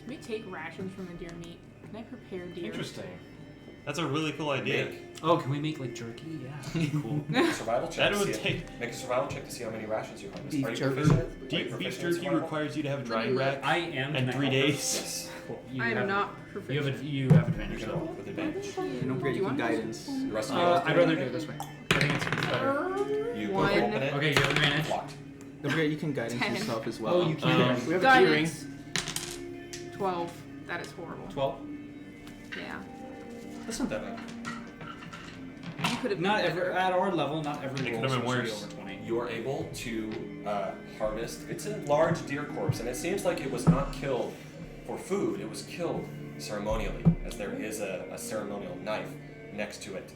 Can we take rations from the deer meat? Can I prepare deer? Interesting. That's a really cool idea. Make Oh, can we make like jerky? Yeah. Cool. a survival check. That to would see take. Make a survival check to see how many rations you harvest. Beef Are you jerky. proficient? Are you Beef proficient in jerky survival? requires you to have a drying Really? rack I am. and Can I 3 help? days. Yes. Cool. You I am have, not You proficient. have you have You advantage. can So. roll with advantage. And don't forget Do you you can want guidance. The rest of you guys I'd rather do it this way. I think it's better. You One. both open it. Okay, you have advantage. Locked. Don't forget you can guidance 10. yourself as well. Oh, you can. We have a key ring. Guidance. 12. That is horrible. 12. Yeah. That's not that bad. You could have. Not ever at our level. Not every It roll could've been is worse. over 20. You are able to harvest. It's a large deer corpse, and it seems like it was not killed for food. It was killed ceremonially, as there is a ceremonial knife next to it.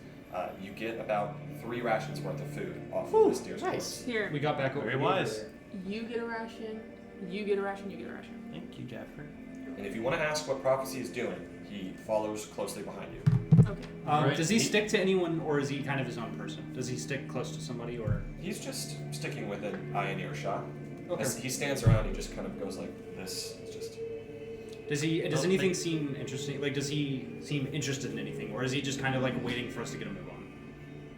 You get about 3 rations worth of food off of this deer's corpse. Here. We got back over Very here. wise. You get a ration. You get a ration. You get a ration. Thank you, Jaffer. And if you want to ask what Prophecy is doing, he follows closely behind you. Okay. Does he He- stick to anyone, or is he kind of his own person? Does he stick close to somebody, or? He's just sticking with an eye and earshot. Okay. As he stands around, he just kind of goes like this. It's just Does he? Does Don't anything think- seem interesting? Like, does he seem interested in anything, or is he just kind of like waiting for us to get a move on?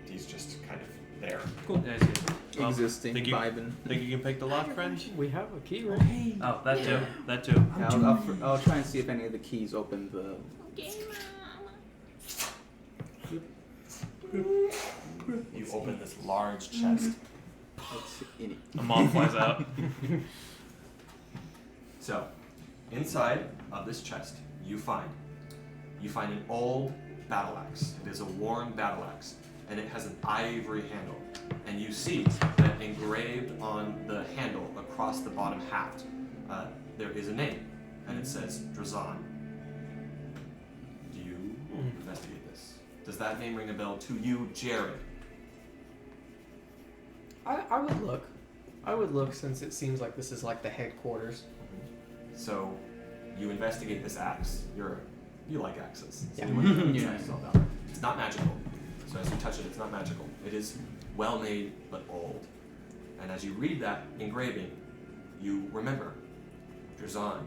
he's just kind of there. Cool. Yeah, I see. Well, Existing, think you- vibing. Think you can pick the lock, friend? We have a key ring. Oh, that too. That too. Yeah, I'll try and see if any of the keys open the. You open this large chest. Let's see any. A moth flies out. So, inside of this chest, you find an old battle axe. It is a worn battle axe, and it has an ivory handle. And you see that engraved on the handle across the bottom haft, there is a name, and it says Drazan. Do you investigate this? Does that name ring a bell to you, Jared? I would look. I would look since it seems like this is like the headquarters. So, you investigate this axe. You like axes. So Yeah. you want to Yeah. try yourself out. It's not magical. So as you touch it, it's not magical. It is well made but old. And as you read that engraving, you remember Drazan.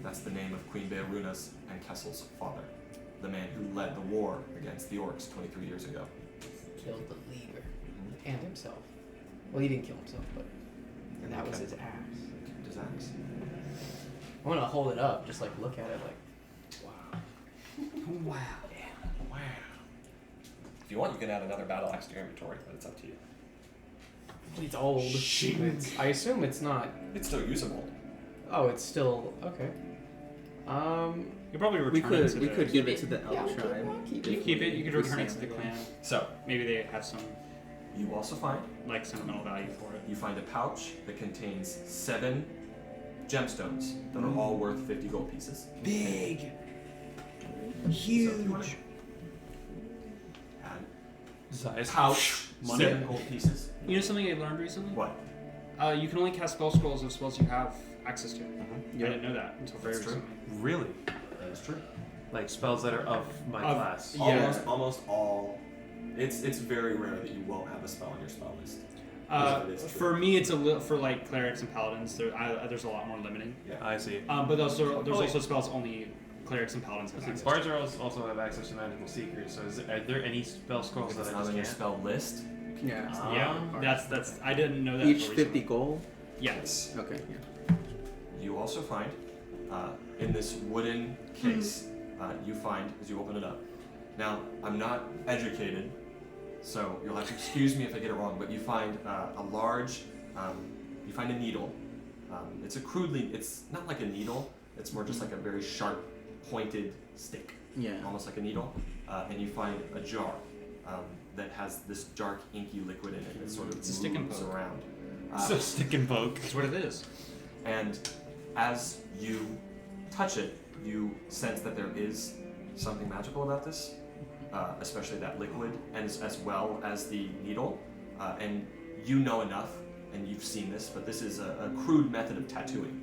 That's the name of Queen Bearuna's and Kessel's father, the man who led the war against the orcs 23 years ago. Killed the leader and himself. Well, he didn't kill himself, but and that was his axe. His axe. I want to hold it up, just like look at it, like, wow. Wow. Wow. If you want, you can add another battle axe to your inventory, but it's up to you. It's old. I assume it's not. It's still usable. Oh, it's still okay. You probably return We it to could the, give it to the Yeah, elf I'll tribe. keep You keep it. You could return it to the Yeah. clan. So, Maybe they have some you also find like sentimental value for it. you find a pouch that contains 7 gemstones that are all worth 50 gold pieces. Big. So if you want to add Size. pouch, Money. 7 gold pieces. You know something I learned recently? What? You can only cast spell scrolls of spells you have access to. Mm-hmm. I didn't know that until very That's true. recently. Really? That is true. Like spells that are of my Of- class. Yeah. Almost all. It's very rare that you won't have a spell on your spell list. It is true. For me, it's a little for like clerics and paladins. There's a lot more limiting. I see. But also there's Oh, wait. also spells only clerics and paladins have access. Bards are also have access to magical secrets. So are there any spell scrolls If that it's I not just on your can't? spell list, Yeah. Yeah, that's I didn't know that. Each until 50 recently. gold. Yes. Okay. you also find in this wooden case, you find as you open it up. Now, I'm not educated, so you'll have to excuse me if I get it wrong, but you find a large, you find a needle. It's not like a needle, it's more just like a very sharp, pointed stick, Yeah. almost like a needle. And you find a jar that has this dark, inky liquid in it that sort of It's a stick and moves poke. around. So stick and poke. That's what it is. And as you touch it, you sense that there is something magical about this, especially that liquid, and as well as the needle. And you know enough, and you've seen this, but this is a crude method of tattooing.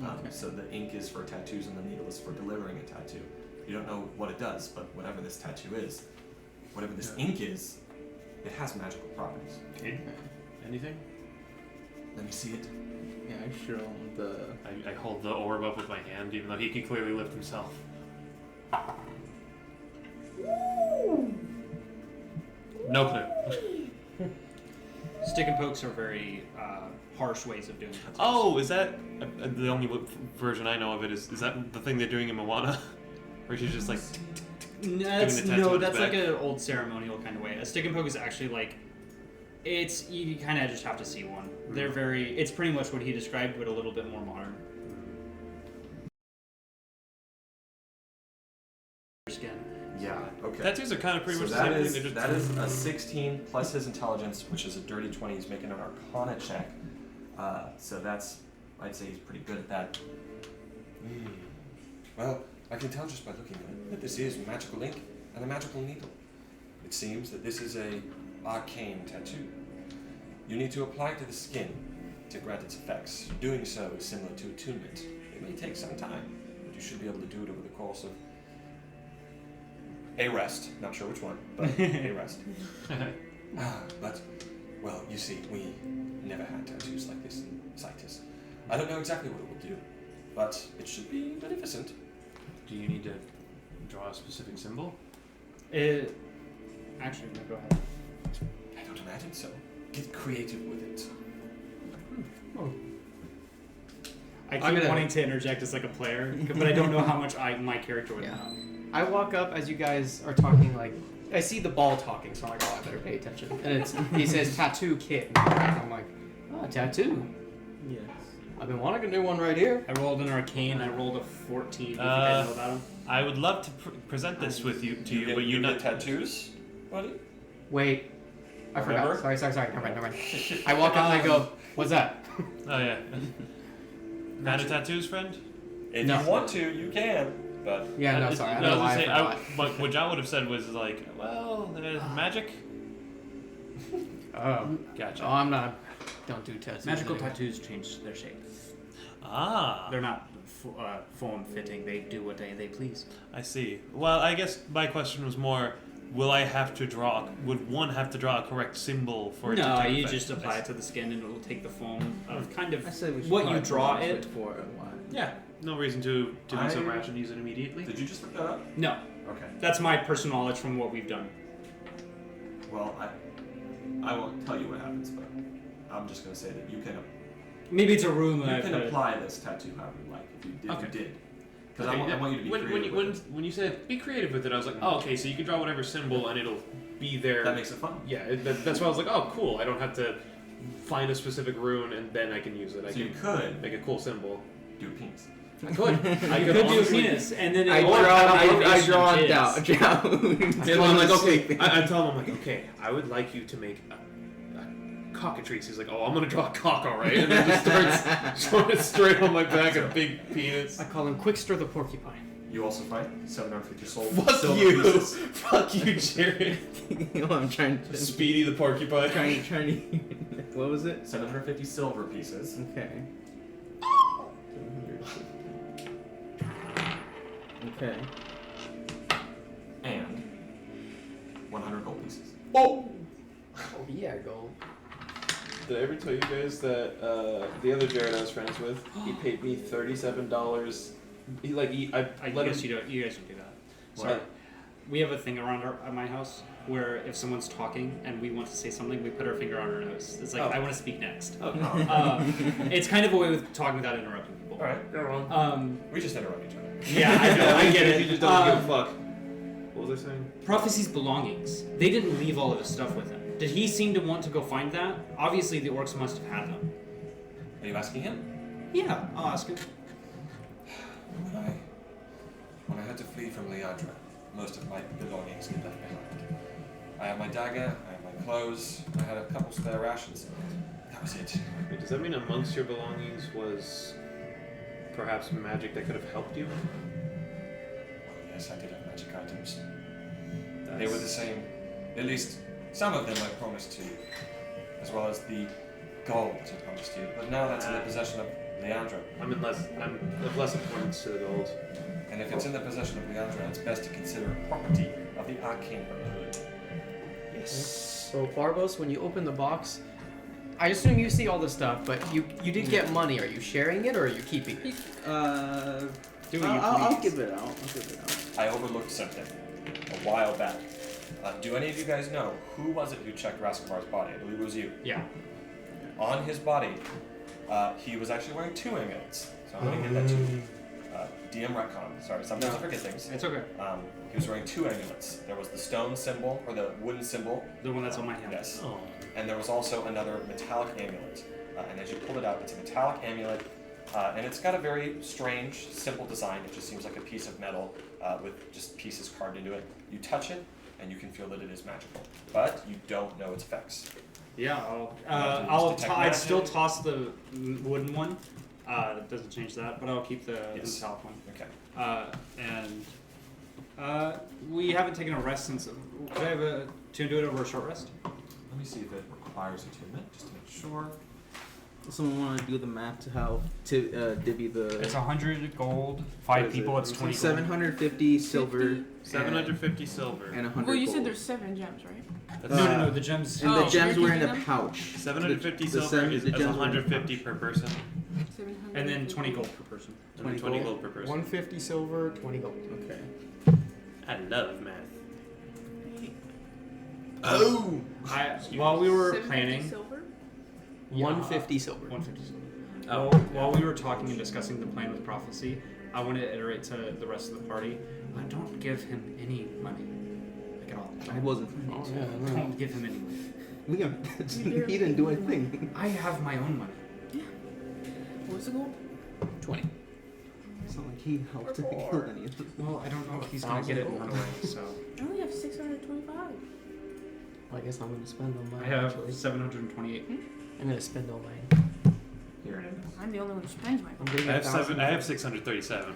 Okay. So the ink is for tattoos, and the needle is for delivering a tattoo. You don't know what it does, but whatever this tattoo is, whatever this ink is, it has magical properties. Anything? Let me see it. Yeah, I show him the. I hold the orb up with my hand, even though he can clearly lift himself. No clue. Stick and pokes are very harsh ways of doing tattoos. Oh, is that the only version I know of it? Is that the thing they're doing in Moana, or she's just like That's, doing the tattoo no, on his that's like back? an old ceremonial kind of way. A stick and poke is actually like, it's you kind of just have to see one. They're very. It's pretty much what he described, but a little bit more modern. Skin. Yeah. Okay. tattoos are kind of pretty So much the that same is, thing. They're that just is a 16 plus his intelligence, which is a dirty 20. He's making an Arcana check. So that's, I'd say he's pretty good at that. Well, I can tell just by looking at it that this is magical ink and a magical needle. It seems that this is a arcane tattoo. You need to apply it to the skin to grant its effects. Doing so is similar to attunement. It may take some time, but you should be able to do it over the course of a rest. Not sure which one, but a rest. But, well, you see, we never had tattoos like this in Citus. I don't know exactly what it will do, but it should be beneficent. Do you need to draw a specific symbol? Actually, no, go ahead. I don't imagine so. Get creative with it. I keep I'm gonna- wanting to interject as like a player, but I don't know how much my character would Yeah. know. I walk up as you guys are talking, like, I see the ball talking, so I'm like, oh, I better pay attention. And he says, tattoo kit. I'm like, oh, tattoo. Yes. I've been wanting a new one right here. I rolled an arcane. I rolled a 14. You think I know about him? I would love to present this with you to you, but you not tattoos, buddy? Wait. I forgot. Remember? Sorry. Never mind. I walk up and I go, what's that? Oh yeah. Kind of tattoos, friend? If No. you want to, you can, but Yeah, no, sorry. I No, don't know I was why gonna I say, forgot. what John would have said was like, well, there's magic. Gotcha. Oh, I'm not. Don't do tattoos. Magical anyway. tattoos change their shape. Ah, They're not form fitting. They do what they please. I see. Well, I guess my question was more: will I have to draw? Would one have to draw a correct symbol for it to No, take you effect? just apply it to the skin, and it'll take the form of kind of I say we should what you probably draw wait it. for a while. Yeah, no reason to be so I- rash and use it immediately. Did you just look that up? No, Okay. that's my personal knowledge from what we've done. Well, I won't tell you what happens, but I'm just gonna say that you can Maybe it's a room. apply this tattoo however you like if you Okay. did. Because Okay, I want you to be when creative. you with when you said be creative with it, I was like, oh, okay, so you can draw whatever symbol and it'll be there. it. That makes it fun. Yeah, that's why I was like, oh, cool. I don't have to find a specific rune and then I can use it. I So you can could make a cool symbol. do penis. I could. I You could could do a honestly- penis, and then I it draw. won't have the I elevation draw of on his. down. So I'm like, okay. I tell him, I'm like, okay, I would like you to make a cockatrice. He's like, oh, I'm gonna draw a cock, all right, and then just starts drawing it straight on my back, a big penis. I call him Quickster the porcupine. You also find 750 soul. Fuck silver you, pieces. fuck you, Jared. You know, I'm trying to. Speedy the porcupine. Trying to. What was it? 750 silver pieces. Okay. Okay. And 100 gold pieces. Oh yeah, gold. Did I ever tell you guys that the other Jared I was friends with, he paid me $37. I let him. You guys don't do that. Sorry. We have a thing around at my house where if someone's talking and we want to say something, we put our finger on our nose. It's like, Oh. I want to speak next. Oh, It's kind of a way with talking without interrupting people. All right, go on. We just interrupt each other. Yeah, I know, I get it. He just doesn't give a fuck. What was I saying? Prophecy's belongings. They didn't leave all of his stuff with him. Did he seem to want to go find that? Obviously, the orcs must have had them. Are you asking him? Yeah, I'll ask him. When I had to flee from Leandra, most of my belongings were left behind. I have my dagger, I have my clothes, I had a couple spare rations. That was it. Wait, does that mean amongst your belongings was perhaps magic that could have helped you? Well, yes, I did have magic items. They were the same. At least some of them I promised to you, as well as the gold I promised you. But now that's in the possession of Leandra. I'm of less importance to the gold. And if it's in the possession of Leandra, it's best to consider it property of the Arcane Brotherhood. Yes. So Barbos, when you open the box, I assume you see all the stuff, but you did get money. Are you sharing it or are you keeping it? Do what you I'll please. give it out. I overlooked something a while back. Do any of you guys know who was it who checked Raskovar's body? I believe it was you. Yeah. On his body, he was actually wearing 2 amulets. So I'm going to give that to you. DM retcon. Sorry, sometimes I forget things. It's okay. He was wearing 2 amulets. There was the stone symbol, or the wooden symbol. The one that's on my hand. Yes. Oh. And there was also another metallic amulet. And as you pull it out, it's a metallic amulet. And it's got a very strange, simple design. It just seems like a piece of metal with just pieces carved into it. You touch it, and you can feel that it is magical. But you don't know its effects. Yeah, have to I'll detect I'd still magic. toss the wooden one. It doesn't change that, but I'll keep the Yes. metallic one. Okay. We haven't taken a rest since. Could I have a to do it over a short rest? Let me see if it requires attunement, just to make sure. Someone want to do the math to how to divvy the It's 100 gold. What 5 is people. it? It's 20 gold. 750 silver 750 silver. and 100 Well, you gold. said there's 7 gems, right? That's No, the gems. And Oh, the gems you're were in a keeping them? pouch. 750 The silver seven- is the gems were in a 150 per person. 700. And then 20 gold per person. And then 20 20 gold per person. 150 silver, 20 gold. Okay. I love math. Oh! While we were 750 planning, silver? 150 silver. 150 silver. Oh. While we were talking and discussing the plan with prophecy, I want to iterate to the rest of the party. Don't give him any money, like at all. I wasn't. Oh, yeah, I know. Don't give him any money. Liam, he didn't do anything. I have my own money. What's the gold? 20. It's not like he helped to kill any of them. Well, I don't know if he's gonna get it in 1,000 one way, so I only have 625. Well, I guess I'm gonna spend all mine. I have actually. 728. I'm gonna spend all mine. Here it is. I'm the only one who spends my I'm gold. getting I have 1,000. I have 637.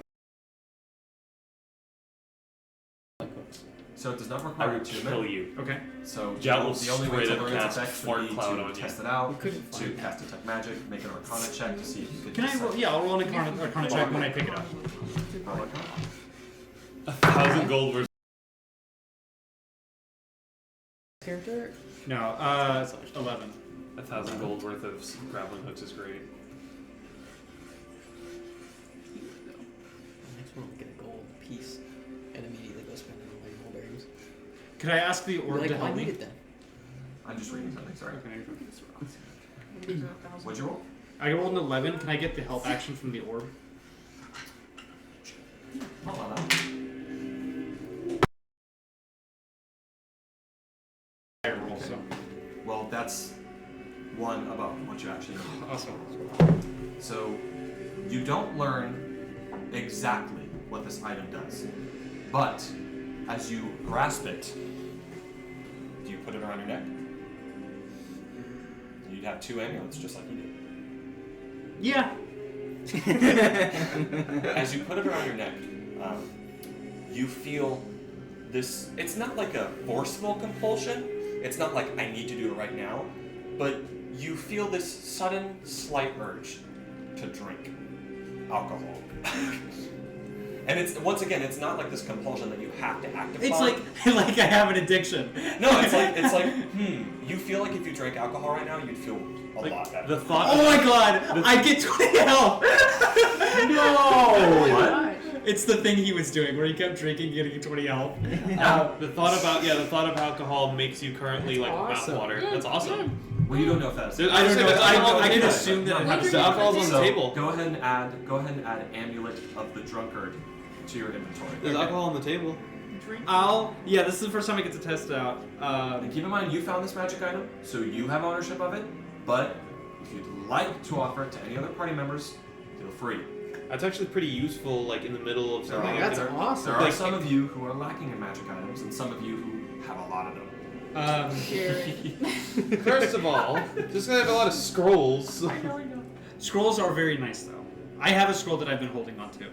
So it does not I require would attunement. kill you. Okay. So Jout will the only way straight to up learn its cast effects fart would be cloud to on test you. it out, We couldn't to find cast detect magic, make an Arcana check to see if you could. Can I roll? Yeah, I'll roll an Arcana check when I pick it up. Roll Arcana. 1,000 gold versus. Character? No, 11. 1,000 gold worth of grappling hooks is great. Next one, get a gold piece and immediately go spend it on like mulberries. Could I ask the orb Like, to why help need me? it then? I'm just reading something. Sorry. Okay. What'd you roll? I rolled an 11. Can I get the help action from the orb? Hold on. I roll so. Well, that's one above what you actually need. Awesome. So you don't learn exactly what this item does, but as you grasp it, do you put it around your neck? You'd have 2 amulets just like you did. Yeah. As you put it around your neck, you feel this. It's not like a forceful compulsion. It's not like I need to do it right now, but you feel this sudden, slight urge to drink alcohol. And it's once again, it's not like this compulsion that you have to act upon. It's like I have an addiction. No, it's like you feel like if you drank alcohol right now, you'd feel a lot better. The thought. Oh my god! I get 20 health! Oh my gosh. It's the thing he was doing where he kept drinking, getting 20 health. The thought of alcohol makes you currently like awesome. mouth water. That's awesome. Well, you don't know if that's. Dude, I don't know. I can Okay. assume that it No, happens. The alcohol's on the So table. go ahead and add Amulet of the Drunkard to your inventory. There's alcohol on the table. Yeah, this is the first time I get to test it out. And keep in mind, you found this magic item, so you have ownership of it. But if you'd like to offer it to any other party members, feel free. That's actually pretty useful, like in the middle of something. That's there, awesome. There are Like- some of you who are lacking in magic items, and some of you who have a lot of them. Jared. First of all, just gonna have a lot of scrolls. I know. Scrolls are very nice, though. I have a scroll that I've been holding on to.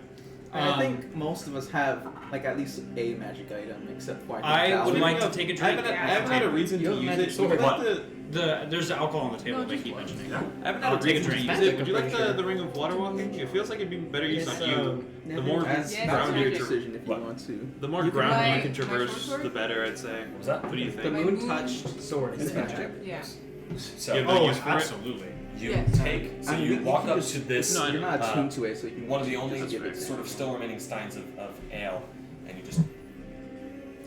I think most of us have like at least a magic item, except for I Val. would like to take a I drink. haven't had a reason You to have a use magic it. sword. Would you like What? the- There's alcohol on the table. No, They just keep one. mentioning. Yeah. I haven't I'll had a take a reason to drink. use it. Would you like the ring of water walking? It feels like it'd be better used Yes, on you. The Nevin, more As Yes, that's that's your magic. decision if you What? want to. The more You can ground buy you can my traverse, sword? the better. I'd say. What was that? What do you The think? moon touched sword is It's magic. Yeah. So You have Oh, use for it? absolutely. you Yes. take. So I mean, you you walk can up just- to this. No, I You're not uh, attuned to it, so you can. one of the only just give it sort of to still remaining steins of ale, and you just.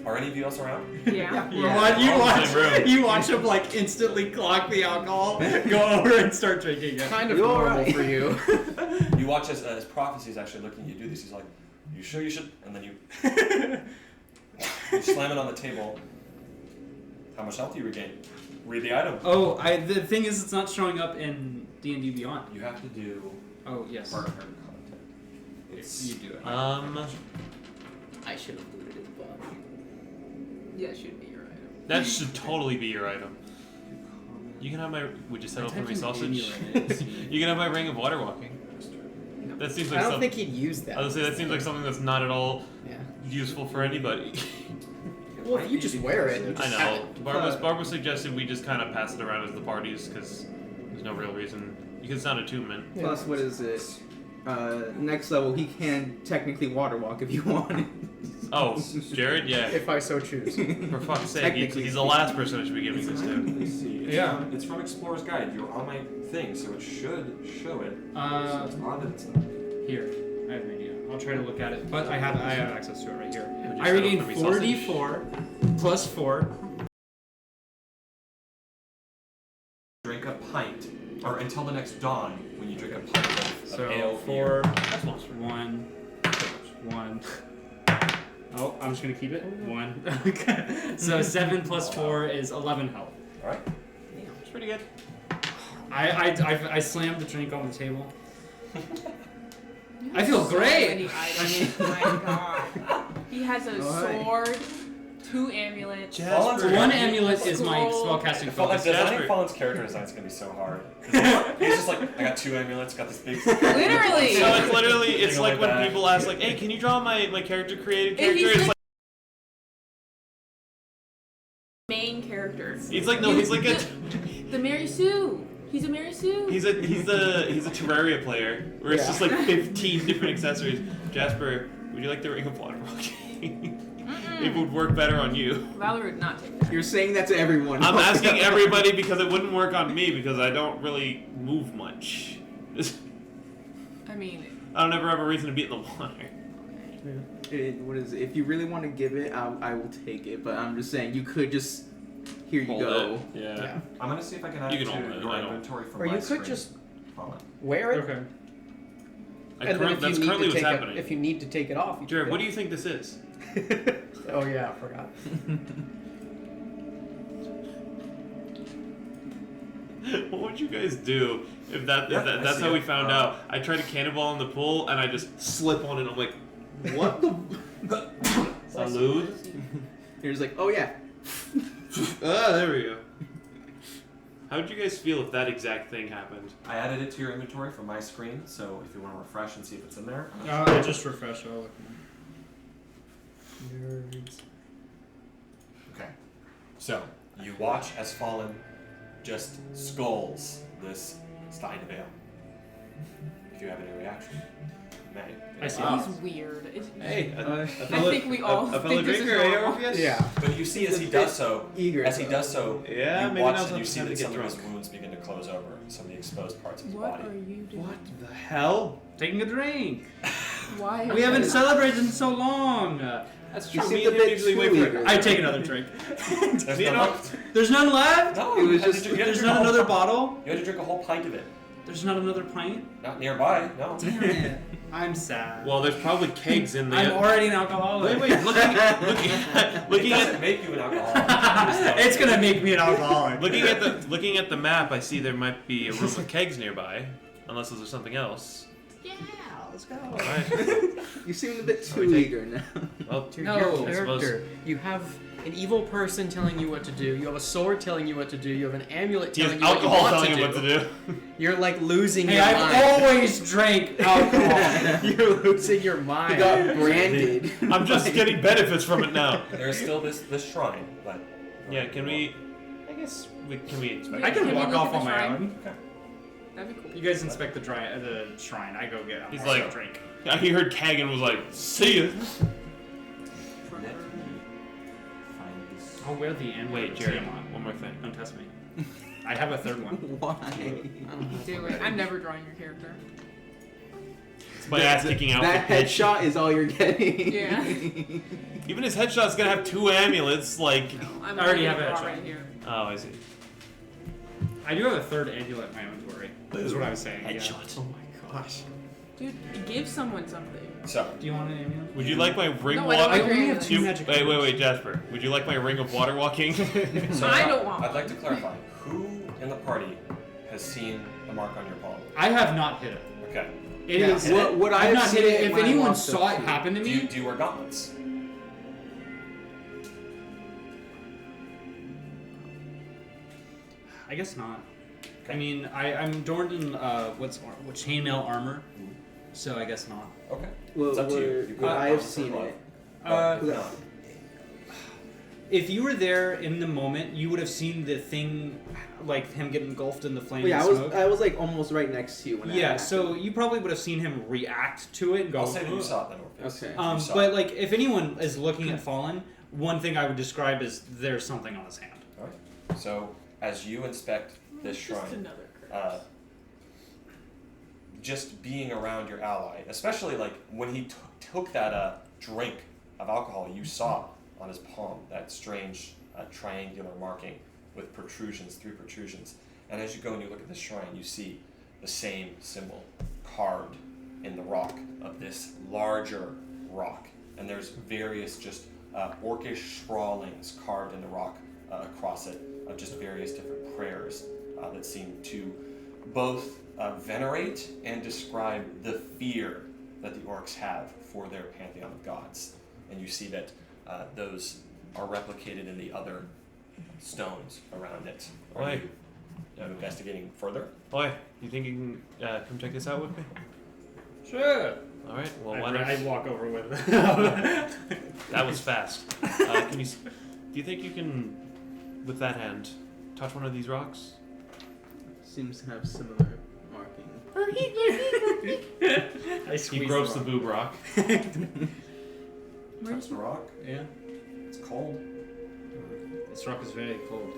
Are any of you else around? Yeah. You watch him like instantly clock the alcohol, go over and start drinking it. Kind of You're normal right. for you. You watch as Prophecy is actually looking at you do this. He's like, "You sure you should?" And then you slam it on the table. How much health do you regain? Read the item. Oh, the thing is, it's not showing up in D&D Beyond. You have to do Oh yes, partner content. It's you do it. I should have looted it, but Yeah, it should be your item. That should totally be your item. You can have my. Would you settle for me sausage? You can have my ring of water walking. That seems like I don't something. think he'd use that. I was gonna say that seems like something that's not at all Yeah. useful for anybody. Well, if you just wear it, you I just have know. it. Barbara suggested we just kind of pass it around as the parties because there's no real reason. Because it's not attunement. Plus, what is it? Next level, he can technically water walk if you want. Oh, Jared, yeah. If I so choose. For fuck's sake, Technically he's the last person I should be giving this to. Let's see. It's Yeah. From, it's from Explorer's Guide. You're on my thing, so it should show it. So it's odd that it's not. Here, I have an idea. I'll try to look at it, but I have access to it right here. Would you I settle regain for me sausage? 4d4 plus 4. Drink a pint, or until the next dawn, when you drink a pint of So ale. 4, That's monster. 1, 1. Oh, I'm just gonna keep it. 1. So 7 plus 4 is 11 health. All right. It's pretty good. I slammed the drink on the table. I feel great. My God. He has a sword, 2 amulets. Jasper. One amulet is my Scroll. spellcasting Fallen's focus. designing Fallen's character design is gonna be so hard. He's just like, I got 2 amulets, got this big. Literally. So it's literally, it's Sitting on like my when back. people ask, like, hey, can you draw my character created And he's character? It's character. He's like he's like a The Mary Sue. He's a Mary Sue. he's a Terraria player where it's just like 15 different accessories. Jasper, would you like the Ring of Water Walking? It would work better on you. Valor would not take that. You're saying that to everyone. I'm asking everybody because it wouldn't work on me because I don't really move much. I mean, I don't ever have a reason to be in the water. What is it? If you really want to give it, I will take it. But I'm just saying, you could just here you Hold go. it. Yeah. I'm gonna see if I can add You it can to hold it, your I don't- inventory from Or my you could screen. just Hold on. wear it. Okay. That's currently what's happening. If you need to take it off, you Jared, take what it do you think this is? off. Oh yeah, I forgot. What would you guys do if that's I see how we it. found out? I tried to cannonball in the pool and I just slip on it. I'm like, what the? Salud. You're just like, oh yeah. There we go. How would you guys feel if that exact thing happened? I added it to your inventory from my screen, so if you want to refresh and see if it's in there. I just refresh. I'll look. Nerds. Okay. So, you watch as Fallen just skulls this Steinvale. If you have any reaction, you may. I see. he's weird. Hey, I think we all think this is normal. Yeah. But you see as he does so, Eager. Yeah, you maybe watch now's and not you the see time that to get some of his drunk. wounds begin to close over, some of the exposed parts of his What body. are you doing? What the hell? Taking a drink. Why? We haven't celebrated in so long. That's You true. seemed Me a and him bit usually too wait for eager. it. I take another drink. There's You no know- left. There's none left. No, It was you had to just- drink- you had to There's drink not a whole- another bottle. You had to drink a whole pint of it. There's not another pint. Not nearby, no. Damn it. I'm sad. Well, there's probably kegs in I'm there. already an alcoholic. Wait, looking It doesn't at make you an alcoholic. It's gonna make me an alcoholic. looking at the map, I see there might be a room with kegs nearby, unless there's something else. Yeah, let's go. All right. You seem a bit too we take- eager now. Well, No, I suppose- character. You have an evil person telling you what to do. You have a sword telling you what to do. You have an amulet He has telling you what you alcohol want telling to you what to do. You're like losing Hey, your I've mind. always drank alcohol. You're losing your He mind. got branded. I'm just getting benefits from it now. There's still this shrine, but Yeah, can we? I guess can we expect? I can Can we walk look off at the on my shrine? own. That'd be cool. You guys inspect the shrine. I go get. He's a like- drink. He heard Kagan was like, "See ya." let me find this. I'll wear the amulet. Wait, to Jared. see him on. One more thing. Don't test me. I have a third one. Why? Do it. I'm never drawing your character. It's my ass kicking out. That for pitch. headshot is all you're getting. Yeah. Even his headshot's gonna have 2 amulets. Like, I'm I already have gonna a draw headshot. right here. oh, I see. I do have a third amulet in my inventory. Is what I was saying. Yeah. Headshot. Oh my gosh. Dude, give someone something. So, Do you want an amulet? Would you like my ring No, I don't water? like your only have amulet. two magic Wait, items. Jasper. Would you like my ring of water walking? so I don't want I'd one. like to clarify who in the party has seen the mark on your palm. I have not hit it. Okay. It Yeah, is. what I I've have not seen hit it it. If when I anyone walked saw up it to happen to Do me, you wear gauntlets? I guess not. I mean, I'm adorned in what chainmail armor, so I guess not. Okay. Well, It's up to you. where- You could where have I have gauntlets seen as well. it. No. If you were there in the moment, you would have seen the thing, like him get engulfed in the flame Well, yeah, and smoke. I was like almost right next to you when that Yeah, happened. so you probably would have seen him react to it and go. I'll say that you "Ugh." saw it then, Orpheus. Okay. You saw But it. like, if anyone is looking at Fallen, one thing I would describe is there's something on his hand. Alright. So, as you inspect this Just shrine, another curse. just being around your ally, especially like when he took that drink of alcohol, you saw on his palm that strange triangular marking with protrusions, 3 protrusions. And as you go and you look at the shrine, you see the same symbol carved in the rock of this larger rock. And there's various just orcish scrawlings carved in the rock across it of just various different prayers that seem to both venerate and describe the fear that the orcs have for their pantheon of gods. And you see that those are replicated in the other stones around it. Are Oi. you investigating further? Oi, you think you can come check this out with me? Sure. All right. Well, why I not? walk over with it. That was fast. Do you think you can with that hand, touch one of these rocks. Seems to have similar marking. I He gropes the boob rock. Touch the rock. Yeah. It's cold. This rock is very cold.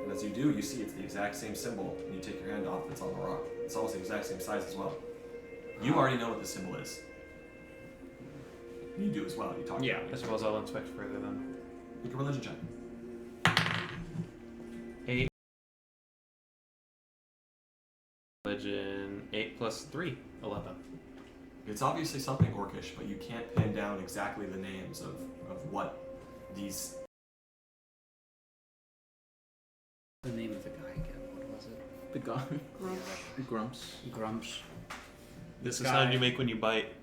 And as you do, you see it's the exact same symbol. And you take your hand off, it's on the rock. It's almost the exact same size as well. You already know what the symbol is. You do as well. You talk Yeah. about I it. suppose I'll inspect further then. Make a religion check. 8. Religion 8 plus 3, 11. It's obviously something orcish, but you can't pin down exactly the names of what these. The name of the guy again, what was it? The gun. Grumps. Grumps. This is guy. sound you make when you bite.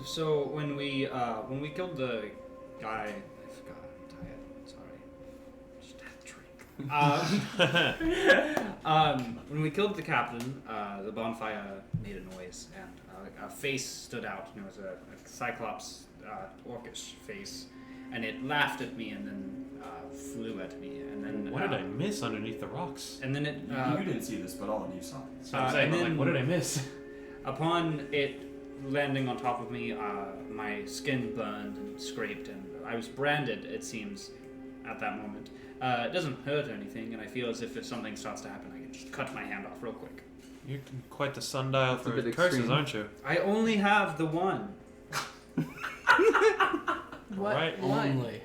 So when we killed the guy, I forgot. I'm tired. Sorry. Just had a drink. When we killed the captain, the bonfire made a noise and a face stood out. And it was a cyclops orcish face, and it laughed at me and then flew at me. And then What did I miss underneath the rocks? And then it. You didn't see this, but all of you saw it. So I'm saying, and but, like, then- what did I miss? Upon it landing on top of me, my skin burned and scraped, and I was branded, it seems, at that moment. It doesn't hurt or anything, and I feel as if something starts to happen, I can just cut my hand off real quick. You're quite the sundial That's a for bit curses, extreme. aren't you? I only have the one. What? Right. What? Only.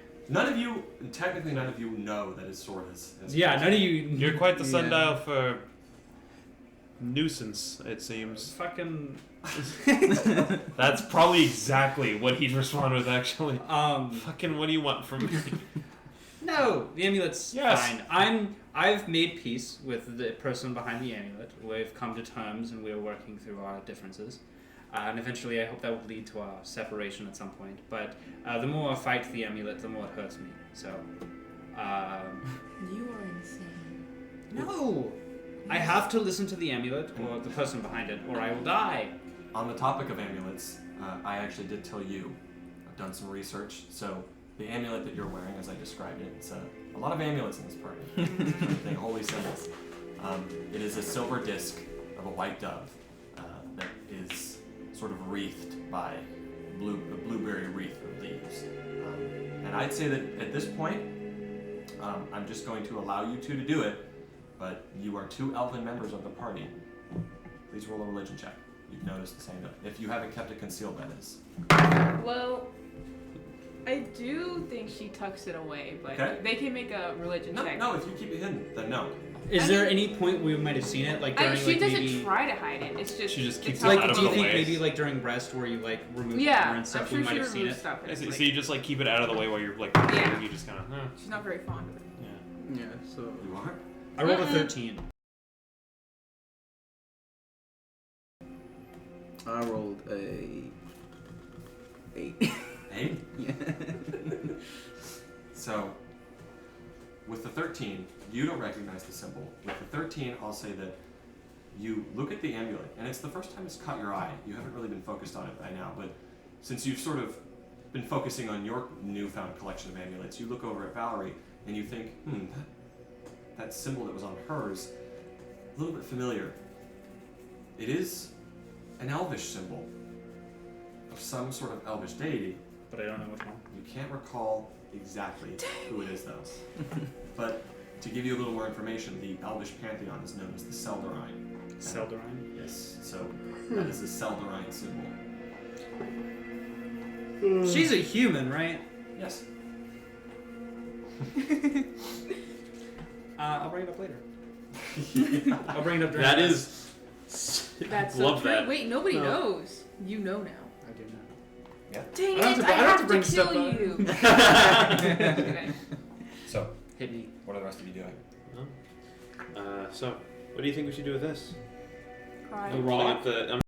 Technically none of you know that his sword is. Yeah, none of you. You're quite the Yeah. sundial for nuisance, it seems. Fucking. That's probably exactly what he'd respond with, actually. Um. Fucking, what do you want from me? No, the amulet's Yes. fine. I've made peace with the person behind the amulet. We've come to terms, and we're working through our differences. And eventually, I hope that will lead to our separation at some point. But the more I fight the amulet, the more it hurts me. So, You are insane. no, I have to listen to the amulet or the person behind it, or I will die. On the topic of amulets, I actually did tell you. I've done some research. So the amulet that you're wearing, as I described it, it's a lot of amulets in this party. They're holy symbols. It is a silver disc of a white dove that is sort of wreathed by a blueberry wreath of leaves. And I'd say that at this point, I'm just going to allow you two to do it, but you are two elven members of the party. Please roll a religion check. You've noticed the same. If you haven't kept it concealed, that is. Well, I do think she tucks it away, but Okay. they can make a religion check. No, if you keep it hidden, then no. Is I there mean- any point we might have seen it, like during she like doesn't maybe? try to hide it. It's just She just keeps it's it how out Like, of do you the think way. maybe like during rest where you like remove Yeah, armor and I'm stuff, sure we might she have seen removes it? stuff. And it's So like, you just like keep it out of the way while you're like, Yeah. you just kind of, she's not very fond of it. yeah. Yeah, so You are? I rolled a Mm-mm. 13. I rolled a 8. 8? Yeah. So, with the 13, you don't recognize the symbol. With the 13, I'll say that you look at the amulet, and it's the first time it's caught your eye. You haven't really been focused on it by now, but since you've sort of been focusing on your newfound collection of amulets, you look over at Valerie, and you think, that symbol that was on hers, a little bit familiar. It is an elvish symbol of some sort of elvish deity. But I don't know which one. You can't recall exactly who it is, though. But to give you a little more information, the elvish pantheon is known as the Seldarine. Seldarine? Yes, so that is the Seldarine symbol. She's a human, right? Yes. I'll bring it up later. I'll bring it up during That rest. is. That's so Love true. that. Wait, nobody knows. You know now. I do know. Dang I don't it! have to- I I don't have have to to bring kill stuff up. you. Okay. So, Hit me. what are the rest of you doing? So, what do you think we should do with this? Cry. The Rolling rock? up the.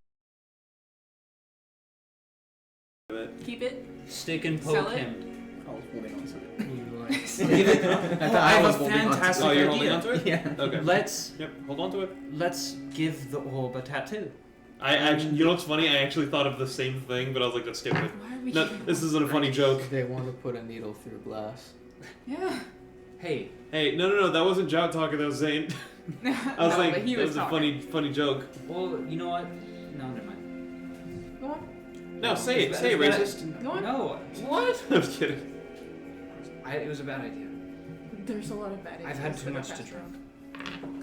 Keep it. Stick and Sell poke it? him. I was holding on to it. Give it. I Oh, thought I I have was a holding on to it. fantastic Oh, you're holding idea. onto it? Yeah. Okay. Let's Yep, hold on to it. give the orb a tattoo. I actually, you know what's funny? I actually thought of the same thing, but I was like, that's stupid. Why are we No, this isn't a funny joke. They want to put a needle through glass. Yeah. Hey, Hey, no, that wasn't Jout talking. That was Zane. I was No, like, but he that was was a talking. funny joke. well, you know what? No, never mind. Go on. No, say it, racist. Go on. No, What? I'm just kidding. it was a bad idea. There's a lot of bad I've had too much to drink.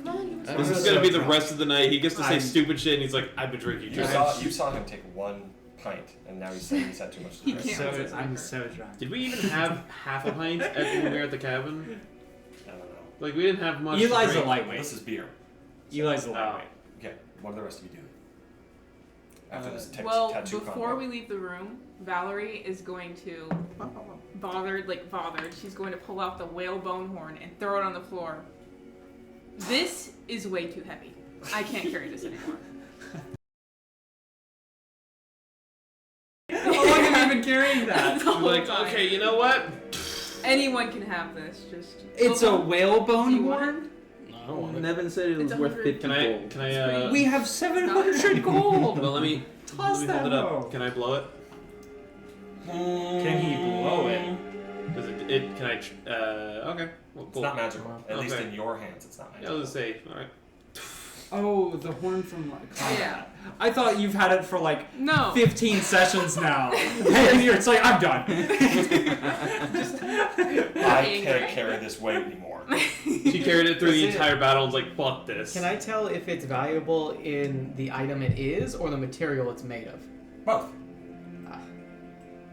Come on, you I'm This is so gonna be the drunk. rest of the night. He gets to say I'm- stupid shit, and he's like, "I've been drinking too You much." saw him take one pint, and now he's saying he's had too much to He drink. can't. I'm so drunk. Did we even have half a pint when we were at the cabin? I don't know. Like, we didn't have much. to Eli's a drink. lightweight. This is beer. Eli's a lightweight. Okay, what do the rest of you do? After this Well, tattoo before combo? we leave the room, Valerie is going to bothered. She's going to pull out the whalebone horn and throw it on the floor. This is way too heavy. I can't carry this anymore. How long have you been carrying that? The whole Like, time. okay, you know what? Anyone can have this. Just It's a Do whalebone you want horn? No, I don't want it. Nevin said it was It's worth 100. 50 Can I? gold. Can I? We have 700 gold. Well, let me Toss hold that it up. out. Can I blow it? Can he blow it? Does it? Can I? Okay. Well, It's cool. not magical. At least Okay. in your hands, it's not Yeah, magical. I'll just say. All right. Oh, the horn from combat. Yeah. I thought you've had it for like No. 15 sessions now. And you're it's like, I'm done. I Angry. can't carry this weight anymore. She carried it through the Is it- entire battle and was like, "Fuck this." Can I tell if it's valuable in the item it is or the material it's made of? Both.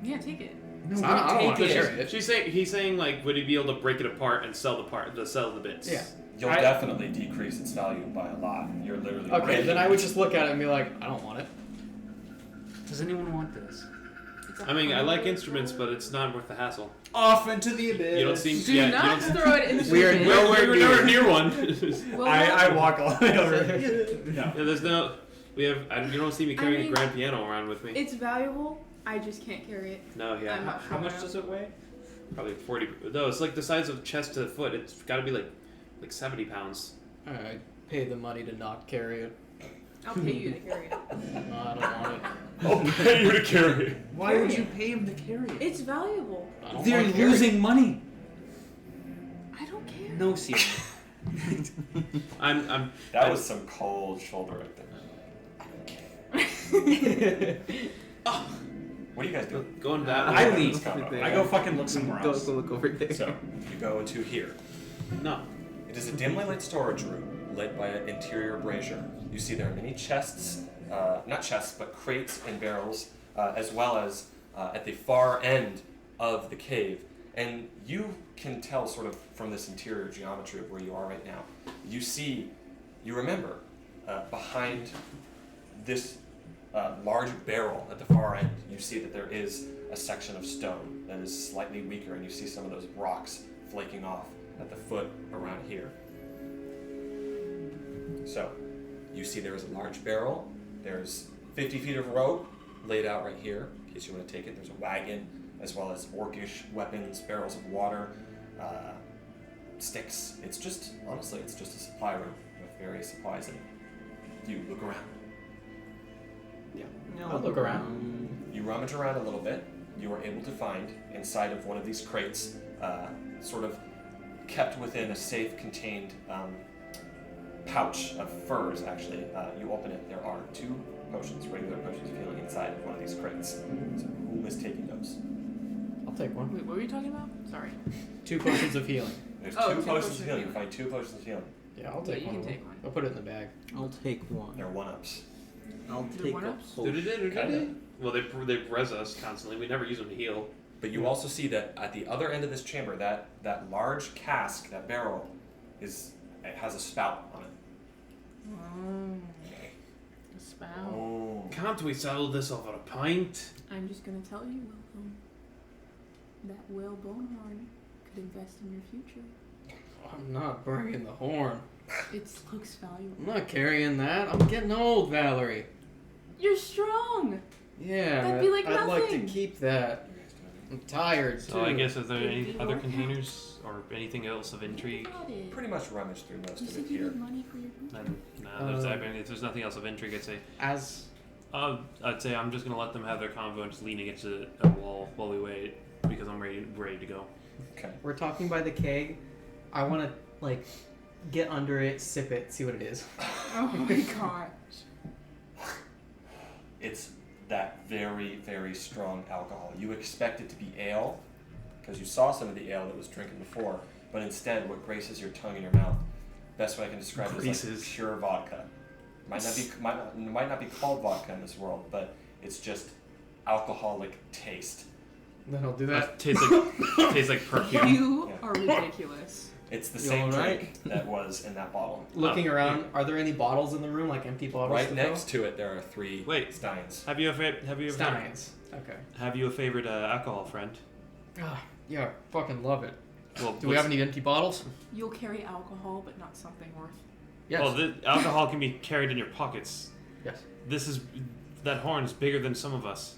Yeah, take it. No, I don't want to take it. carry it. He's saying like, would he be able to break it apart and sell the bits? Yeah. You'll definitely decrease its value by a lot. You're literally Okay, breaking then I would it. just look at it and be like, I don't want it. Does anyone want this? I mean, I like instruments, but it's not worth the hassle. Off into the abyss. You don't seem. Do yeah, not you don't, throw it in the We are bin. nowhere we were near. nowhere near one. Well, I walk all the way over. No. Yeah, there's no. We have. You don't see me carrying mean, a grand piano around with me. It's valuable. I just can't carry it. No, yeah. I'm not How much does it weigh? Probably 40. No, it's like the size of chest to foot. It's got to be like 70 pounds. Alright, pay the money to not carry it. I'll pay you to carry it. No, I don't want it. I'll pay you to carry it. Why would you pay him to carry it? It's valuable. I don't They're want to carry it. losing money. I don't care. No, see. I'm. That was some cold shoulder right there. What do you guys do? going that I way. leave. Everything. I go fucking look somewhere Go else. look over there. So, you go into here. No. It is a dimly lit storage room lit by an interior brazier. You see there are many chests, not chests, but crates and barrels, as well as at the far end of the cave. And you can tell sort of from this interior geometry of where you are right now. You remember behind this large barrel at the far end, you see that there is a section of stone that is slightly weaker, and you see some of those rocks flaking off at the foot around here. So, you see there is a large barrel, there's 50 feet of rope laid out right here, in case you want to take it. There's a wagon, as well as orcish weapons, barrels of water, sticks. It's just, honestly, it's just a supply room with various supplies in it. You look around. I'll look around. You rummage around a little bit. You are able to find inside of one of these crates, sort of kept within a safe contained pouch of furs, actually. You open it, there are 2 potions, regular potions of healing inside of one of these crates. So who is taking those? I'll take one. Wait, what were you talking about? Sorry. 2 potions of healing. There's Oh, 2 2 potions of healing. You healing. find 2 potions of healing. Yeah, I'll Yeah, take you one. can of them. take one. I'll put it in the bag. I'll take one. They're 1-ups. I'll They're take a one-ups? potion. Kinda. Well, they res us constantly. We never use them to heal. But you also see that at the other end of this chamber, that large cask, that barrel, it has a spout on it. A spout. Oh. Can't we settle this over a pint? I'm just gonna tell you, Wilhelm, that whalebone horn could invest in your future. I'm not bringing the horn. It looks valuable. I'm not carrying that. I'm getting old, Valerie. You're strong. Yeah, That'd be like I'd like to nothing. keep that. I'm tired too. So I guess is there Could any be other more containers or anything else of intrigue? Got it. Pretty much rummage through most You of said it you here. need money for your future. Then, nah, there's, I mean, if there's nothing else of intrigue, I'd say as I'd say I'm just gonna let them have their convo and just lean against a wall while we wait because I'm ready to go. Okay. We're talking by the keg. I want to like get under it, sip it, see what it is. Oh my gosh. It's that very, very strong alcohol. You expect it to be ale, because you saw some of the ale that was drinking before, but instead what graces your tongue and your mouth, best way I can describe it is like pure vodka. Might not be called vodka in this world, but it's just alcoholic taste. Then I'll do that. Tastes like perfume. You Yeah. are ridiculous. It's the You same alright? drink that was in that bottle. Looking around, are there any bottles in the room, like empty bottles? Right to next to it, there are 3 Wait. steins. Have you fill? Steins. Okay. Have you a favorite alcohol friend? Yeah, fucking love it. Well, Do we have any empty bottles? You'll carry alcohol, but not something worth. Yes. Well, the alcohol can be carried in your pockets. Yes. That horn is bigger than some of us.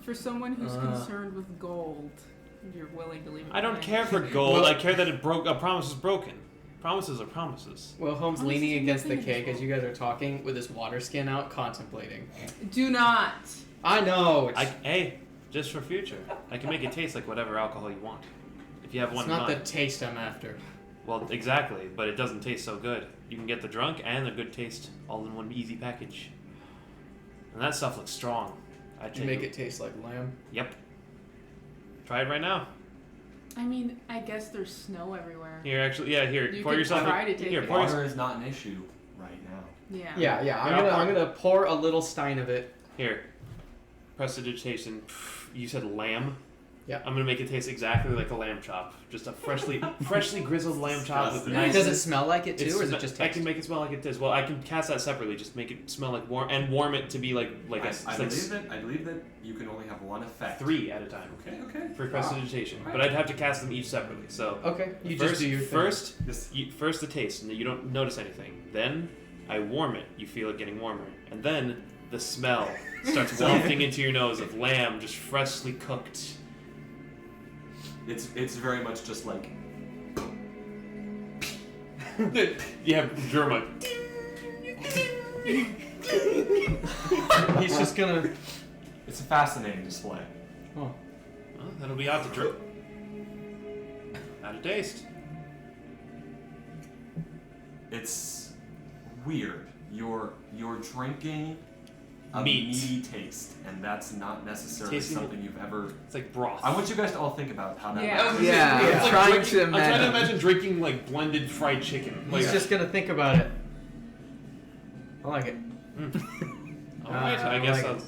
For someone who's concerned with gold, you're willing to leave it I don't behind. care for gold. Well- I care that a promise is broken. Promises are promises. Well, Holmes Honestly, leaning against the nothing cake is as you guys are talking with his water skin out, contemplating. Do not. I know. Hey, just for future, I can make it taste like whatever alcohol you want. If you have It's one in not the mind. taste I'm after. Well, exactly, but it doesn't taste so good. You can get the drunk and the good taste all in one easy package. And that stuff looks strong. You make it taste like lamb. Yep. Try it right now. I mean, I guess there's snow everywhere. Here, actually, yeah, here. You Pour can yourself. try to take Here, it. pour Water yourself. is not an issue right now. Yeah. Yeah. Yeah, I'm gonna pour a little stein of it. Here. Prestidigitation. You said lamb. Yeah. I'm gonna make it taste exactly like a lamb chop. Just a freshly grizzled lamb chop with Disgusting. nice. Does it smell like it too, or is it just I taste? can make it smell like it does. Well, I can cast that separately. Just make it smell like warm and warm it to be like I believe that you can only have one effect. 3 at a time. Okay. For prestidigitation, Wow. but I'd have to cast them each separately. So Okay, you first, just do your thing. first the taste, and you don't notice anything. Then I warm it. You feel it getting warmer, and then the smell starts wafting into your nose of lamb just freshly cooked. It's very much just like Yeah, German. He's just gonna. it's a fascinating display. Oh. Well, that'll be out to drink. Out of taste. It's weird. You're drinking a Meat. meaty taste, and that's not necessarily Tasting- something you've ever. It's like broth. I want you guys to all think about how that. Yeah. works. Yeah, It's I'm like trying drinking- to I'm trying to imagine. imagine drinking like blended fried chicken. Like, He's just gonna think about it. I like it. all right, I guess like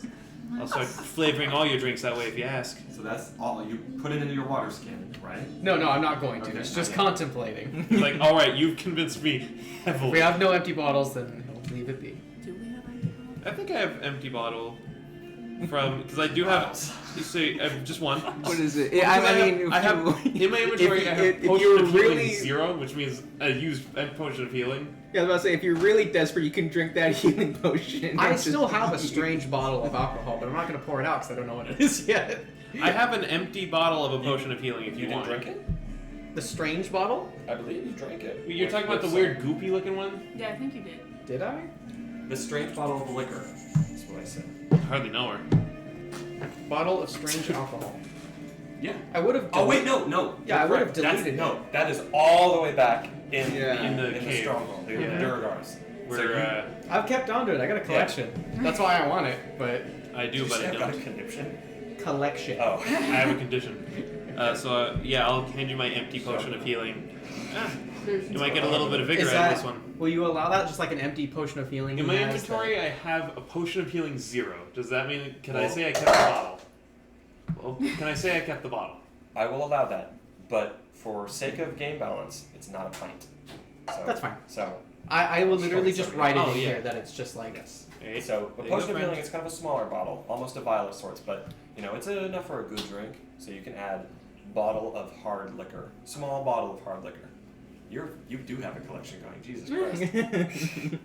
I'll start flavoring all your drinks that way if you ask. So that's all. You put it into your water skin, right? No, I'm not going to. Okay, It's just okay. contemplating. Like, all right, you've convinced me If heavily. we have no empty bottles, then he'll leave it be. Do we have any? I think I have empty bottle from because I do have. You see, I have just one. What is it? Because I mean, if I have you- in my inventory. I have if potion you're of healing really- 0, which means I use a potion of healing. Yeah, I was about to say, if you're really desperate, you can drink that healing potion. I and just still have a eat. strange bottle of alcohol, but I'm not gonna pour it out because I don't know what it is yet. I have an empty bottle of a potion of healing. If you, You didn't want drink it? The strange bottle? I believe you drank it. You're talking about the weird goopy looking one? Yeah, I think you did. Did I? The strange bottle of liquor. That's what I said. I hardly know her. Bottle of strange alcohol. Yeah. I would have. Oh wait, no. Yeah, I You're would have correct. That's- deleted it. No, that is all the way back in Yeah. In the in the cave. stronghold, in Yeah. the Durgars. Where I've kept onto it. I got a collection. That's why I want it, but I do, but I I've got a don't. conniption. collection. Oh. I have a condition. Yeah, I'll hand you my empty potion of healing. You might get a little bit of vigor Is out that? of this one. Will you allow that? Just like an empty potion of healing. In he my has inventory, I have a potion of healing 0. Does that mean? Can I say I kept the bottle? Well, can I say I kept the bottle? I will allow that, but for sake of game balance, it's not a pint. So, That's fine. So, I will literally just write it Oh, in yeah. here that it's just like. yes. Hey, So, a there you potion go, of healing friend. is kind of a smaller bottle, almost a vial of sorts, but it's enough for a good drink. So you can add bottle of hard liquor, small bottle of hard liquor. You do have a collection going, Jesus Christ.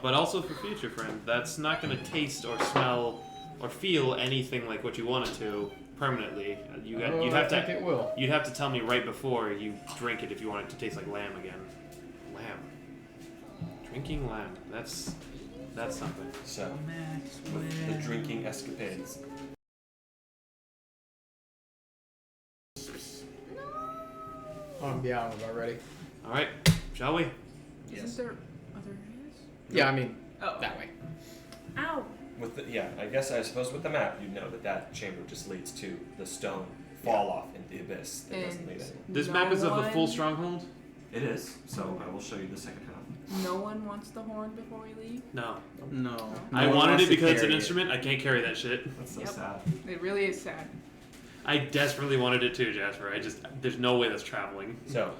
But also for future, friend, that's not going to taste or smell or feel anything like what you want it to permanently. You'd have I think to. it will. You'd have to tell me right before you drink it if you want it to taste like lamb again. Lamb. Drinking lamb. That's That's something. So, with the drinking escapades. Yeah, I'm about ready. All right, shall we? Isn't there other areas? Yeah, I mean, Oh. that way. Ow. I suppose with the map, you know that chamber just leads to the stone fall off into the abyss. That doesn't lead anywhere. This No map is of the full one- stronghold? It is, so I will show you the second half. No one wants the horn before we leave. No. No. I No one wanted wants it to because it's an carry it. instrument. I can't carry that shit. That's so Yep. sad. It really is sad. I desperately wanted it too, Jasper. There's no way that's traveling. So,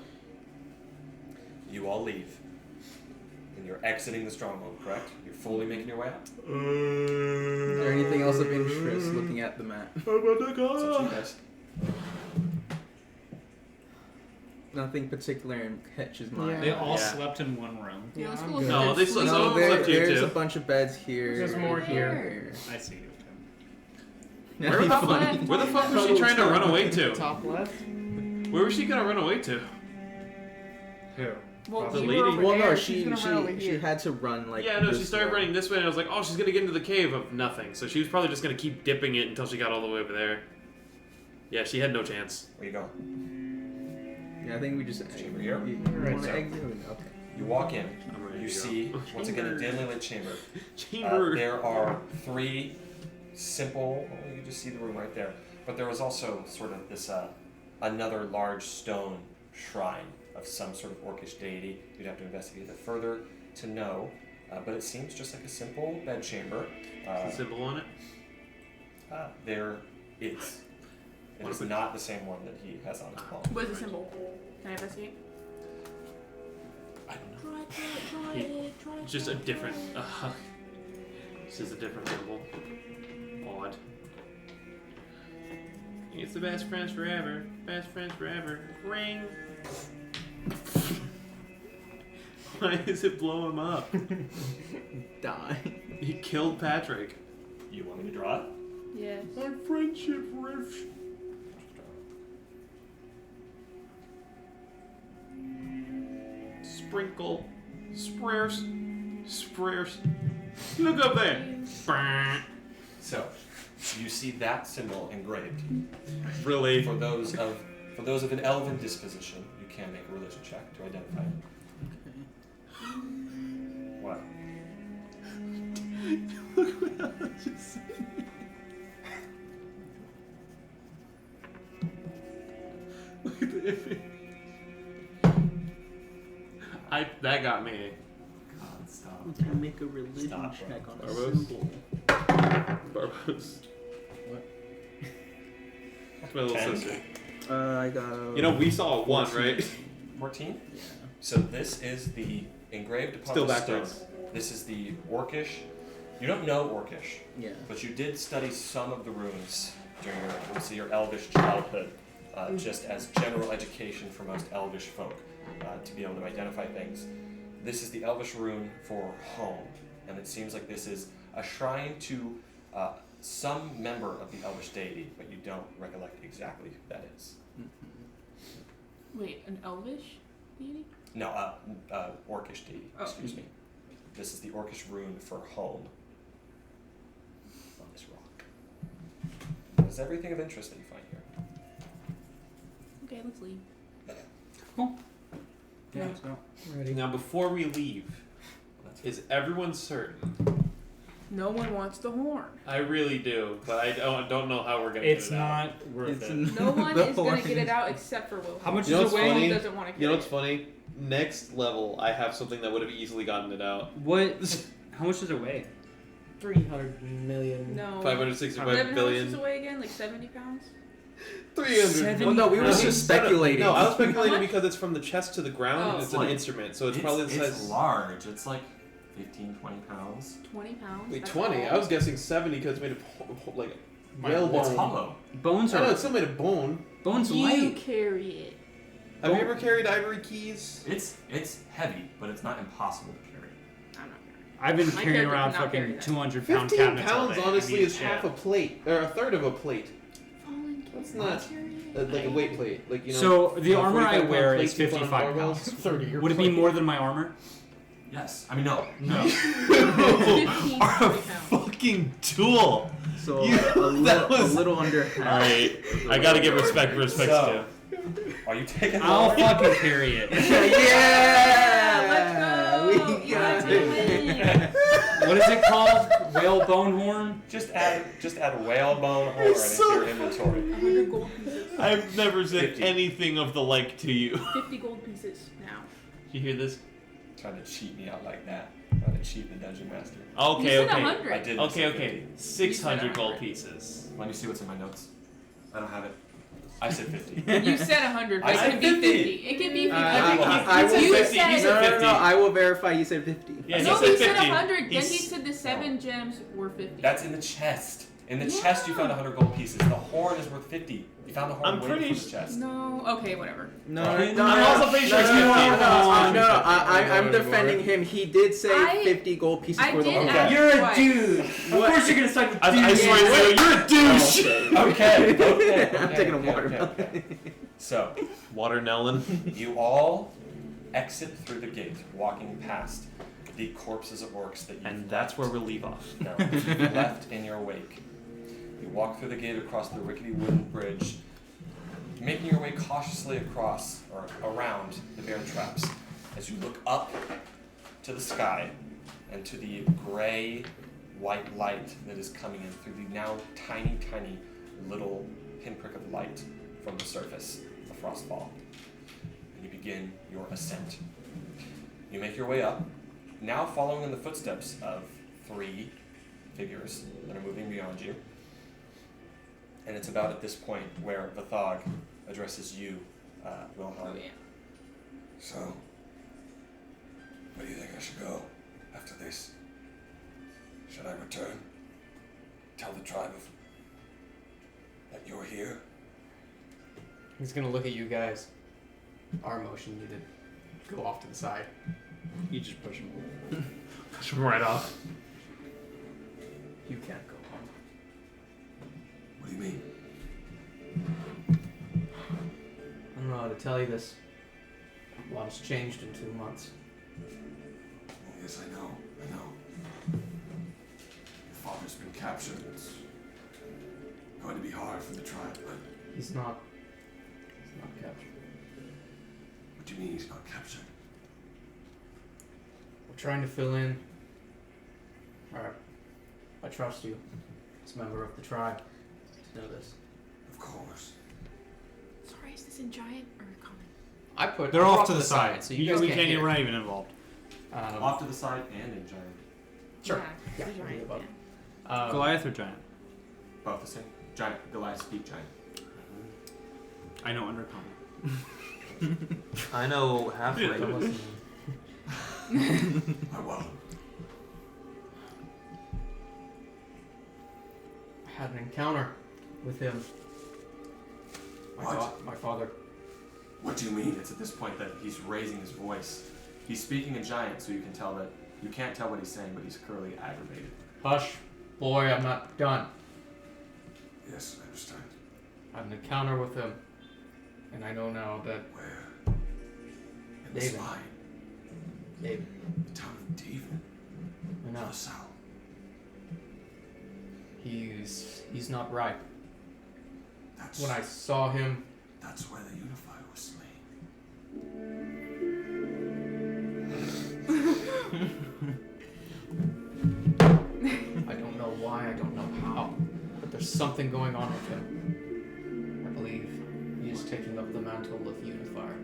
you all leave. And you're exiting the stronghold, correct? You're fully making your way out. Is there anything else of interest looking at the map? It's up to you guys. Nothing particular catches my Yeah. They all Yeah. slept in one room. Yeah, let's I'm go look good. at No, this. they slept- Let's some No, of them there, slept here, there's too. a bunch of beds here. There's more here. I see you. That'd Where be the funny. Where the fuck was she trying to run away to? Top left. Where was she gonna run away to? Who? Well, The we lady- were over Well, there. no, She's gonna run over she here. had to run like. Yeah, no, she this started way. running this way, and I was like, oh, she's gonna get into the cave of nothing. So she was probably just gonna keep dipping it until she got all the way over there. Yeah, she had no chance. Where you go? Yeah, I think we just. Chamber here? You Right, want to so- exit? Okay. You walk in. I'm ready You to go. see, once again, a dimly lit chamber. Chamber. There are 3 simple. Well, you just see the room right there. But there was also sort of this another large stone shrine of some sort of orcish deity. You'd have to investigate it further to know. But it seems just like a simple bedchamber. Is the symbol on it? There is. It is not the same one that he has on his wall. What is the symbol? Can I investigate? I don't know. Try it. It's just a different. This is a different symbol. Odd. It's the best friends forever. Best friends forever. Ring. Why does it blow him up? Die. He killed Patrick. You want me to draw it? Yes. Our friendship rift. Sprinkle. Sprayers. Sprayers. Look up there. Brr. So, you see that symbol engraved. Really? For those of an elven disposition, you can make a religion check to identify it. What? Look what I just said. Look at the image. That got me. God, stop. We can make a religion Stop, check on a Barbos. symbol. Barbos. What? That's my little 10. sister. I got a. You know, we saw a 1, 14. right? 14? Yeah. So this is the engraved upon Still the backwards. stone. This is the Orcish. You don't know Orcish, Yeah. but you did study some of the runes during your Elvish childhood, just as general education for most Elvish folk, to be able to identify things. This is the Elvish rune for home, and it seems like this is a shrine to some member of the Elvish deity, but you don't recollect exactly who that is. Wait, an elvish deity? No, Orcish deity, Oh. excuse me. This is the Orcish rune for home on this rock. That is everything of interest that you find here. Okay, let's leave. Yeah, let's go. Ready. Now, before we leave, is everyone certain? No one wants the horn. I really do, but I don't know how we're gonna It's get it out. not worth It's it. No one The is gonna horn. get it out except for Will. How much You know is what's it weigh? funny? Will doesn't want to carry You know what's it. funny? Next level, I have something that would have easily gotten it out. What? How much does it weigh? 300 million. No. 565 Nevin, how much billion. does it weigh again? Like 70 pounds? 300. Well, no, we were No, just speculating. No, I was speculating How much? because it's from the chest to the ground and Oh. it's an Like, instrument, so it's probably the it's size. large. It's like 15, 20 pounds. 20 pounds? Wait, That's 20? all? I was guessing 70 because it's made of like It's whalebone. hollow. Bones I know are it's still made of bone. bones You light. carry it. Have you ever carried ivory keys? It's heavy, but it's not impossible to carry. I'm not carrying it. I've been My carrying character around cannot carry fucking that. 200-pound 15 cabinets all pounds day. honestly I mean, is shit. half a plate, or a third of a plate. Fallen That's cannot not carry it. Like a weight plate, like you know. So the you know, armor I 45 wear pound is plates you put on 55 barbells. pounds. 30 Would it be more than my armor? Yes. I mean, no. No. 55 are a fucking tool. So You- that a was- little under half. Alright, I gotta give respect where respect's So- due. Are you taking the I'll water? fucking carry it. Yeah! Let's go! We got it. What is it called? Whale bone horn? Just add whalebone horn into your inventory. 100 gold pieces. I've never said 50. anything of the like to you. 50 gold pieces now. You hear this? Trying to cheat me out like that. Trying to cheat the dungeon master. Okay, You said okay. 100. I did. Okay, say okay. 50. 600 gold 100. pieces. Let me see what's in my notes. I don't have it. I said 50. You said 100, but I it said can be 50. 50. It can be 50. I will You ver- said- he said 50. No, I will verify you said 50. Yeah, he no, said he 50. said 100. Then he He's- said the 7 gems were 50. That's in the chest. In the chest, you found 100 gold pieces. The horn is worth 50. You found the horn I'm waiting pretty for the chest. No, okay, whatever. No, I'm also pretty sure it's 50. I'm defending him. He did say I- 50 gold pieces I for the did horn. ask You're a twice. dude. Of What? course you're gonna start with dude. I swear, you're a douche! Okay. I'm taking a okay, watermelon. okay. So, Watermelon. you all exit through the gate, walking past the corpses of orcs that you've And that's where we'll leave off. No, you've left in your wake. You walk through the gate across the rickety wooden bridge, making your way cautiously across or around the bear traps as you look up to the sky and to the gray white light that is coming in through the now tiny, tiny little pinprick of light from the surface of Frostfall. And you begin your ascent. You make your way up, now following in the footsteps of 3 figures that are moving beyond you. And it's about at this point where Vathog addresses you, Wilhelm. Oh, yeah. So, where do you think I should go after this? Should I return? Tell the tribe of that you're here? He's gonna look at you guys. Our motion you to go off to the side. You just push him. Push him right off. You can't go home. What do you mean? I don't know how to tell you this. A lot's changed in 2 months. Oh, yes, I know. Your father's been captured. It's going to be hard for the tribe, but He's not captured. what do you mean he's not captured? We're trying to fill in. Alright. I trust you, as a member of the tribe, to know this. Of course. Sorry, is this in giant or common? They're I off brought to the side, so you guys can't hear. We're not even involved. Off to the side and in giant. Sure. Yeah, Yeah, it's a we'll do giant. both. Yeah. Goliath or giant? Both the same. Giant. Goliath speak giant. I know undercommon. I know halfway. Don't listen. I won't. I had an encounter with him. What? My father. What do you mean? It's at this point that he's raising his voice. He's speaking in giant, so you can tell that you can't tell what he's saying, but he's clearly aggravated. Hush, boy, I'm not done. Yes, I understand. I had an encounter with him, and I know now that Where? In the David. spine. David, The town of Devon. I To know, the south. he's not right. That's When I saw him, that's where the Unifier was slain. I don't know why, I don't know how, but there's something going on with him. I believe he is taking up the mantle of Unifier.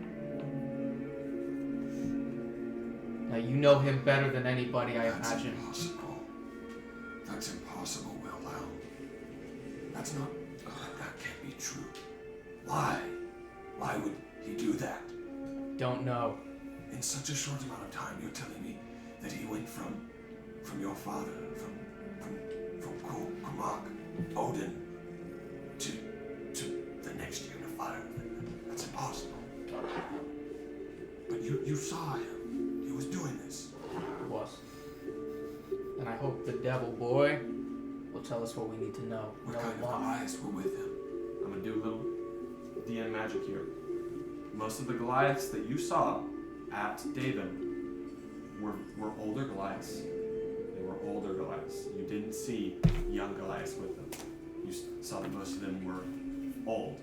Now you know him better than anybody, I That's imagine. impossible. That's impossible, Wilhelm. That's not. That can't be true. Why? Why would he do that? Don't know. In such a short amount of time, you're telling me that he went from your father, from Kumak, Odin, to the next Unifier. That's impossible. But you saw him. He was doing this. It was. And I hope the devil boy will tell us what we need to know. What No kind of lie. Goliaths were with him? I'm gonna do a little DM magic here. Most of the Goliaths that you saw at Daven were older Goliaths. They were older Goliaths. saw that most of them were old.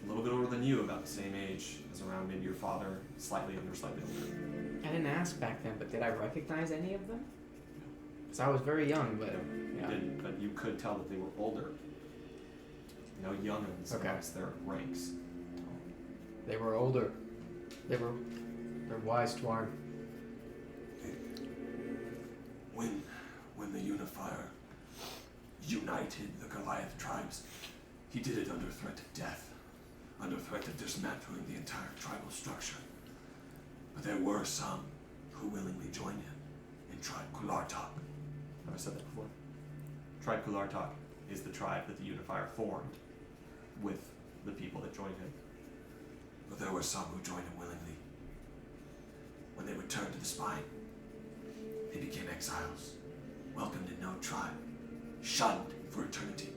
A little bit older than you, about the same age as around maybe your father, slightly younger, slightly older. I didn't ask back then, but did I recognize any of them? Because I was very young, but You yeah. didn't, but you could tell that they were older. No youngins Okay. amongst their ranks. They were older. They're wise, Dwarf. When the Unifier united the Goliath tribes, he did it under threat of death, under threat of dismantling the entire tribal structure. But there were some who willingly joined him in Tribe Kulartok. Have I said that before? Tribe Kulartok is the tribe that the Unifier formed with the people that joined him. But there were some who joined him willingly. When they returned to the Spine, they became exiles, welcomed in no tribe, shunned for eternity.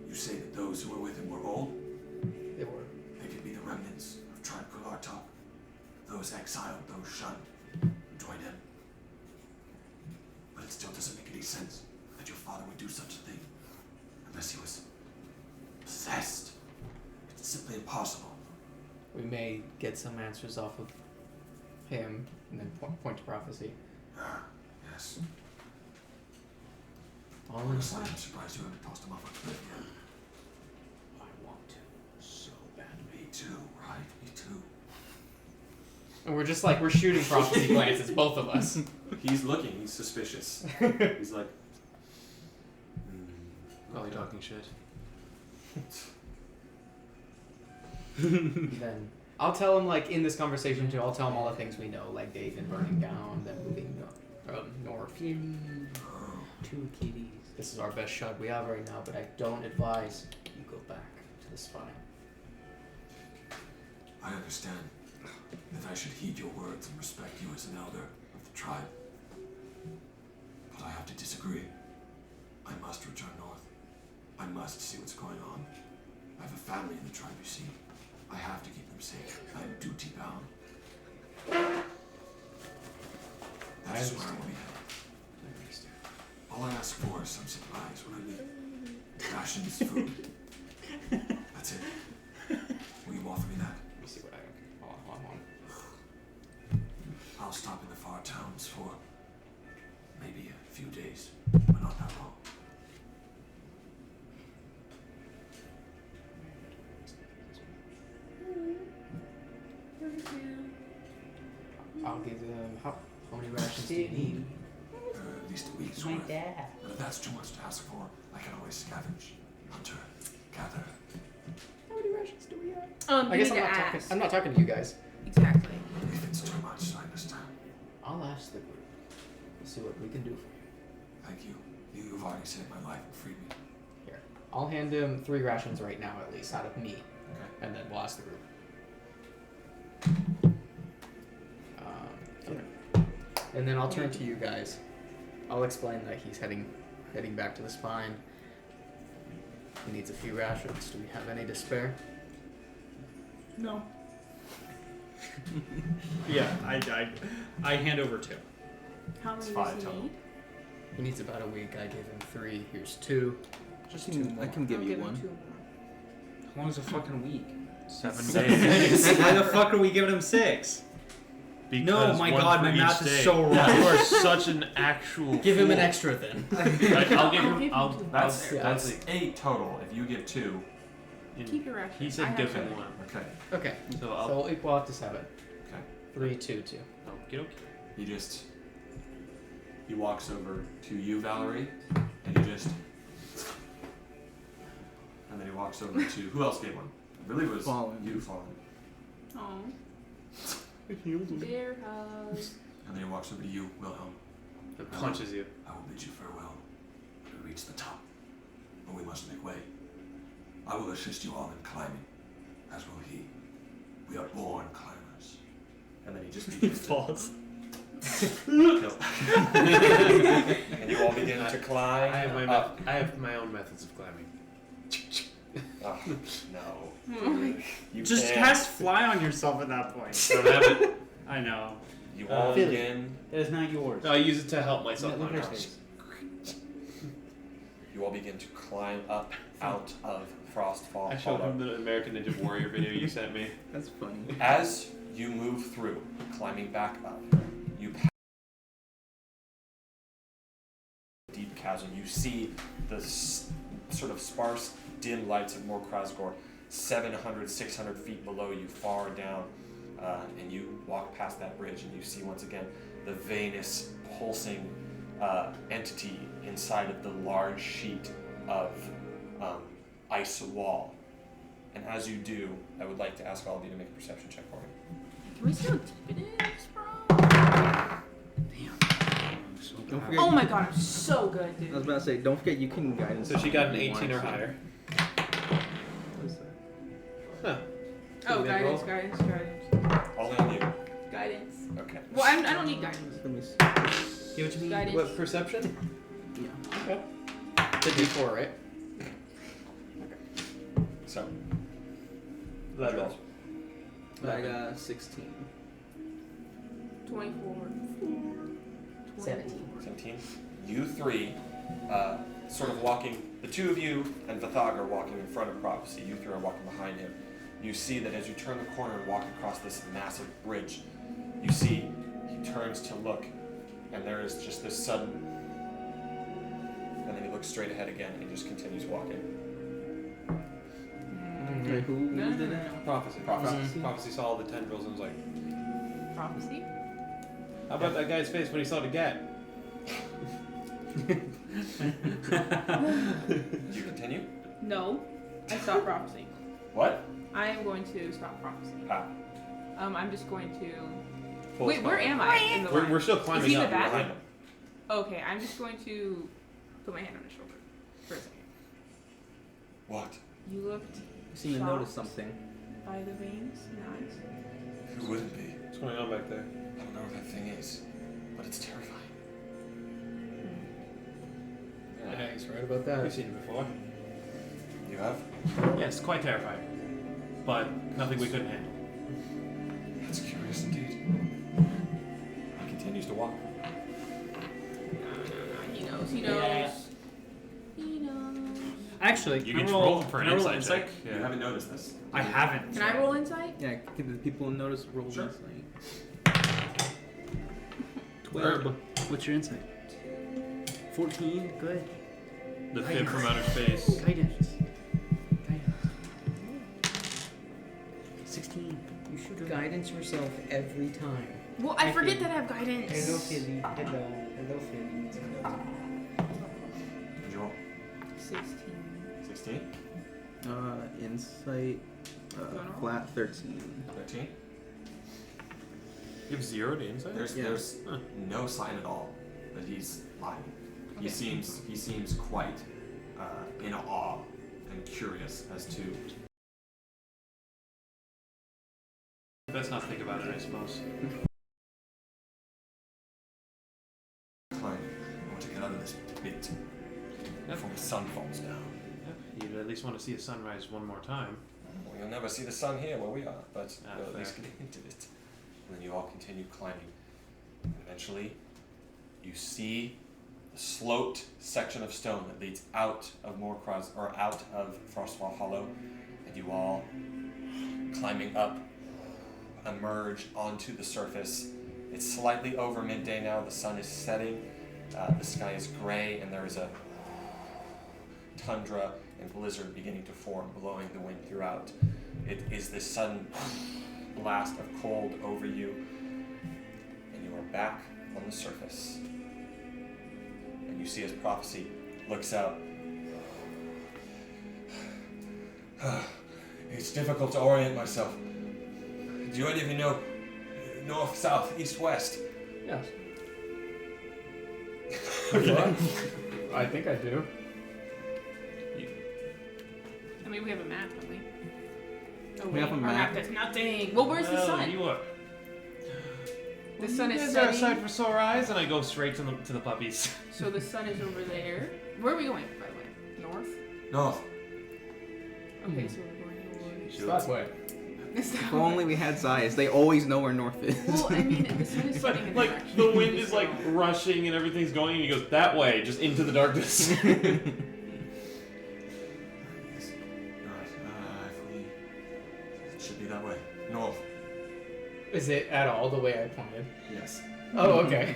You say that those who were with him were old? They were. They could be the remnants of Tribe Kulartok. Those exiled, those shunned, who joined him. But it still doesn't make any sense that your father would do such a thing unless he was possessed. It's simply impossible. We may get some answers off of him, and then point to prophecy. Ah, yes. All in Honestly, sight. I'm surprised you haven't tossed him off a cliff yet. I want to so badly. Me too, right? Me too. And we're just like, we're shooting prophecy glances, both of us. He's looking, he's suspicious. He's like, Probably talking shit. Then I'll tell him, like, in this conversation too, I'll tell him all the things we know, like David burning down, then moving north. Two kitties. This is our best shot we have right now, but I don't advise you go back to the Spine. I understand that I should heed your words and respect you as an elder of the tribe. But I have to disagree. I must return north. I must see what's going on. I have a family in the tribe, you see. I have to keep them safe. I am duty bound. That is where I will be headed. All I ask for is some supplies when I need rations, food. That's it. Will you offer me that? Let me see what I want. I'll stop in the far towns for maybe a few days, but not that long. I'll give them, how many rations do you need? At least a week's My worth. dad. But if that's too much to ask for, I can always scavenge, hunter, gather. How many rations do we have? I I guess guess I'm not talking to you guys. Exactly. If it's too much, I understand. I'll ask the group. We'll see what we can do for you. Thank you. You've already saved my life and freed me. Here. I'll hand him 3 rations right now, at least, out of me. okay. And then we'll ask the group. Okay. And then I'll turn to you guys. I'll explain that he's heading back to the Spine. He needs a few rations. Do we have any to spare? No. Yeah, I hand over 2. How It's many 5 does he total. need? He needs about a week. I gave him 3. Here's 2. Just two I more. can give I'll you him one. 2 more. How long is a fucking week? 7 days. Why the fuck are we giving him 6? Because my one God, for my each math is day. so wrong. You are such an actual. Give him an fool. extra then. Right, I'll give I'll him. give him I'll. 2. That's Yeah, that's 8 total. If you give 2, Keep your rations. He I said have give him some. 1. okay. Okay. So So I'll. we'll equal out to 7. Okay. 3, 2, 2. Okay. He walks over to you, Valerie, and then he walks over to who else gave one? I believe it was Fallen. you, Fallen. Oh. Bear hug. And then he walks over to you, Wilhelm. It punches you. I will bid you farewell when we reach the top, but we must make way. I will assist you all in climbing, as will he. We are born climbers. And then he just begins to Falls. kill. And you all begin to climb. I have my own methods of climbing. Oh, no. Oh my You Just can't. cast fly on yourself at that point. I don't have it. I know. You all Philly. begin. That is not yours. No, I use it to help myself. Look not at others. his face. you all begin to climb up out of Frostfall I showed Hollow. him the American Ninja Warrior video you sent me. That's funny. As you move through, climbing back up, you pass a deep chasm. You see the sort of sparse, dim lights of Mor Krasgor 700, 600 feet below you, far down. And you walk past that bridge and you see once again the veinous, pulsing entity inside of the large sheet of ice wall. And as you do, I would like to ask all of you to make a perception check for me. Can we see how deep it is, bro? Don't forget, Oh my god, I'm so good, I was dude. about to say, don't forget you can guidance. So she got an if you 18 or want to. higher. What is that? Huh. Oh, Good roll. guidance. All in you. Guidance. Okay. Well, I don't need guidance. Let me see. Yeah, what you mean? Guidance. What, perception? Yeah. Okay. The D4, right? So, That rolls. I got 16. 24. 17. 17. You three, sort of walking, the two of you and Vathag are walking in front of Prophecy. You three are walking behind him. You see that as you turn the corner and walk across this massive bridge, you see he turns to look, and there is just this sudden, and then he looks straight ahead again and he just continues walking. Wait, who No, did no, it? no. Prophecy. Prophecy. Prophecy saw all the tendrils and was like, Prophecy? how about that guy's face when he saw the gat? You continue? No. I stopped prophecy. What? I am going to stop prophecy. Ah. I'm just going to. Full Wait, where spell. am I? In the line? We're still Is climbing he in up. the back? Behind him. Okay, I'm just going to put my hand on his shoulder for a second. What? You looked You seem to notice something. by the veins in the eyes. Who wouldn't be? What's going on back there? I don't know what that thing is, but it's terrifying. Yeah, he's right about We've that. seen it before. You have? Yes, quite terrifying. But nothing we couldn't handle. That's curious indeed. He continues to walk. He knows. He knows. Yeah. He knows. Actually, You can can I roll for an can I roll insight check. You haven't noticed this. I haven't. Can I roll insight? Yeah, can the people notice roll Sure. insight? 12. What's your insight? 14. Good. The fib from outer space. Guidance. 16. You should guidance yourself every time. Well, I forget that I have guidance. Hello, Philly. Hello, Philly. Did you roll? 16. 16? Insight, flat 13. 13? You have 0 to insight? There's Huh. no sign at all that he's lying. He Okay. seems quite in awe and curious as to. Best not think about it, I suppose. Climbing. I want to get out of this pit before the sun falls down. You'd at least want to see the sunrise one more time. Well, you'll never see the sun here where we are, but Ah, we'll at least fair. get into it. And then you all continue climbing. And eventually, you see the sloped section of stone that leads out of Morkraz, or out of Frostfall Hollow, and you all, climbing up, emerge onto the surface. It's slightly over midday now. The sun is setting. The sky is gray, and there is a tundra and blizzard beginning to form, blowing the wind throughout. It is this sudden blast of cold over you, and you are back on the surface. And you see as Prophecy looks out. It's difficult to orient myself. Do any of you know north, south, east, west? Yes. Okay. I think I do. I mean, we have a map, don't we? Oh, We wait, have a our map. does nothing. Well, where's the sun? You are. The sun is You guys are a setting. sight for sore eyes, and I go straight to the puppies. So the sun is over there. Where are we going, by the way? North? North. Okay, so we're going It's that way. north. Is that If only we had Zayas, they always know where north is. Well, I mean, the sun is setting in Like direction. the wind is so- like rushing and everything's going, and he goes that way, just into the darkness. Is it at all the way I pointed? Yes. Oh, okay.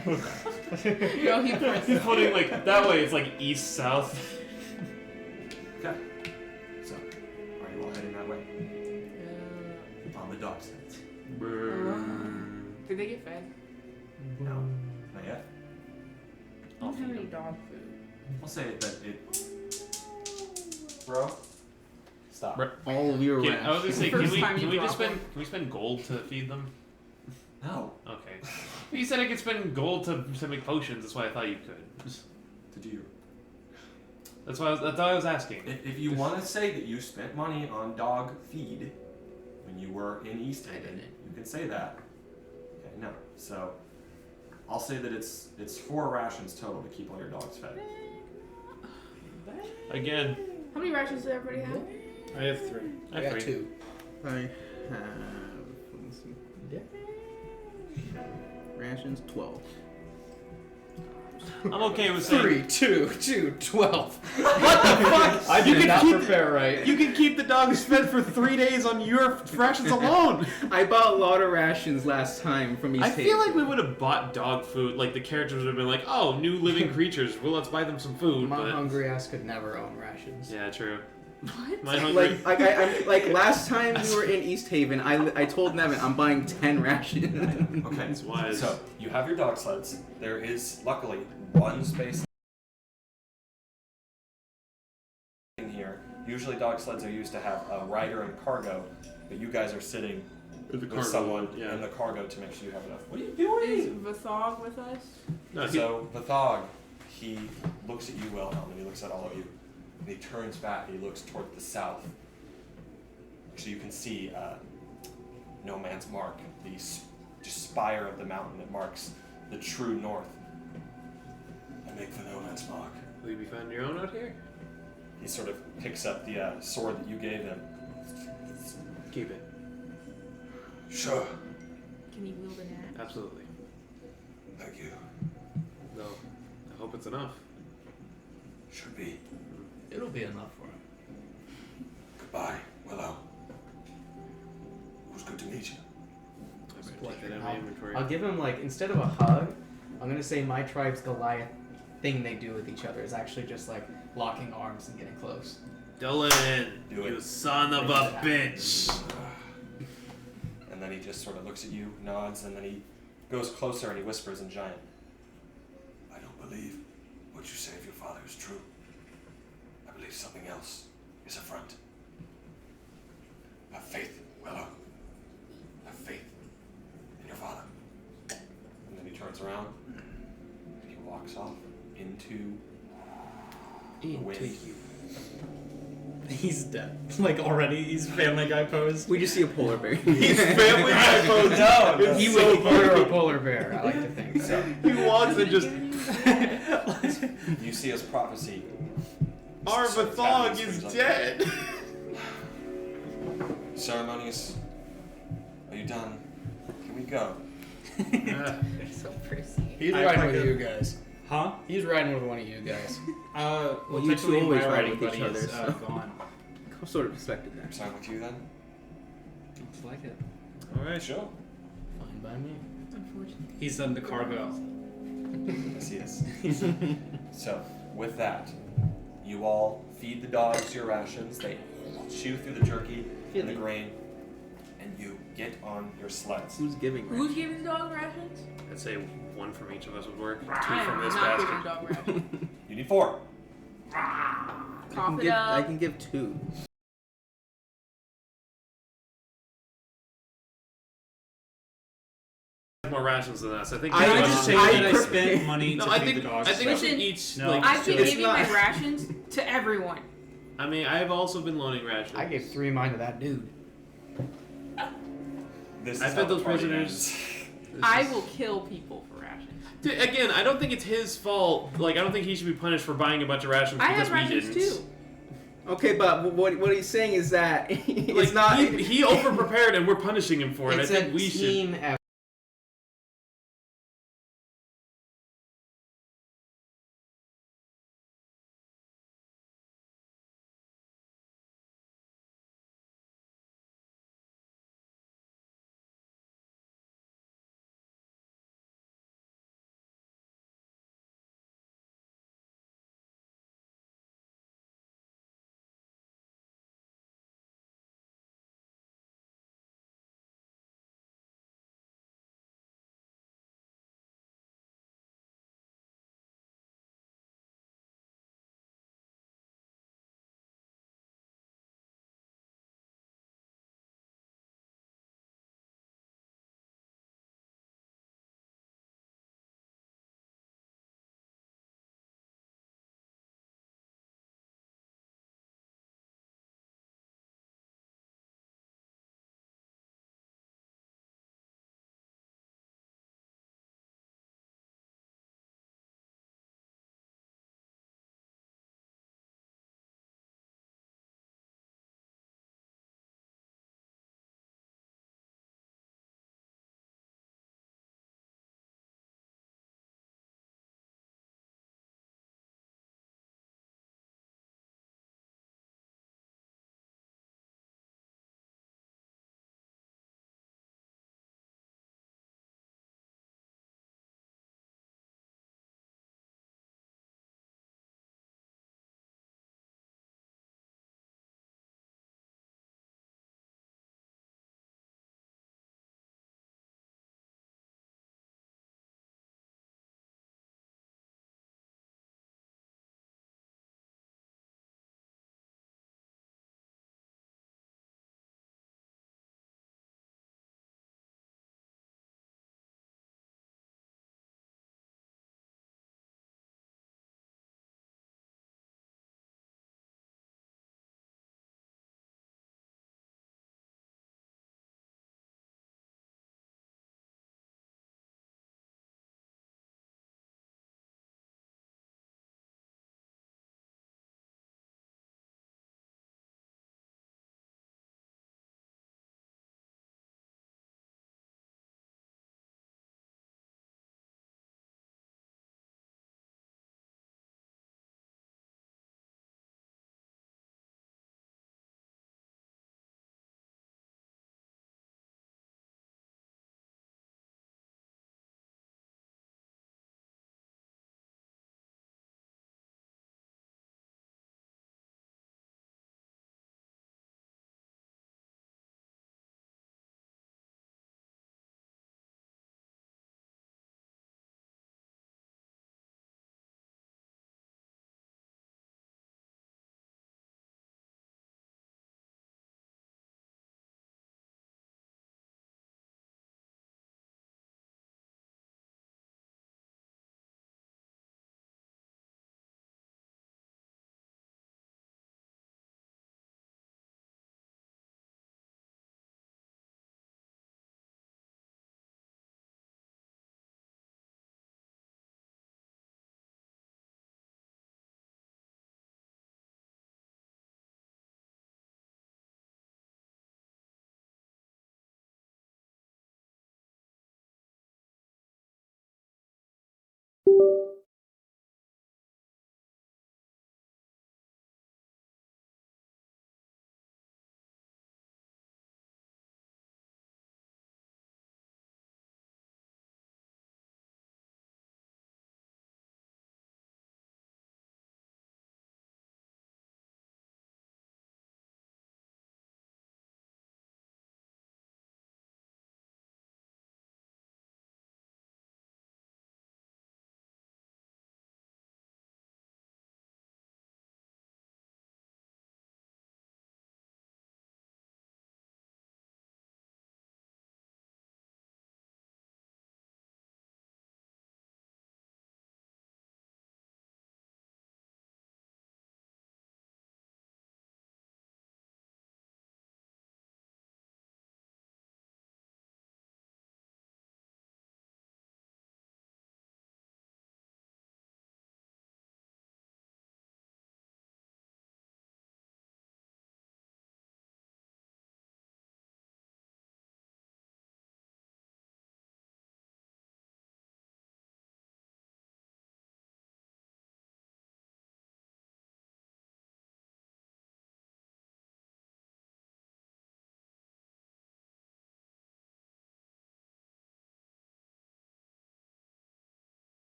No, he pressed. He's pointing like that way. It's like east south. Okay. So, are you all heading that way? On the dog sleds. Did they get fed? No, not yet. I don't have any dog food. I'll say that it. Bro, stop. Bro. All of your I was gonna say, First time you can we drop just spend one. can we spend gold to feed them? No. Okay. You said I could spend gold to make potions. That's why I thought you could. To do your. That's why I was asking. If you want to say that you spent money on dog feed when you were in East Haven, you can say that. Okay, no. So, I'll say that it's 4 rations total to keep all your dogs fed. Again, How many rations does everybody have? I have 3. I got agree. 2. I have. Let's see. Rations 12. I'm okay with saying 3, 2, 2, 12. what the fuck. I You did can not keep prepare right. You can keep the dogs fed for 3 days on your rations alone. I bought a lot of rations last time from East I Haven. feel like we would have bought dog food. Like the characters would have been like, "Oh, new living creatures. Well, let's buy them some food." My But hungry ass could never own rations. yeah, true. What? My hungry. like last time we were in East Haven, I told Nevin I'm buying 10 rations. Okay, It's wise. so you have your dog sleds. There is luckily one space in here. Usually dog sleds are used to have a rider and cargo, but you guys are sitting with someone in the cargo to make sure you have enough. What are you Is doing? Vathog with us? No, So Vathog, he looks at you, Wilhelm, and he looks at all of you. And he turns back and he looks toward the south. So you can see No Man's Mark, the just spire of the mountain that marks the true north. I make for no man's mark. will you be finding your own out here? He sort of picks up the sword that you gave him. Keep it. Sure. Can you wield an axe? Absolutely. Thank you. No, I hope it's enough. Should be. It'll be enough for him. Goodbye, Willow. It was good to meet you. I better take that out of my inventory. I'll give him, like, instead of a hug, I'm gonna say my tribe's Goliath thing they do with each other is actually just like locking arms and getting close. Dylan, Do you it. son of a bitch. And then he just sort of looks at you, nods, and then he goes closer and he whispers in Giant. I don't believe what you say of your father is true. I believe something else is a front. Have faith, Willow. Have faith in your father. And then he turns around and he walks off into the wind. He's dead. Like already, he's Family Guy posed. We just see a polar bear. He's Family Guy posed. No, no. He was a bird or a polar bear, I like to think. So He walks and just. you see his prophecy. Our sort of Vathog happens is for his dead. Ceremonies. Are you done? Can we go? So prissy. He's I riding with fucking- you guys. Huh? He's riding with one of you guys. Well, you two technically always my ride riding with buddy each other, is so. gone. I sort of expected that. Sign with you then? Looks like it. Alright, sure. Fine by me. Unfortunately. He's done the cargo. Yes, he is. So, with that, you all feed the dogs your rations. They chew through the jerky and the grain, and you get on your sleds. Who's giving Who's giving the dog rations? I'd say one from each of us would work. 2 I from am this not basket. giving dog rations. You need 4. Cough it I up. can give 2. More rations than us. I think. I Can I each of just us- say I that I pre- spent money No, to I feed think. the dogs? I think we Listen, should each No. like. I've been It's giving not- my rations to everyone. I mean, I've also been loaning rations. I gave 3 of mine to that dude. This I is fed how the those party prisoners. ends. I will kill people for rations. Dude, again, I don't think it's his fault. Like, I don't think he should be punished for buying a bunch of rations I because have we rations didn't. too. Okay, but what he's saying is that it's Like, not. he over prepared and we're punishing him for it. It's I think a we should. team effort.